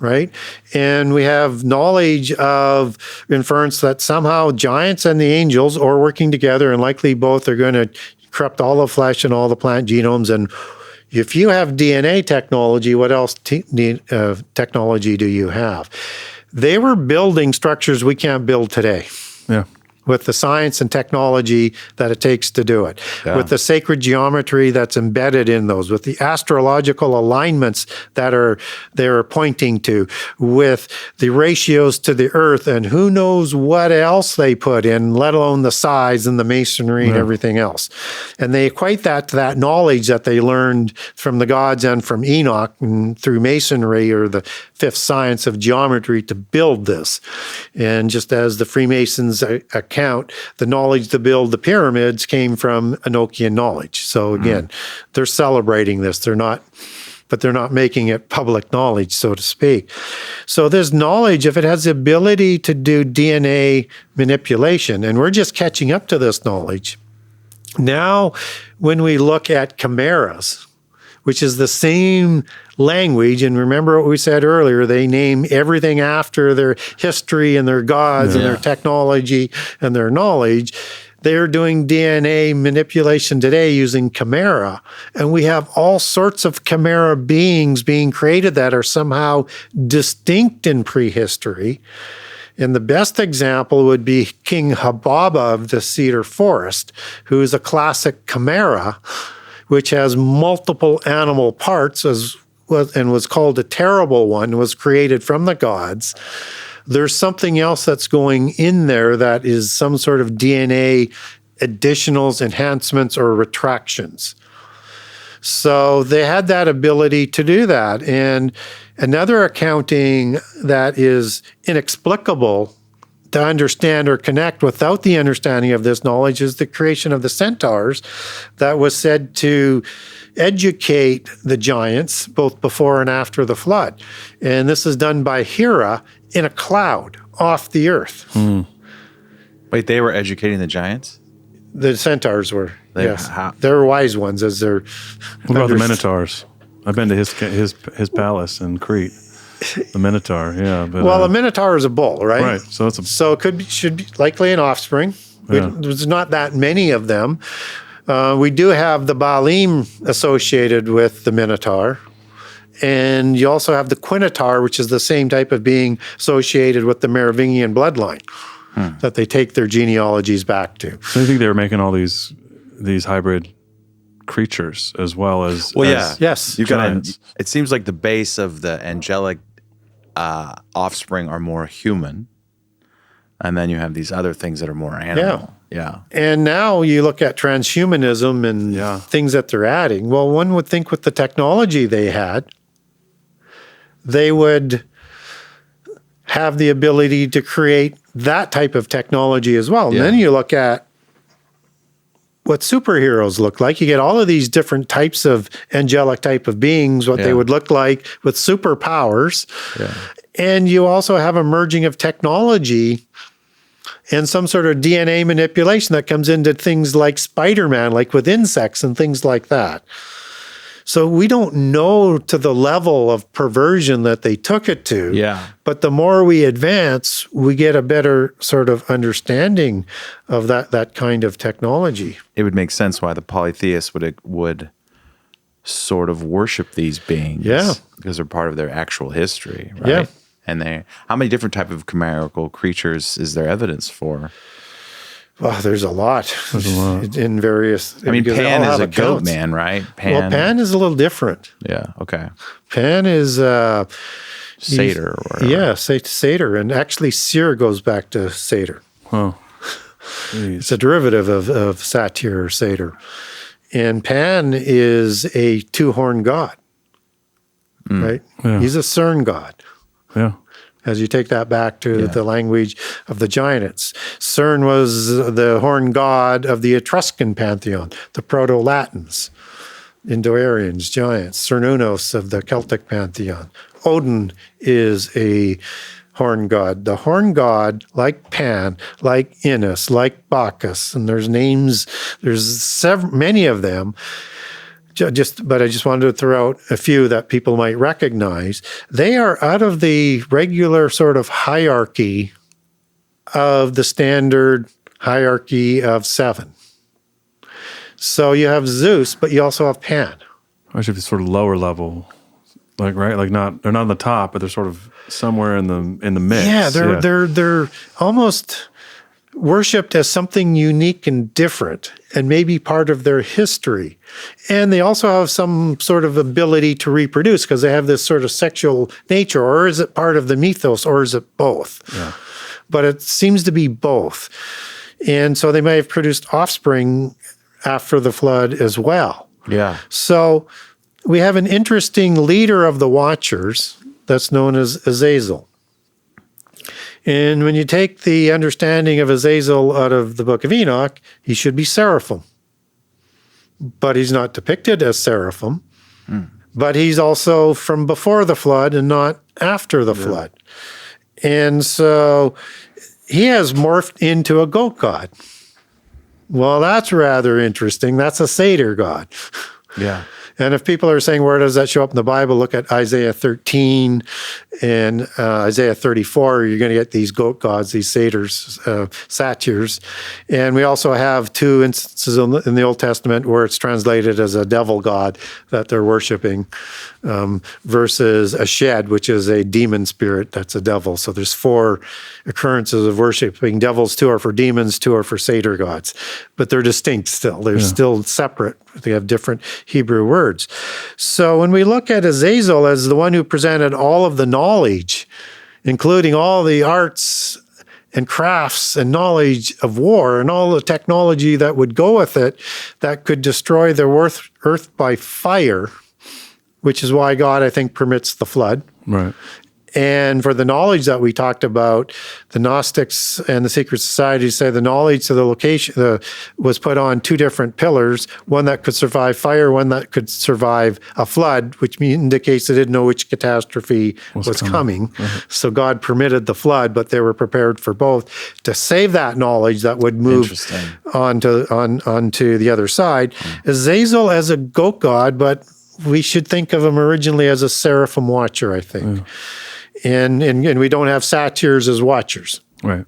right? And we have knowledge of inference that somehow giants and the angels are working together, and likely both are going to corrupt all the flesh and all the plant genomes. And if you have DNA technology, what else technology do you have? They were building structures we can't build today. Yeah. With the science and technology that it takes to do it, with the sacred geometry that's embedded in those, with the astrological alignments that they're pointing to, with the ratios to the earth, and who knows what else they put in, let alone the size and the masonry and everything else. And they equate that to that knowledge that they learned from the gods and from Enoch and through masonry, or the fifth science of geometry, to build this. And just as the Freemasons account, the knowledge to build the pyramids came from Enochian knowledge. So again, they're celebrating this. They're not making it public knowledge, so to speak. So this knowledge, if it has the ability to do DNA manipulation, and we're just catching up to this knowledge. Now, when we look at chimeras, which is the same language, and remember what we said earlier, they name everything after their history and their gods and their technology and their knowledge. They're doing DNA manipulation today using chimera, and we have all sorts of chimera beings being created that are somehow distinct in prehistory. And the best example would be King Hababa of the Cedar Forest, who is a classic chimera, which has multiple animal parts, and was called a terrible one, was created from the gods. There's something else that's going in there that is some sort of DNA additionals, enhancements, or retractions. So they had that ability to do that. And another accounting that is inexplicable to understand or connect without the understanding of this knowledge is the creation of the centaurs that was said to educate the giants both before and after the flood. And this is done by Hera in a cloud off the earth. Wait, they were educating the giants? The centaurs were, yes. They're wise ones as they're... What about the minotaurs? I've been to his palace in Crete. The Minotaur, yeah. But, well, a Minotaur is a bull, right? Right. So it should be likely an offspring. There's not that many of them. We do have the Baalim associated with the Minotaur. And you also have the Quinotaur, which is the same type of being associated with the Merovingian bloodline that they take their genealogies back to. So you think they were making all these hybrid creatures as well as... Well, yes. It seems like the base of the angelic offspring are more human, and then you have these other things that are more animal. Yeah. And now you look at transhumanism and things that they're adding. Well, one would think with the technology they had, they would have the ability to create that type of technology as well. And then you look at what superheroes look like. You get all of these different types of angelic type of beings, what they would look like with superpowers. And you also have a merging of technology and some sort of DNA manipulation that comes into things like Spider-Man, like with insects and things like that. So we don't know to the level of perversion that they took it to. But the more we advance, we get a better sort of understanding of that kind of technology. It would make sense why the polytheists would sort of worship these beings. Because they're part of their actual history, right? And how many different type of chimerical creatures is there evidence for? Well, there's a lot. In various... I mean, Pan is a goat man, right? Pan is a little different. Pan is... Satyr. Satyr. And actually, Seer goes back to Satyr. Oh. It's a derivative of Satyr or Satyr. And Pan is a two-horned god, right? He's a CERN god. As you take that back to the language of the giants. CERN was the horned god of the Etruscan pantheon, the Proto-Latins, Indo-Aryans, giants, Cernunnos of the Celtic pantheon. Odin is a horned god. The horned god, like Pan, like Innes, like Bacchus, and there's names, there's many of them, But I just wanted to throw out a few that people might recognize. They are out of the regular sort of hierarchy of the standard hierarchy of 7. So you have Zeus, but you also have Pan. Actually, it's sort of lower level, like right, like they're not on the top, but they're sort of somewhere in the mix. Yeah, they're almost worshipped as something unique and different, and maybe part of their history. And they also have some sort of ability to reproduce because they have this sort of sexual nature, or is it part of the mythos, or is it both? Yeah. But it seems to be both. And so they may have produced offspring after the flood as well. Yeah. So we have an interesting leader of the Watchers that's known as Azazel. And when you take the understanding of Azazel out of the book of Enoch, he should be seraphim. But he's not depicted as seraphim. But he's also from before the flood and not after the flood. And so he has morphed into a goat god. Well, that's rather interesting. That's a satyr god. Yeah. And if people are saying, where does that show up in the Bible? Look at Isaiah 13 and Isaiah 34. You're going to get these goat gods, these satyrs, satyrs. And we also have 2 instances in the Old Testament where it's translated as a devil god that they're worshiping, versus a shed, which is a demon spirit that's a devil. So there's 4 occurrences of worshiping devils. 2 are for demons, 2 are for satyr gods. But they're distinct still. They're still separate. They have different Hebrew words. So when we look at Azazel as the one who presented all of the knowledge, including all the arts and crafts and knowledge of war and all the technology that would go with it that could destroy the earth by fire, which is why God, I think, permits the flood. Right. And for the knowledge that we talked about, the Gnostics and the secret societies say the knowledge of the location was put on 2 different pillars, one that could survive fire, one that could survive a flood, which indicates they didn't know which catastrophe was coming. Right. So God permitted the flood, but they were prepared for both to save that knowledge that would move onto the other side. Azazel as a goat god, but we should think of him originally as a seraphim watcher, I think. And we don't have satyrs as watchers. Right.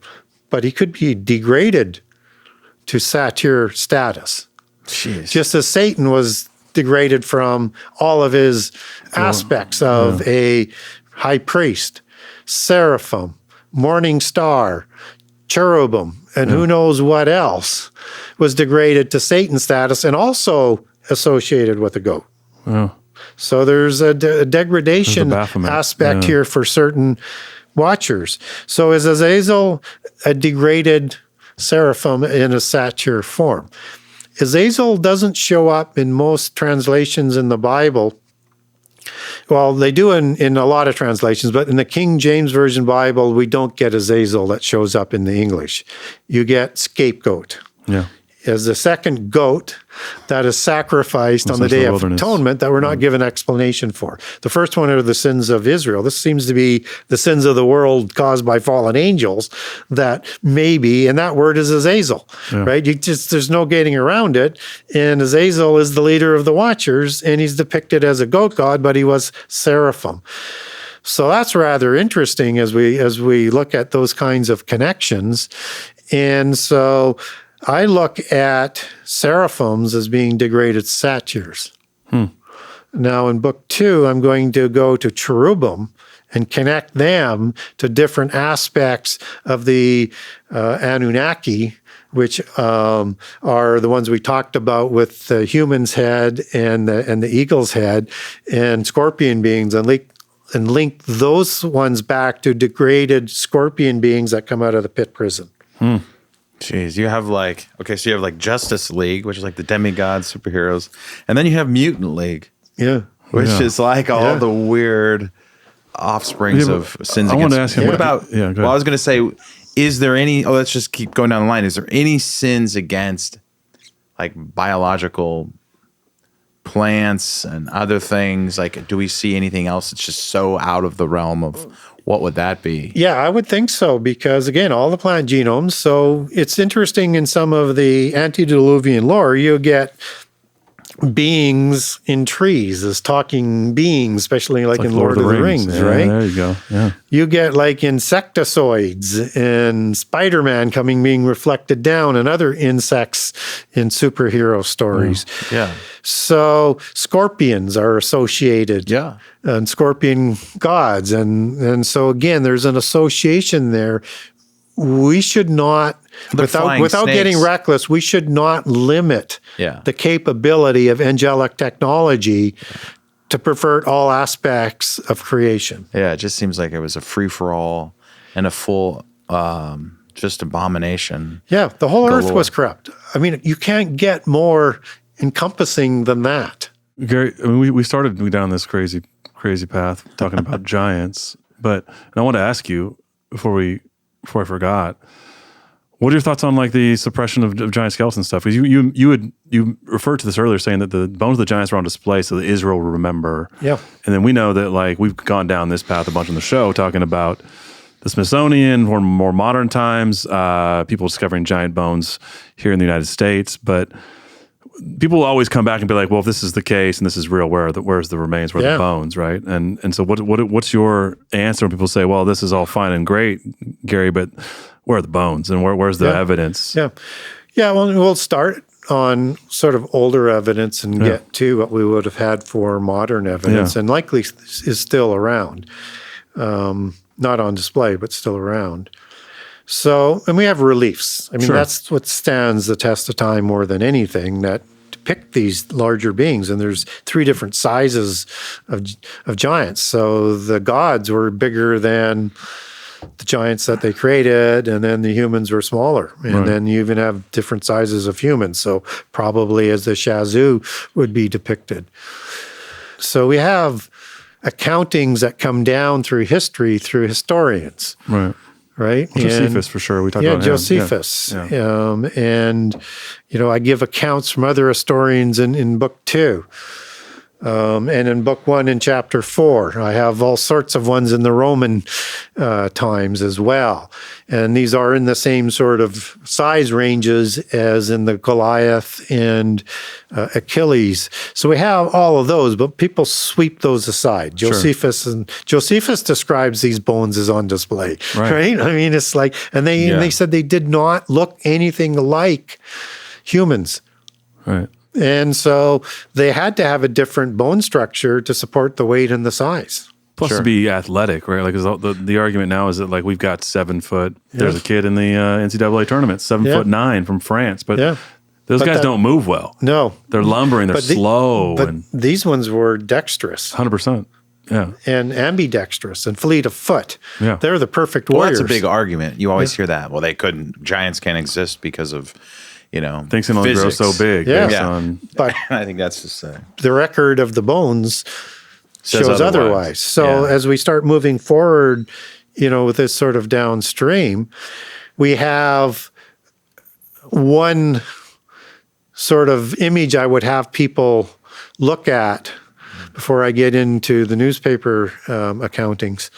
But he could be degraded to satyr status. Jeez. Just as Satan was degraded from all of his aspects of a high priest, seraphim, morning star, cherubim, and who knows what else was degraded to Satan status and also associated with a goat. Oh. So there's a degradation aspect here for certain watchers. So is Azazel a degraded seraphim in a satyr form? Azazel doesn't show up in most translations in the Bible. Well, they do in a lot of translations, but in the King James Version Bible, we don't get Azazel that shows up in the English. You get scapegoat. Yeah. As the second goat that is sacrificed on the Day of Atonement that we're not given explanation for. The first one are the sins of Israel. This seems to be the sins of the world caused by fallen angels that maybe, and that word is Azazel, right? There's no getting around it. And Azazel is the leader of the Watchers, and he's depicted as a goat god, but he was seraphim. So that's rather interesting as we look at those kinds of connections. And so I look at seraphims as being degraded satyrs. Now, in book 2, I'm going to go to cherubim and connect them to different aspects of the Anunnaki, which are the ones we talked about with the human's head and the eagle's head and scorpion beings, and link those ones back to degraded scorpion beings that come out of the pit prison. Jeez, you have so you have Justice League, which is like the demigod superheroes, and then you have Mutant League, which is like all the weird offsprings of sins. I want to ask him, what about? Go ahead. Well, I was going to say, is there any? Oh, let's just keep going down the line. Is there any sins against like biological plants and other things? Like, do we see anything else that's just so out of the realm of? What would that be? Yeah, I would think so, because again, all the plant genomes. So it's interesting in some of the antediluvian lore, you get beings in trees, as talking beings, especially like in Lord of the Rings, right? There you go. Yeah. You get like insectoids and Spider-Man being reflected down and other insects in superhero stories. Yeah. So scorpions are associated. Yeah. And scorpion gods. And so again, there's an association there. We should not, without getting reckless, we should not limit the capability of angelic technology to pervert all aspects of creation. Yeah, it just seems like it was a free-for-all and a full just abomination. Yeah, the whole earth was corrupt. I mean, you can't get more encompassing than that. Gary, I mean, we started down this crazy path talking about giants, and I want to ask you before I forgot, what are your thoughts on like the suppression of giant skeleton stuff? Because you referred to this earlier, saying that the bones of the giants were on display so that Israel will remember. Yeah. And then we know that like we've gone down this path a bunch on the show, talking about the Smithsonian or more modern times, people discovering giant bones here in the United States, but people will always come back and be like, well, if this is the case and this is real, where's the remains, where are the bones, right? And so what's your answer when people say, well, this is all fine and great, Gary, but where are the bones and where's the evidence? Yeah. Well, we'll start on sort of older evidence and get to what we would have had for modern evidence and likely is still around. Not on display, but still around. So, and we have reliefs. I mean, that's what stands the test of time more than anything, that depict these larger beings. And there's 3 different sizes of giants. So the gods were bigger than the giants that they created, and then the humans were smaller. And then you even have different sizes of humans. So probably as the Shazoo would be depicted. So we have accountings that come down through history, through historians. Right. Well, Josephus, for sure. We talked about Josephus. Yeah. And, I give accounts from other historians in book 2. And in book 1 in chapter 4, I have all sorts of ones in the Roman times as well. And these are in the same sort of size ranges as in the Goliath and Achilles. So we have all of those, but people sweep those aside. Josephus describes these bones as on display, right? I mean, it's like, and they said they did not look anything like humans. Right. And so they had to have a different bone structure to support the weight and the size. Plus to be athletic, right? Like the argument now is that like we've got 7 foot. There's a kid in the NCAA tournament, 7'9" from France, but those guys don't move well. No, they're lumbering. They're slow. But these ones were dexterous, 100%. Yeah, and ambidextrous and fleet of foot. Yeah, they're the perfect warriors. Well, that's a big argument. You always hear that. Well, giants can't exist because of things can only grow so big. But I think that's just the record of the bones shows otherwise. So as we start moving forward, with this sort of downstream, we have one sort of image I would have people look at before I get into the newspaper accountings.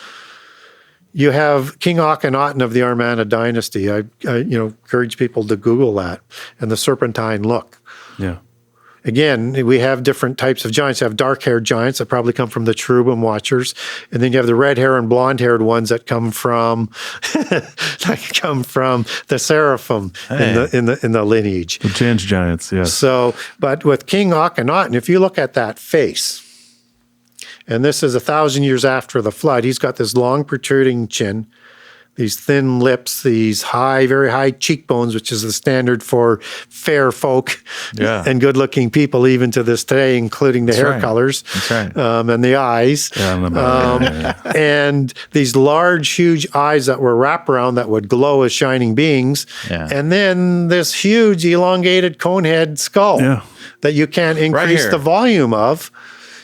You have King Akhenaten of the Amarna dynasty. I encourage people to Google that, and the serpentine look. Yeah. Again, we have different types of giants. You have dark-haired giants that probably come from the cherubim watchers, and then you have the red-haired and blonde-haired ones that come from the seraphim in the lineage. The change giants, yes. So, but with King Akhenaten, if you look at that face, and this is 1,000 years after the flood, he's got this long protruding chin, these thin lips, these very high cheekbones, which is the standard for fair folk and good-looking people even to this day, including the hair colors and the eyes. And these large, huge eyes that were wraparound that would glow as shining beings. Yeah. And then this huge, elongated conehead skull that you can't increase the volume of.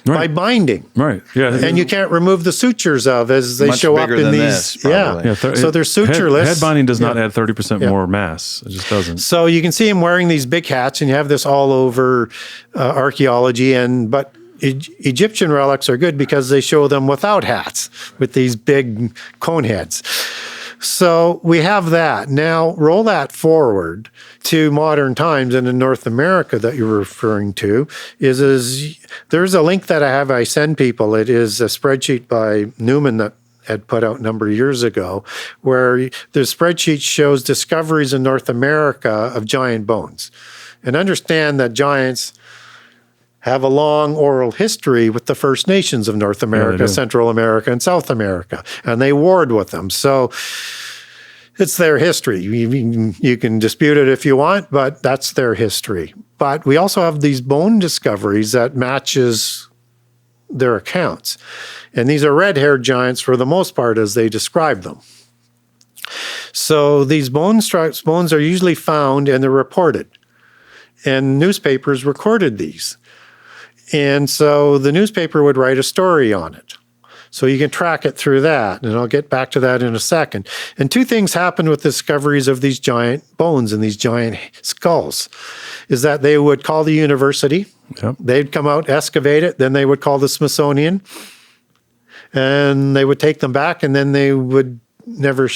By binding. Right. Yeah. And you can't remove the sutures of as they show up in these. So they're sutureless. Head binding does not add 30% more mass. It just doesn't. So you can see him wearing these big hats, and you have this all over archaeology. But Egyptian relics are good because they show them without hats, with these big cone heads. So we have that. Now roll that forward to modern times, and in North America that you're referring to is there's a link that I send people. It is a spreadsheet by Newman that had put out a number of years ago, where the spreadsheet shows discoveries in North America of giant bones. And understand that giants have a long oral history with the First Nations of North America, Central America, and South America, and they warred with them. So it's their history. You can dispute it if you want, but that's their history. But we also have these bone discoveries that matches their accounts. And these are red-haired giants for the most part as they describe them. So these bones are usually found and they're reported. And newspapers recorded these. And so the newspaper would write a story on it. So you can track it through that. And I'll get back to that in a second. And two things happened with discoveries of these giant bones and these giant skulls, is that they would call the university. Yep. They'd come out, excavate it. Then they would call the Smithsonian. And they would take them back, and then they would never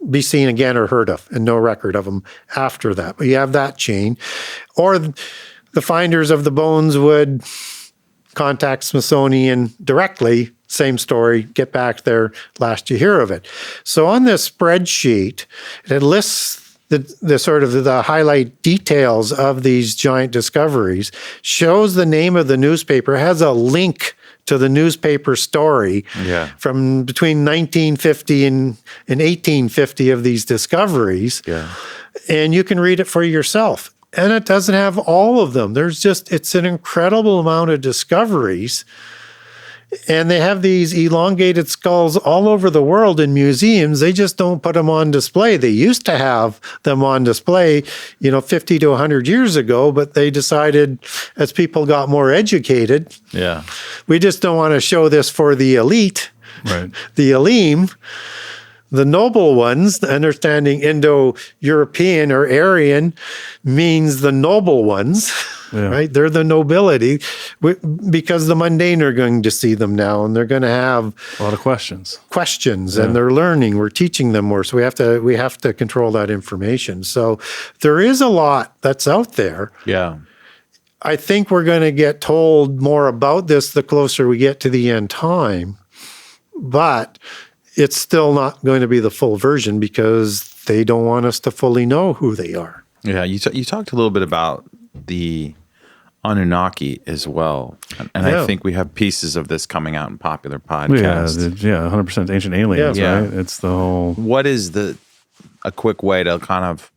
be seen again or heard of, and no record of them after that. But you have that chain. Or the finders of the bones would contact Smithsonian directly, same story, get back there, last you hear of it. So on this spreadsheet, it lists the sort of the highlight details of these giant discoveries, shows the name of the newspaper, has a link to the newspaper story from between 1950 and 1850 of these discoveries. Yeah. And you can read it for yourself. And it doesn't have all of them. It's an incredible amount of discoveries. And they have these elongated skulls all over the world in museums. They just don't put them on display. They used to have them on display, 50 to 100 years ago, but they decided as people got more educated, we just don't want to show this for the elite, the Elim. The noble ones, understanding Indo-European or Aryan means the noble ones, right? They're the nobility, because the mundane are going to see them now, and they're going to have a lot of questions, and they're learning. We're teaching them more, so we have to control that information. So there is a lot that's out there. Yeah, I think we're going to get told more about this the closer we get to the end time, but it's still not going to be the full version because they don't want us to fully know who they are. Yeah, you talked a little bit about the Anunnaki as well. And I think we have pieces of this coming out in popular podcasts. Yeah, 100% Ancient Aliens, right? It's the whole... What is a quick way to kind of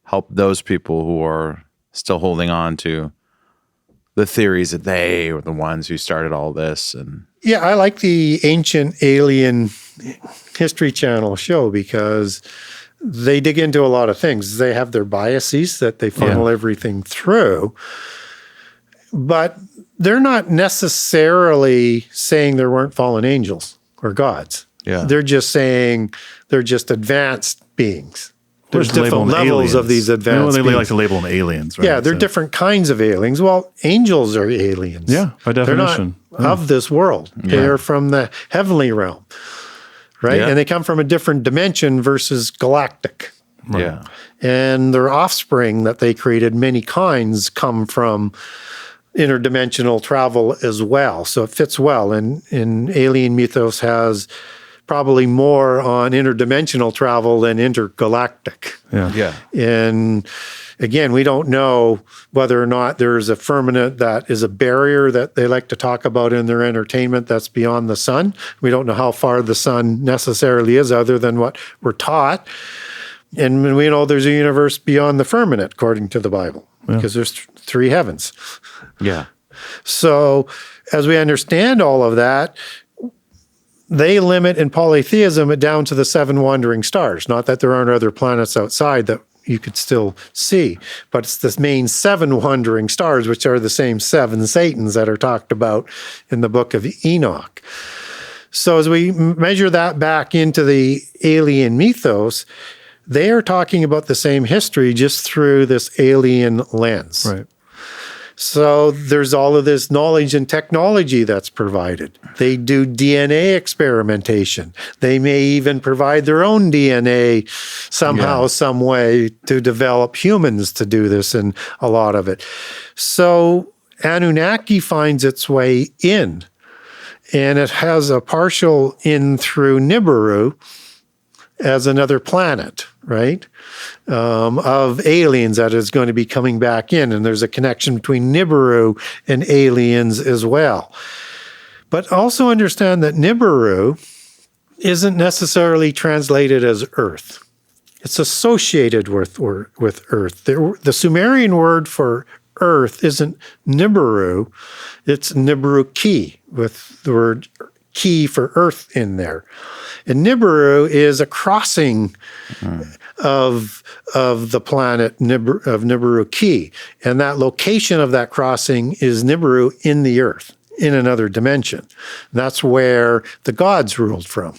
help those people who are still holding on to the theories that they were the ones who started all this? And yeah, I like the Ancient Alien History Channel show because they dig into a lot of things. They have their biases that they funnel everything through, but they're not necessarily saying there weren't fallen angels or gods. Yeah. They're just saying they're just advanced beings. There's different levels of these advanced beings. They like to label them aliens, right? Yeah, they're different kinds of aliens. Well, angels are aliens. Yeah, by definition. They're not of this world. Yeah. They're from the heavenly realm, right? Yeah. And they come from a different dimension versus galactic. Right. Yeah. And their offspring that they created, many kinds, come from interdimensional travel as well. So it fits well. And alien mythos has probably more on interdimensional travel than intergalactic. Yeah. Yeah. And again, we don't know whether or not there's a firmament that is a barrier that they like to talk about in their entertainment that's beyond the sun. We don't know how far the sun necessarily is other than what we're taught. And we know there's a universe beyond the firmament, according to the Bible, because there's three heavens. Yeah. So as we understand all of that, they limit in polytheism it down to the 7 wandering stars. Not that there aren't other planets outside that you could still see, but it's the main 7 wandering stars, which are the same 7 Satans that are talked about in the book of Enoch. So as we measure that back into the alien mythos, they are talking about the same history just through this alien lens. Right. So there's all of this knowledge and technology that's provided. They do DNA experimentation. They may even provide their own DNA somehow, some way to develop humans to do this in a lot of it. So Anunnaki finds its way in, and it has a partial in through Nibiru as another planet, right? Of aliens that is going to be coming back in. And there's a connection between Nibiru and aliens as well. But also understand that Nibiru isn't necessarily translated as Earth. It's associated with Earth. The Sumerian word for Earth isn't Nibiru, it's Nibiru-ki, with the word ki for Earth in there. And Nibiru is a crossing of the planet of Nibiru-ki. And that location of that crossing is Nibiru in the Earth, in another dimension. That's where the gods ruled from.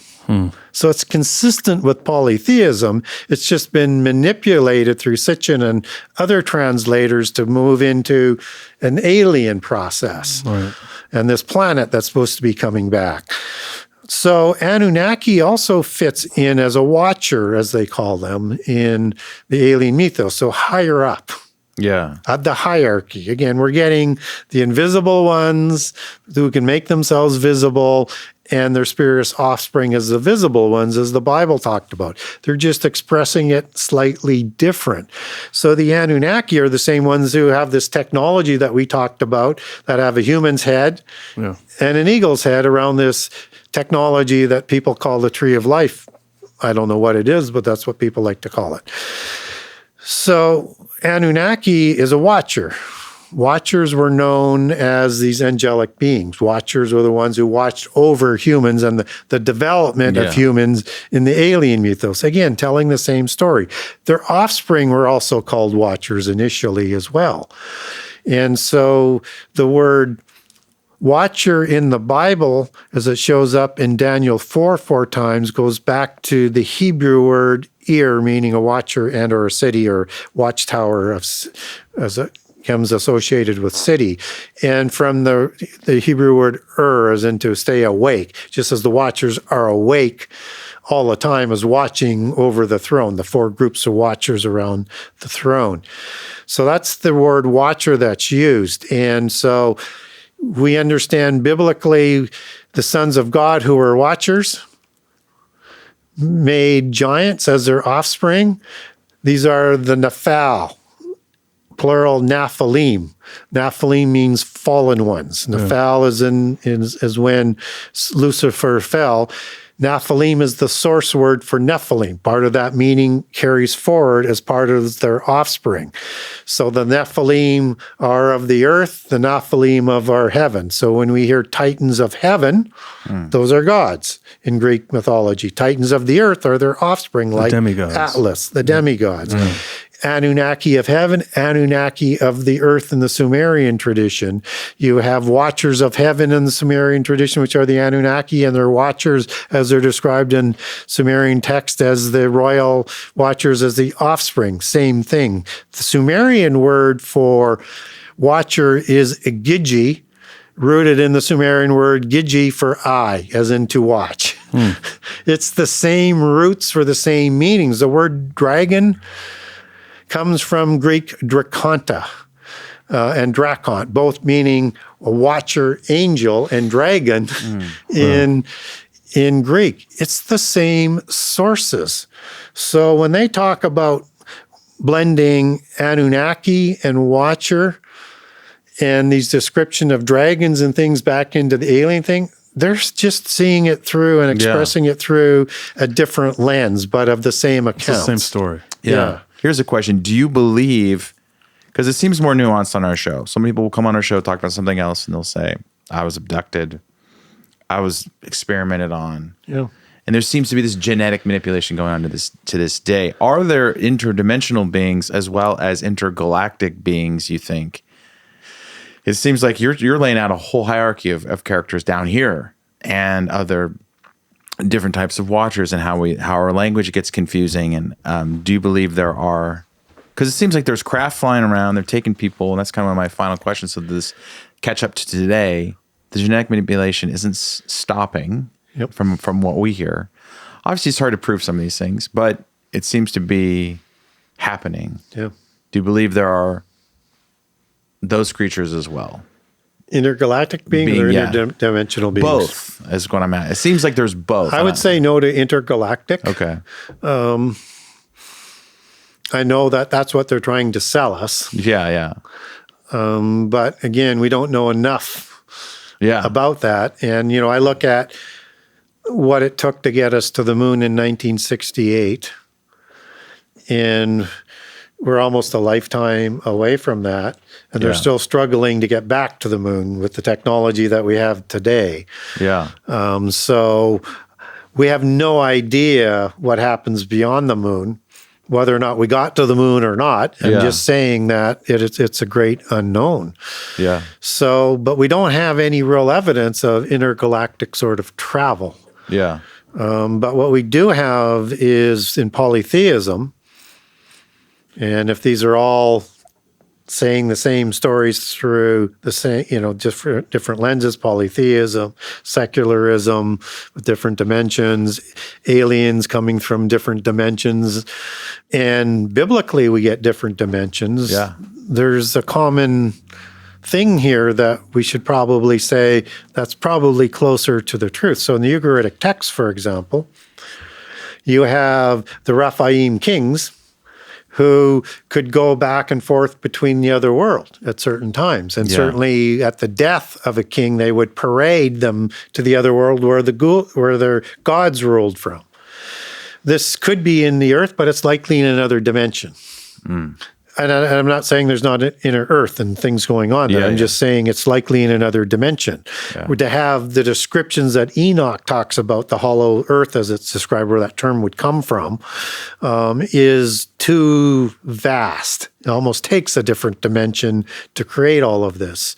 So it's consistent with polytheism. It's just been manipulated through Sitchin and other translators to move into an alien process. Right. And this planet that's supposed to be coming back. So Anunnaki also fits in as a watcher, as they call them, in the alien mythos, so higher up. Yeah. Of the hierarchy. Again, we're getting the invisible ones who can make themselves visible, and their spiritual offspring as the visible ones, as the Bible talked about. They're just expressing it slightly different. So the Anunnaki are the same ones who have this technology that we talked about, that have a human's head and an eagle's head around this technology that people call the tree of life. I don't know what it is, but that's what people like to call it. So Anunnaki is a watcher. Watchers were known as these angelic beings. Watchers were the ones who watched over humans and the development of humans in the alien mythos. Again, telling the same story. Their offspring were also called watchers initially as well. And so the word watcher in the Bible, as it shows up in Daniel 4 times, goes back to the Hebrew word ir, meaning a watcher and or a city or watchtower, as it becomes associated with city. And from the Hebrew word as in to stay awake, just as the watchers are awake all the time as watching over the throne, the 4 groups of watchers around the throne. So that's the word watcher that's used. And so we understand biblically the sons of God who were watchers made giants as their offspring. These are the Nephal, plural Nephilim. Nephilim means fallen ones. Nephal is when Lucifer fell. Nephilim is the source word for Nephilim. Part of that meaning carries forward as part of their offspring. So the Nephilim are of the earth, the Nephilim of our heaven. So when we hear titans of heaven, those are gods in Greek mythology. Titans of the earth are their offspring, like Atlas, the demigods. Anunnaki of heaven, Anunnaki of the earth in the Sumerian tradition. You have watchers of heaven in the Sumerian tradition, which are the Anunnaki, and they're watchers as they're described in Sumerian text as the royal watchers as the offspring. Same thing. The Sumerian word for watcher is Gigi, rooted in the Sumerian word Gigi for eye, as in to watch. It's the same roots for the same meanings. The word dragon comes from Greek drakonta and drakon, both meaning a watcher angel, and dragon in Greek. It's the same sources. So when they talk about blending Anunnaki and watcher and these description of dragons and things back into the alien thing, they're just seeing it through and expressing it through a different lens, but of the same account. It's the same story. Yeah. Here's a question. Do you believe, because it seems more nuanced on our show. Some people will come on our show, talk about something else, and they'll say, I was abducted. I was experimented on. Yeah. And there seems to be this genetic manipulation going on to this day. Are there interdimensional beings as well as intergalactic beings, you think? It seems like you're laying out a whole hierarchy of characters down here and other different types of watchers and how our language gets confusing. And do you believe there are Because it seems like there's craft flying around, they're taking people, and that's kind of one of my final questions. So this catch up to today, the genetic manipulation isn't stopping from what we hear. Obviously, it's hard to prove some of these things, but it seems to be happening. Yeah. Do you believe there are those creatures as well? Intergalactic beings or interdimensional beings? Both is what I'm at. It seems like there's both. I would say no to intergalactic. Okay. I know that's what they're trying to sell us. Yeah. But again, we don't know enough about that. And, I look at what it took to get us to the moon in 1968. And we're almost a lifetime away from that. And they're still struggling to get back to the moon with the technology that we have today. Yeah. So we have no idea what happens beyond the moon, whether or not we got to the moon or not. I'm just saying that it's a great unknown. Yeah. So, but we don't have any real evidence of intergalactic sort of travel. Yeah. But what we do have is in polytheism. And if these are all saying the same stories through the same, different lenses, polytheism, secularism with different dimensions, aliens coming from different dimensions, and biblically we get different dimensions. Yeah. There's a common thing here that we should probably say that's probably closer to the truth. So in the Ugaritic text, for example, you have the Raphaim kings who could go back and forth between the other world at certain times. And certainly at the death of a king, they would parade them to the other world where their gods ruled from. This could be in the earth, but it's likely in another dimension. And I'm not saying there's not inner earth and things going on there. I'm just saying it's likely in another dimension. To have the descriptions that Enoch talks about, the hollow earth as it's described, where that term would come from, is too vast. It almost takes a different dimension to create all of this.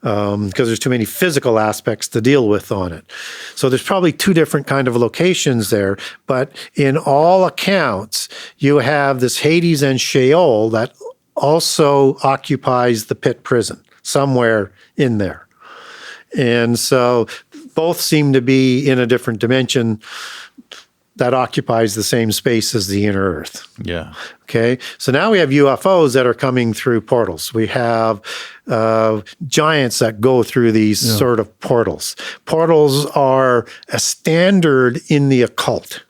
Because there's too many physical aspects to deal with on it. So there's probably two different kind of locations there, but in all accounts, you have this Hades and Sheol that also occupies the pit prison somewhere in there. And so both seem to be in a different dimension that occupies the same space as the inner earth. Yeah. Okay. So now we have UFOs that are coming through portals. We have giants that go through these sort of portals. Portals are a standard in the occult.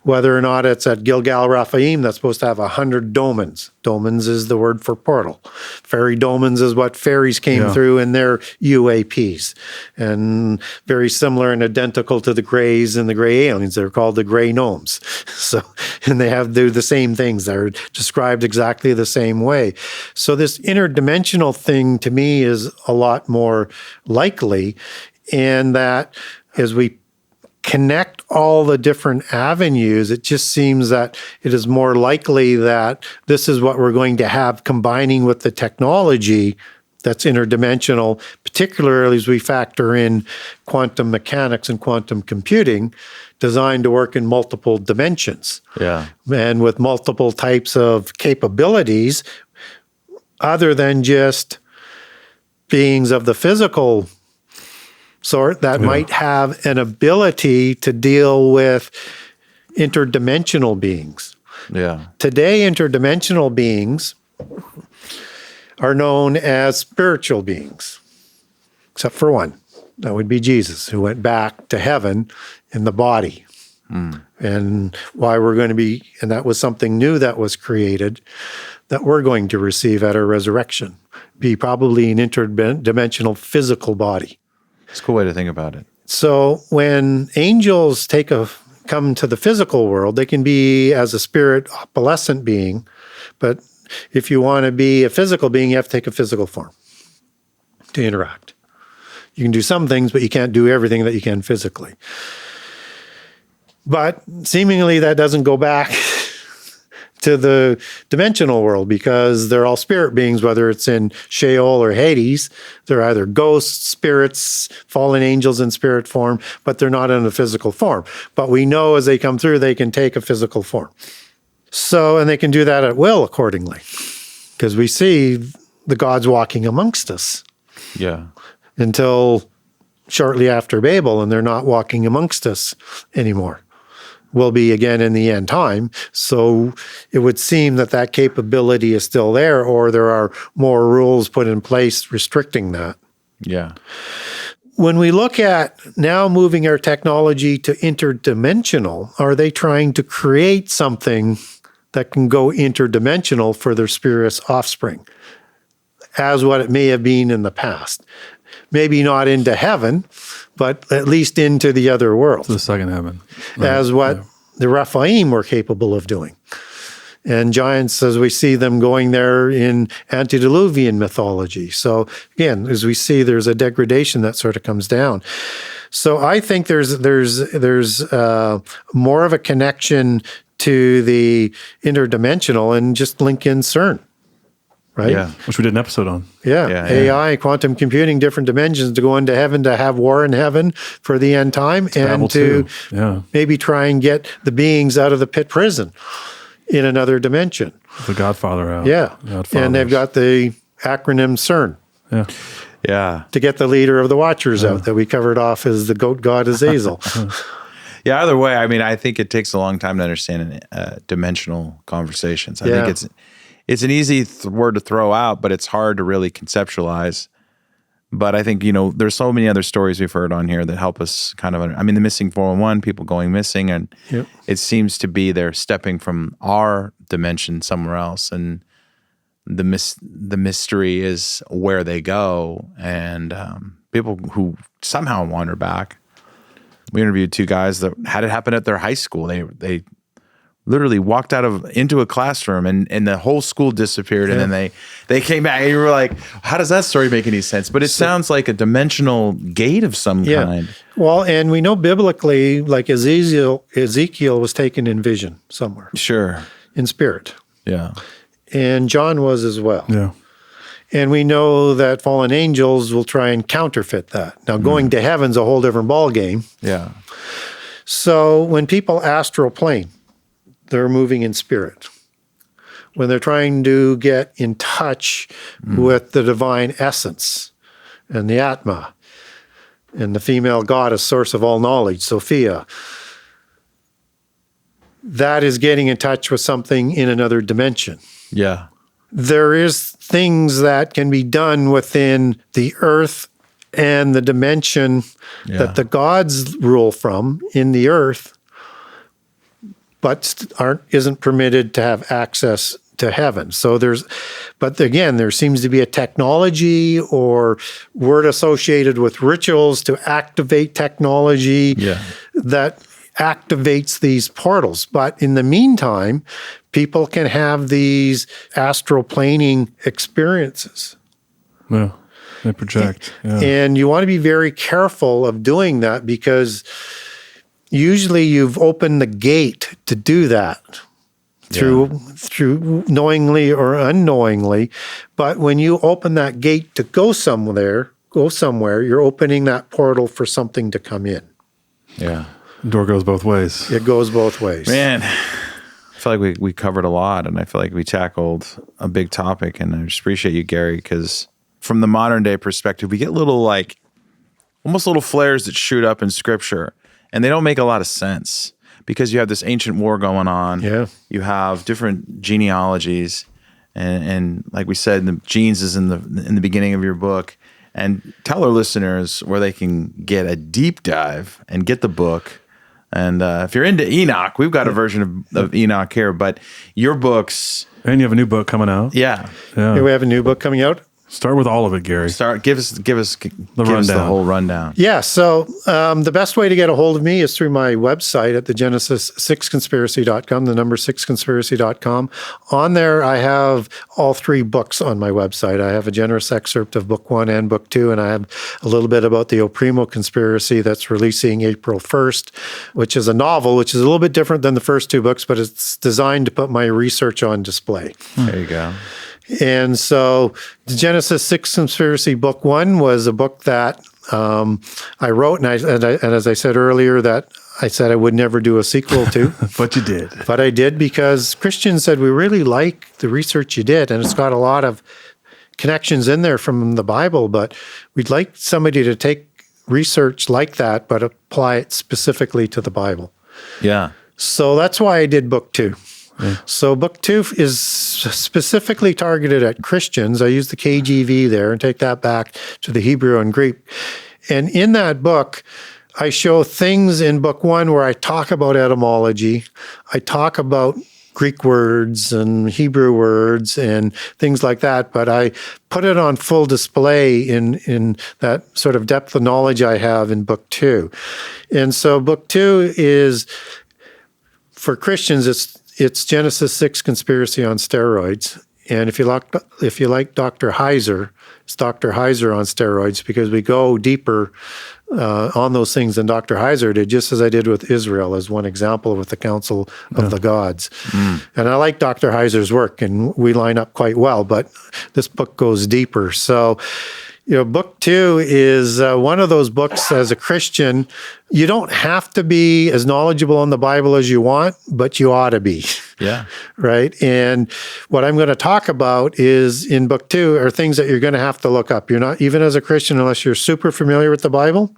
Whether or not it's at Gilgal Raphaim, that's supposed to have 100 domens. Domens is the word for portal. Fairy domens is what fairies came through in their UAPs. And very similar and identical to the Greys and the Grey aliens. They're called the Grey Gnomes. So, and they're the same things. They're described exactly the same way. So this interdimensional thing to me is a lot more likely, and that as we connect all the different avenues, it just seems that it is more likely that this is what we're going to have combining with the technology that's interdimensional, particularly as we factor in quantum mechanics and quantum computing designed to work in multiple dimensions. And with multiple types of capabilities other than just beings of the physical sort that might have an ability to deal with interdimensional beings. Today, interdimensional beings are known as spiritual beings, except for one. That would be Jesus, who went back to heaven in the body. And why we're going to be, and that was something new that was created that we're going to receive at our resurrection, be probably an interdimensional physical body. It's a cool way to think about it. So when angels come to the physical world, they can be as a spirit opalescent being, but if you want to be a physical being, you have to take a physical form to interact. You can do some things, but you can't do everything that you can physically. But seemingly that doesn't go back to the dimensional world because they're all spirit beings, whether it's in Sheol or Hades. They're either ghosts, spirits, fallen angels in spirit form, but they're not in a physical form. But we know as they come through, they can take a physical form. So, and they can do that at will accordingly, because we see the gods walking amongst us. Yeah. Until shortly after Babel, and they're not walking amongst us anymore. Will be again in the end time. So it would seem that capability is still there, or there are more rules put in place restricting that. Yeah. When we look at now moving our technology to interdimensional, are they trying to create something that can go interdimensional for their spurious offspring, as what it may have been in the past? Maybe not into heaven, but at least into the other world. The second heaven. As what the Raphaim were capable of doing. And giants, as we see them going there in antediluvian mythology. So again, as we see, there's a degradation that sort of comes down. So I think there's more of a connection to the interdimensional, and just link in CERN. Right? Yeah, which we did an episode on. Yeah. AI, quantum computing, different dimensions, to go into heaven, to have war in heaven for the end time, and to maybe try and get the beings out of the pit prison in another dimension. The Godfather out. Yeah. And they've got the acronym CERN. Yeah. Yeah. To get the leader of the Watchers out that we covered off as the goat god Azazel. Yeah, either way, I mean, I think it takes a long time to understand dimensional conversations. I think it's an easy word to throw out, but it's hard to really conceptualize. But I think, there's so many other stories we've heard on here that help us kind of, the missing 411, people going missing, and it seems to be they're stepping from our dimension somewhere else, and the mystery is where they go, and people who somehow wander back. We interviewed two guys that had it happen at their high school. They literally walked into a classroom and the whole school disappeared, and then they came back, and you were like, how does that story make any sense? But it sounds like a dimensional gate of some kind. Well, and we know biblically, like Ezekiel was taken in vision somewhere. Sure. In spirit. Yeah. And John was as well. Yeah. And we know that fallen angels will try and counterfeit that. Now, going to heaven's a whole different ballgame. Yeah. So when people astral plane, they're moving in spirit. When they're trying to get in touch with the divine essence and the Atma and the female goddess, source of all knowledge, Sophia, that is getting in touch with something in another dimension. Yeah. There is things that can be done within the earth and the dimension that the gods rule from in the earth, but isn't permitted to have access to heaven. So but again, there seems to be a technology or word associated with rituals to activate technology that activates these portals. But in the meantime, people can have these astral planing experiences. Yeah, they project. Yeah. And you want to be very careful of doing that, because usually you've opened the gate to do that through knowingly or unknowingly. But when you open that gate to go somewhere, you're opening that portal for something to come in. Yeah. The door goes both ways. It goes both ways. Man, I feel like we covered a lot, and I feel like we tackled a big topic, and I just appreciate you, Gary, because from the modern day perspective, we get almost little flares that shoot up in scripture, and they don't make a lot of sense, because you have this ancient war going on. Yeah. You have different genealogies, and like we said, the genes is in the beginning of your book. And tell our listeners where they can get a deep dive and get the book. And if you're into Enoch, we've got a version of Enoch here, but your books. And you have a new book coming out. Yeah. Here we have a new book coming out. Start with all of it, Gary. Give us the whole rundown. Yeah. So the best way to get a hold of me is through my website at the Genesis6conspiracy.com, the number 6conspiracy.com. On there, I have all three books on my website. I have a generous excerpt of book 1 and book 2, and I have a little bit about the Oprimo conspiracy that's releasing April 1st, which is a novel, which is a little bit different than the first two books, but it's designed to put my research on display. There you go. And so the Genesis 6 Conspiracy Book 1 was a book that I wrote, and as I said earlier, that I said I would never do a sequel to. But you did. But I did because Christians said, we really like the research you did, and it's got a lot of connections in there from the Bible, but we'd like somebody to take research like that, but apply it specifically to the Bible. Yeah. So that's why I did book 2. Yeah. So book 2 is specifically targeted at Christians. I use the KJV there and take that back to the Hebrew and Greek. And in that book, I show things in book 1 where I talk about etymology. I talk about Greek words and Hebrew words and things like that, but I put it on full display in that sort of depth of knowledge I have in book 2. And so book 2 is, for Christians, it's Genesis 6 conspiracy on steroids. And if you like Dr. Heiser, it's Dr. Heiser on steroids, because we go deeper on those things than Dr. Heiser did, just as I did with Israel, as one example with the Council of the Gods. And I like Dr. Heiser's work, and we line up quite well, but this book goes deeper. So, book 2 is one of those books as a Christian. You don't have to be as knowledgeable on the Bible as you want, but you ought to be. Yeah. Right? And what I'm going to talk about is in book 2 are things that you're going to have to look up. You're not, even as a Christian, unless you're super familiar with the Bible,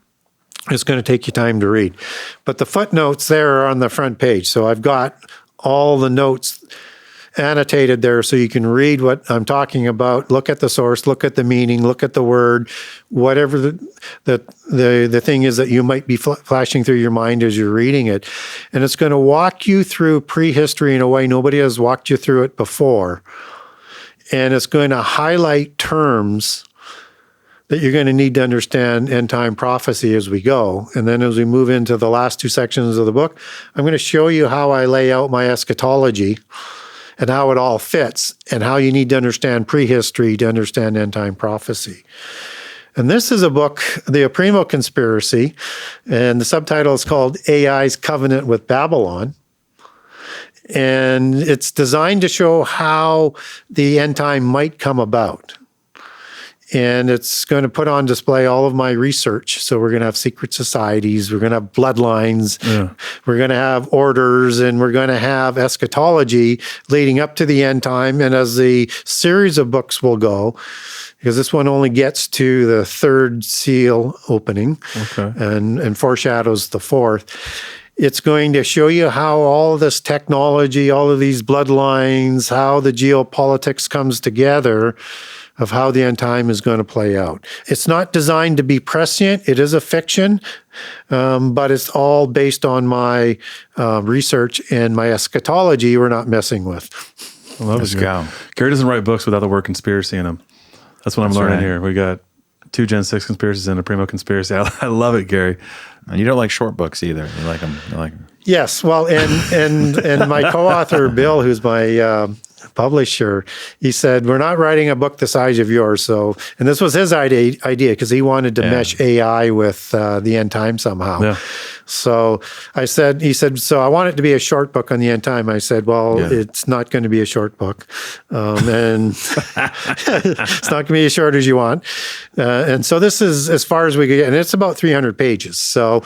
it's going to take you time to read. But the footnotes there are on the front page. So I've got all the notes annotated there so you can read what I'm talking about, look at the source, look at the meaning, look at the word, whatever the thing is that you might be flashing through your mind as you're reading it. And it's going to walk you through prehistory in a way nobody has walked you through it before. And it's going to highlight terms that you're going to need to understand end time prophecy as we go. And then as we move into the last 2 sections of the book, I'm going to show you how I lay out my eschatology and how it all fits, and how you need to understand prehistory to understand end-time prophecy. And this is a book, The Aprimo Conspiracy, and the subtitle is called AI's Covenant with Babylon. And it's designed to show how the end time might come about. And it's going to put on display all of my research. So we're going to have secret societies, we're going to have bloodlines, we're going to have orders, and we're going to have eschatology leading up to the end time. And as the series of books will go, because this one only gets to the 3rd seal opening and foreshadows the 4th, it's going to show you how all this technology, all of these bloodlines, how the geopolitics comes together, of how the end time is going to play out. It's not designed to be prescient. It is a fiction, but it's all based on my research and my eschatology we're not messing with. I love it. Gary doesn't write books without the word conspiracy in them. That's what I'm learning here. We got 2 Gen 6 conspiracies and a Aprimo conspiracy. I love it, Gary. And you don't like short books either. You like them. Yes. Well, and my co-author, Bill, who's my publisher, he said, we're not writing a book the size of yours. So, and this was his idea because he wanted to mesh AI with the end time somehow. Yeah. So he said, so I want it to be a short book on the end time. I said, well, it's not going to be a short book. And it's not going to be as short as you want. And so this is as far as we get, and it's about 300 pages. So,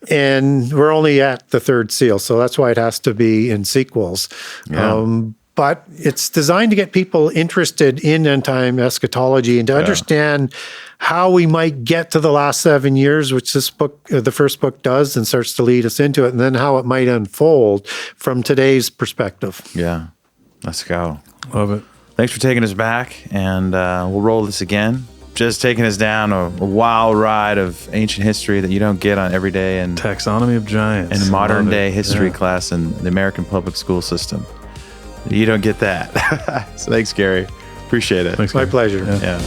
and we're only at the 3rd seal. So that's why it has to be in sequels. Yeah. But it's designed to get people interested in end-time eschatology and to understand how we might get to the last 7 years, which this book, the first book does, and starts to lead us into it, and then how it might unfold from today's perspective. Yeah. Let's go. Love it. Thanks for taking us back, and we'll roll this again. Just taking us down a wild ride of ancient history that you don't get on every day in Taxonomy of Giants. In modern day history class in the American public school system. You don't get that. So thanks, Gary. Appreciate it. Thanks, my pleasure. Yeah.